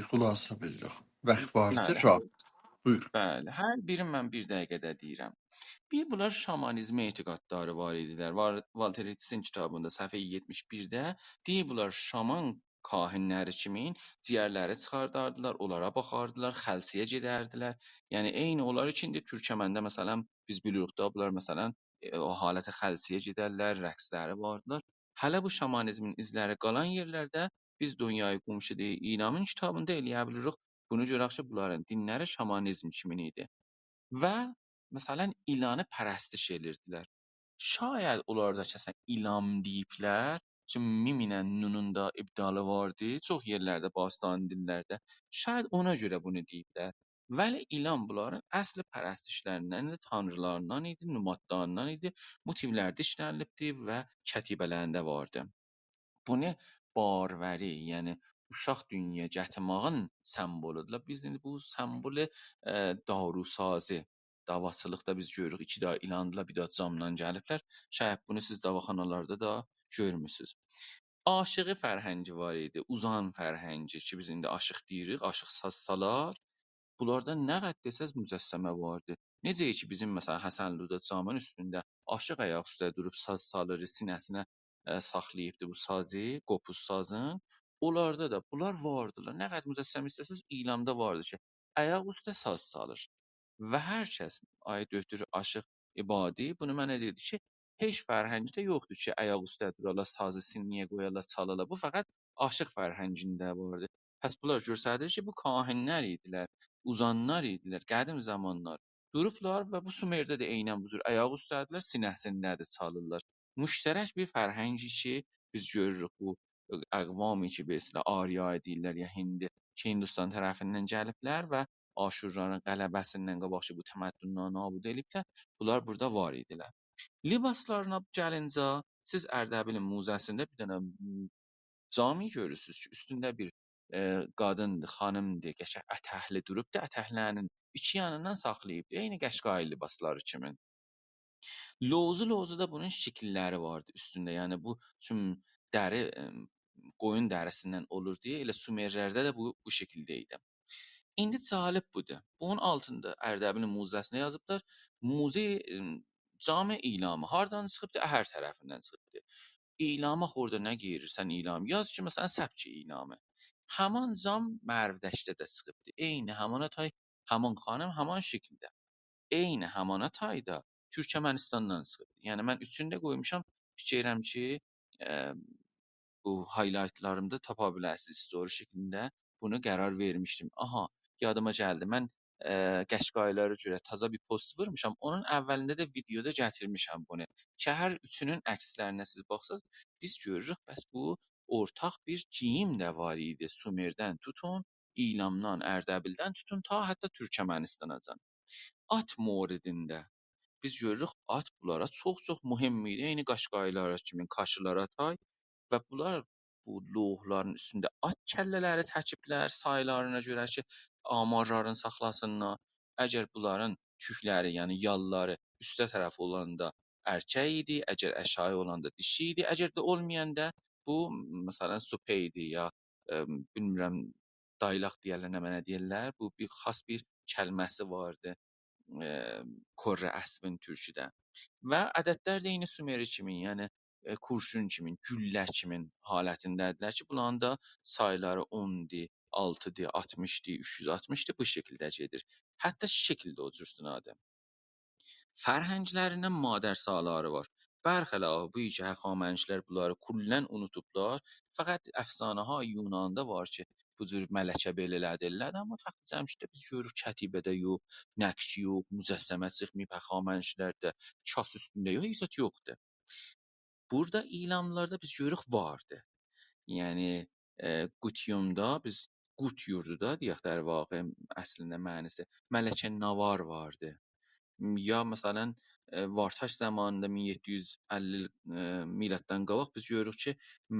xulasa bildik. Vaxt vardır, Bəli, rahat. Buyur. bəli. Hər birini mən bir dəqiqədə deyirəm. Bir bunlar şamanizmə etiqadları var idilər. Walter Ritson kitabında səhifə 71-də deyir bunlar şaman kahinləri kimin ciyərləri çıxardardılar, onlara baxardılar, xəlsiyə gedərdilər. Yəni eyni onlar üçün də Türkməndə məsələn biz bilirik da bunlar məsələn o halətə xəlsiyə gedərlər, rəqsləri vardılar. Hələ bu şamanizmin izləri qalan yerlərdə biz dünyayı qumşu deyə İnamın kitabında eləyə bilirik. Bunu görək ki, bunların dinləri şamanizm kimin idi. Və məsələn ilanı pərəstiş edirdilər. Şayad onlarda kəsən ilam deyiblər, çünki miminin nununda ibdalı vardı, çox yerlərdə Bastani dillərdə. Şayad ona görə bunu deyiblər. Vəli ilan bunların əsl pərəstişlərindən, tanrılarından idi, numatlarından idi, motivlərdə işlənilibdi və kətibələrində vardı. Bu nə barvəri, yəni uşaq dünyaya gətirmağın simvoludur. Biz indi bu simvolu darusazı davaçılıqda biz görürük. 2 daha ilandılar, bir daha camdan gəliblər. Şayət bunu siz davaxanalarda da görmüsüz. Aşığı fərhəngi var idi, uzan fərhəngi ki, biz indi aşıq deyirik, aşıq sazsalar. Bunlarda nə qəd desəz mücəssəmə vardı. Necə ki bizim məsələn Həsənlidə camın üstündə aşıq ayaq üstə durub saz salır, sinəsinə saxlayıbdı bu sazı, qopuz sazın. Onlarda da bunlar vardılar. Nə qəd mücəssəmə istəsiz İranda vardı ki, ayaq üstə saz salır. Və hər kəs aid ötürü Aşıq İbadi bunu mənə dedi ki, heç fərhəngdə yoxdur ki, ayaq üstə durarlar, sazı sinniyə qoyarlar, çalarlar. Bu fəqət Aşıq fərhəngində vardı. Pəs bunlar göstərir ki, bu kahinlər idilər, uzanlar idilər, qədim zamanlar. Durublar və bu Sumerdə də eynən bu cür ayaq üstədirlər, sinəsindədir çalırlar. Müştərək bir fərhəngi ki, biz görürük bu əqvami ki, be istilah Arya deyirlər ya Hindi ki, Hindistan tərəfindən gəliblər və Aşurların qələbəsindən qabaqçı bu təməddünləri nabud ediblər. Bunlar burada var idilər. Libaslarına gəlincə, siz Ərdəbilin Muzəsində bir dənə cami görürsüz ki, üstündə bir qadındır, xanımdır, qəşəng ətəhli durubdur. Ətəhlərinin iki yanından saxlayıbdır. Eyni Qəşqai libasları kimi. Lozu da bunun şəkilləri vardı üstündə. Yəni bu tüm dəri qoyun dərisindən olur deyə elə Sumerlərdə də bu şəkildə idi. İndi cəlib budur. Bunun altında Ərdəbilin muzesine yazıblar. Muze cami ilamı hardan çıxıbdı? Hər tərəfindən çıxıbdı. İlama orada nə girirsən ilam. Yaz ki, məsələn, səbki ilamı. Haman cam Mərvdəşdə də çıxıbdı. Eyni hamana tay, haman xanım, haman şəkildə. Eyni hamana tayda Türkmenistandan çıxıbdı. Yəni mən üçünü də qoymuşam. Fikirlərim ki, bu highlightlarımda tapa bilərsiniz story şəklində. Bunu qərar vermişdim. Aha, yadıma gəldi. Mən Qəşqaylara görə təzə bir post vurmuşam. Onun əvvəlində də videoda gətirmişəm bunu. Şəhər üçünün əkslərinə siz baxsaz, biz görürük bəs bu ortaq bir geyim də var idi. Sumerdən tutun, İlamdan, Ərdəbildən tutun ta hətta Türkmənistanacan. At moridində biz görürük at bunlara çox-çox mühüm idi. Eyni Qaşqaylara kimi, Kaşılara tay və bunlar bu loğların üstündə at kəllələri çəkiblər saylarına görə ki, amarlarını saxlasınlar. Əgər bunların tükləri, yəni yalları üstə tərəf olanda erkək idi, əgər aşağı olanda dişi idi, əgər də olmayanda bu məsələn supə idi ya bilmirəm daylaq deyərlər, nə mənə deyirlər. Bu bir xas bir kəlməsi vardı. Korre əsbin türküdə. Və ədədlər də eyni Sumeri kimi, yəni kurşun kimi, güllə kimi halətindədirlər ki, bunların da sayları 10-dir, 6-dir, 60-dir, 360-dir, bu şəkildə gedir. Hətta şəkildə o cürsünadır. Fərhənglərindən madər saları var. Bərxəlafa bu iki həxamənçilər bunları kullən unutublar. Fəqət əfsanəha Yunanda var ki, bu cür mələkə belələrdirlər. Amma fəqət Cəmşiddə biz görürük kətibədə yox, nəqş yox, mücəssəmə çıxmayıb həxamənçilərdə, kas üstündə yox, heç yoxdur. Burada ilanlarda biz görürük vardı. Yəni Qutiyumda biz Qut yurdu da deyək də vaqe əslində mənisi Mələkə Navar vardı. Ya məsələn Vartaş zamanında 1750 miladdan qabaq biz görürük ki,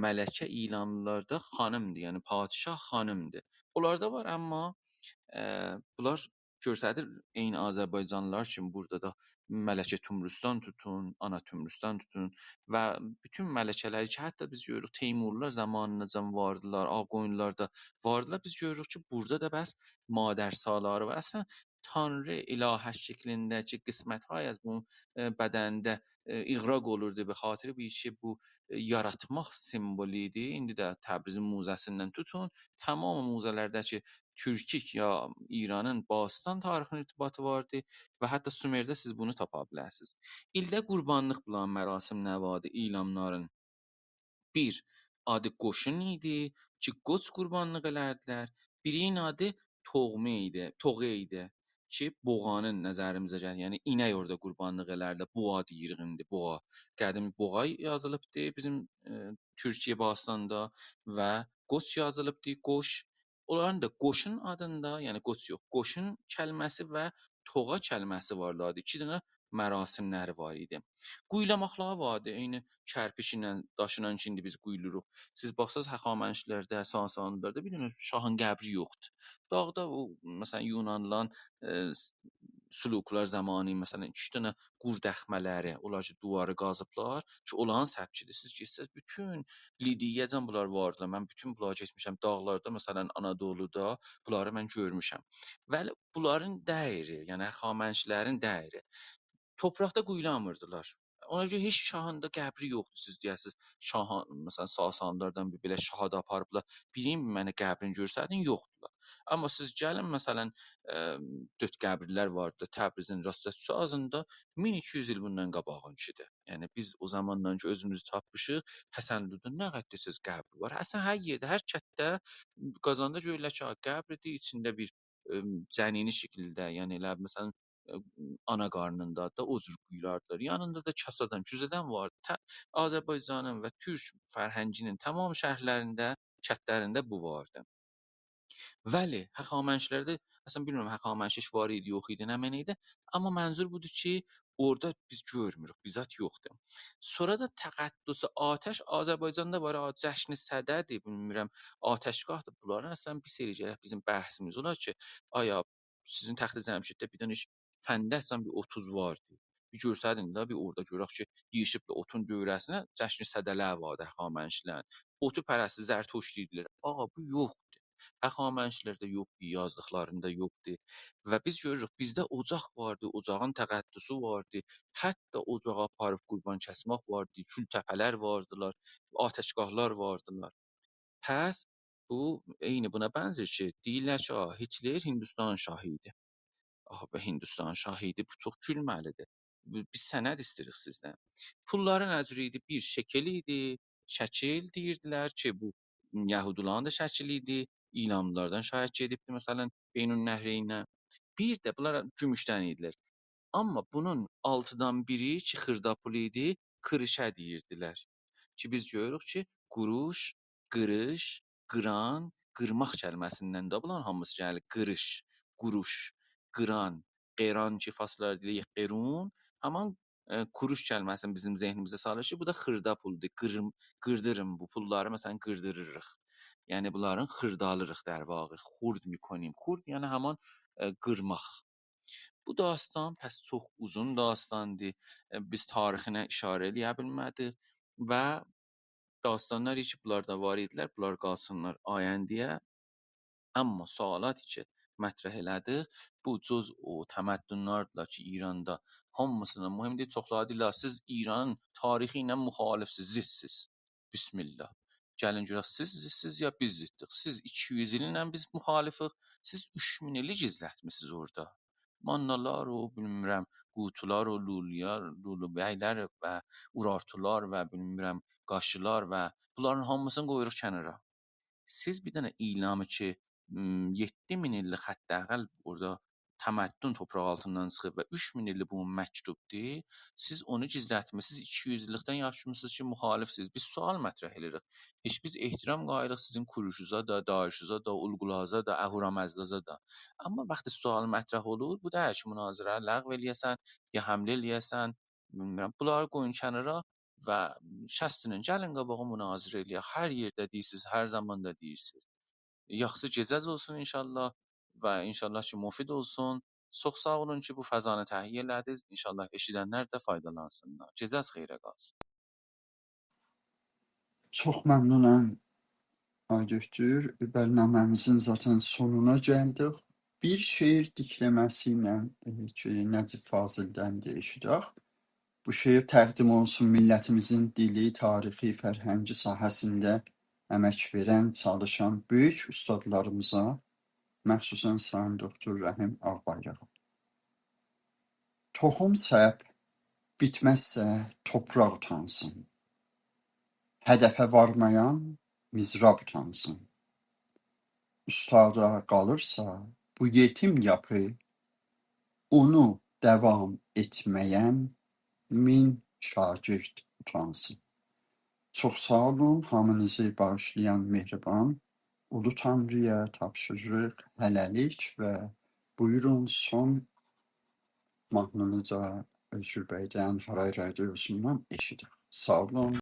mələkə ilanlarda xanımdır, yəni padşah xanımdır. Onlarda var, amma bunlar göstərir eyni Azərbaycanlılar kimi burada da Mələkə Tümrüstan tutun, Ana Tümrüstan tutun və bütün mələkələri ki, hətta biz görürük Teymurlular zamanınacan vardılar, Ağqoyunlular da vardılar. Biz görürük ki, burada da bəs madər saları var. Əslən Tanrı ilahə şəklindəki qisməthay az bunun bədənində iğraq olurdu be xatirə bu işi bu yaratmaq simvolu idi. İndi də Təbrizin muzəsindən tutun, tamam muzələrdəki Türkik ya İranın Bastan tarixinin irtibatı vardı və hətta Sumerdə siz bunu tapa bilərsiniz. İldə qurbanlıq bulan mərasim nə vardı ilanların? Bir, adı qoşun idi ki, qoç qurbanlıq elədilər. Birinin adı toğə idi ki, boğanın nəzərimizə gəlir. Yəni inək orada qurbanlıq elərlər. Boğa deyirik indi, boğa. Qədim boğa yazılıbdı bizim Türkiyə Bastanda və qoç yazılıbdı, qoş. Onların da qoşun adında, yəni qoç yox, qoşun kəlməsi və toğa kəlməsi varlardı. İki dənə mərasimləri var idi. Quyulamaqları vardı. Eyni kərpiç ilə, daşla indi biz quyuluruq. Siz baxsaz həxamənçilərdə, Sasanilərdə bir dənə şahın qəbri yoxdur. Dağda o məsələn Yunanlıların suluklar zamanı məsələn 2 dənə qur dəxmələri, onlar ki divarı qazıblar ki, onların səpkidir. Siz getsəz bütün Lidiyəcən bunlar vardılar. Mən bütün bunlara getmişəm. Dağlarda məsələn Anadoluda bunları mən görmüşəm. Bəli, bunların dəyəri, yəni həxamənçilərin dəyəri torpaqda quyulamırdılar. Ona görə heç şahın da qəbri yoxdur. Siz deyəsiz, şahan, məsələn, Sasanlardan bir belə şaha da aparıblar. Bilin mənə qəbrini göstərdin, yoxdular. Amma siz gəlin, məsələn, dörd qəbirlər vardı Təbrizin Rastçısı ağzında 1200 il bundan qabağınkidir. Yəni biz o zamandan ki özümüzü tapmışıq, Həsənlidə nə qədər siz qəbri var. Əslən hər yerdə, hər kənddə qazanda görürlər ki, qəbridir, içində bir cənini şəkildə, yəni elə məsələn ana qarnında da o cür quyulardır. Yanında da kasadan, cüzədən var. Azərbaycanın və Türk fərhənginin tamam şəhərlərində, kəndlərində bu vardı. Bəli, həxamənçilərdə əslən bilmirəm həxamənçilik var idi, yox idi, nə mənə idi. Amma mənzur budur ki, orada biz görmürük, bizzat yoxdur. Sonra da təqəddüsü atəş Azərbaycanda var, cəşni sədədir, bilmirəm, atəşgahdır. Bunların əslən bir seri gələk bizim bəhsimiz olar ki, aya sizin Təxti Cəmşiddə bir dənə fəndə əslən bir 30 vardı. Bir görsədin də bir orada görək ki, yığışıb otun dövrəsinə cəşni sədələr vardı həxamənçilərin. Otu pərəsti zərtoş deyirlər. Ağa bu yox. Həxamənçilərdə yoxdur, yazdıqlarında yoxdur. Və biz görürük, bizdə ocaq vardı, ocağın təqəddüsü vardı. Hətta ocağa aparıb qurban kəsmək vardı, kültəpələr vardılar, atəşgahlar vardılar. Pəs bu eyni buna bənzər ki, deyirlər ki, Hitler Hindistan şahı idi. Axı Hindistan şahı idi, bu çox gülməlidir. Biz sənəd istəyirik sizdən. Pulların əcri idi, bir şəkil idi, şəkil deyirdilər ki, bu Yəhudilərin də şəkili idi, İranlılardan şahid gedibdi, məsələn, Beynün-Nəhreyinə. Bir də bunlar gümüşdən idilər. Amma bunun 6-dan biri ki, xırda pul idi, qırışa deyirdilər. Ki biz görürük ki, quruş, qırış, qıran, qırmaq kəlməsindən də bunların hamısı gəlir. Qırış, quruş, qıran, qeyran ki faslar deyirik, qerun, haman kuruş kəlməsini bizim zehnimizə salır ki, bu da xırda puldur. Qırdırın bu pulları, məsələn, qırdırırıq. Yəni bunların xırdalırıq der vağı. Xurd mikonim. Xurd yəni haman qırmaq. Bu dastan pəs çox uzun dastandır. Biz tarixinə işarə eləyə bilmədik və dastanlar ki, bunlarda var idilər, bunlar qalsınlar ayəndəyə. Amma sualaتی ki mətrəh elədik, bu cüz o təməddünlərdilər ki, İranda hamısına mühümdür. Çoxları deyirlər, siz İranın tarixi ilə müxalifsiz, zidsiz. Bismillah. Gəlin görək, siz zidsiz ya biz ziddik. Siz 200 illə biz müxalifik, siz 3000 ili gizlətmisiniz orada. Mannalar o, bilmirəm, qutular o, lulubəylər və urartular və bilmirəm, qaşılar və bunların hamısını qoyuruq kənara. Siz bir dənə ilanı ki 7000 illik hətta orada təməddün torpaq altından çıxıb və 3000 illik bu məktubdur. Siz onu gizlətmisiniz, 200 illikdən yaşımısınız ki, müxalifsiniz. Biz sual mətrəh edirik. Heç biz ehtiram qayırıq sizin kuruşuza da, daşuza da, ulqulaza da, əhuramazdaza da. Amma vaxtı sual mətrəh olur, bu da ki, münazirə ləğv eləyəsən, ya həmlə eləyəsən, bilmirəm, bunları qoyun kənara və şəstinin gəlin qabağa münazirə eləyək. Hər yerdə deyirsiniz, hər zamanda deyirsiniz. Yaxşı gecəz olsun inşallah və inşallah ki mufid olsun. Çox sağ olun ki bu fəzanı təhiyyə elədiniz. İnşallah eşidənlər də faydalansınlar. Gecəz xeyrə qalsın. Çox məmnunam Aydöktür. Bərnaməmizin zaten sonuna gəldik. Bir şeir dikləməsi ilə ki, Nəcib Fazil'dən eşidək. Bu şeir təqdim olsun millətimizin dili, tarixi, fərhəngi sahəsində əmək verən, çalışan böyük ustadlarımıza, məxsusən Sayın Doktor Rəhim Ağbayrağa. Toxum səp, bitməzsə topraq utansın. Hədəfə varmayan mizrab utansın. Ustada qalırsa bu yetim yapı, onu davam etməyən min şagird utansın. Çox sağ olun, hamınızı bağışlayan mehriban Ulu Tanrıya tapşırırıq hələlik və buyurun son mahnını da Özgür bəydən Haray Radyosundan eşidək. Sağ olun.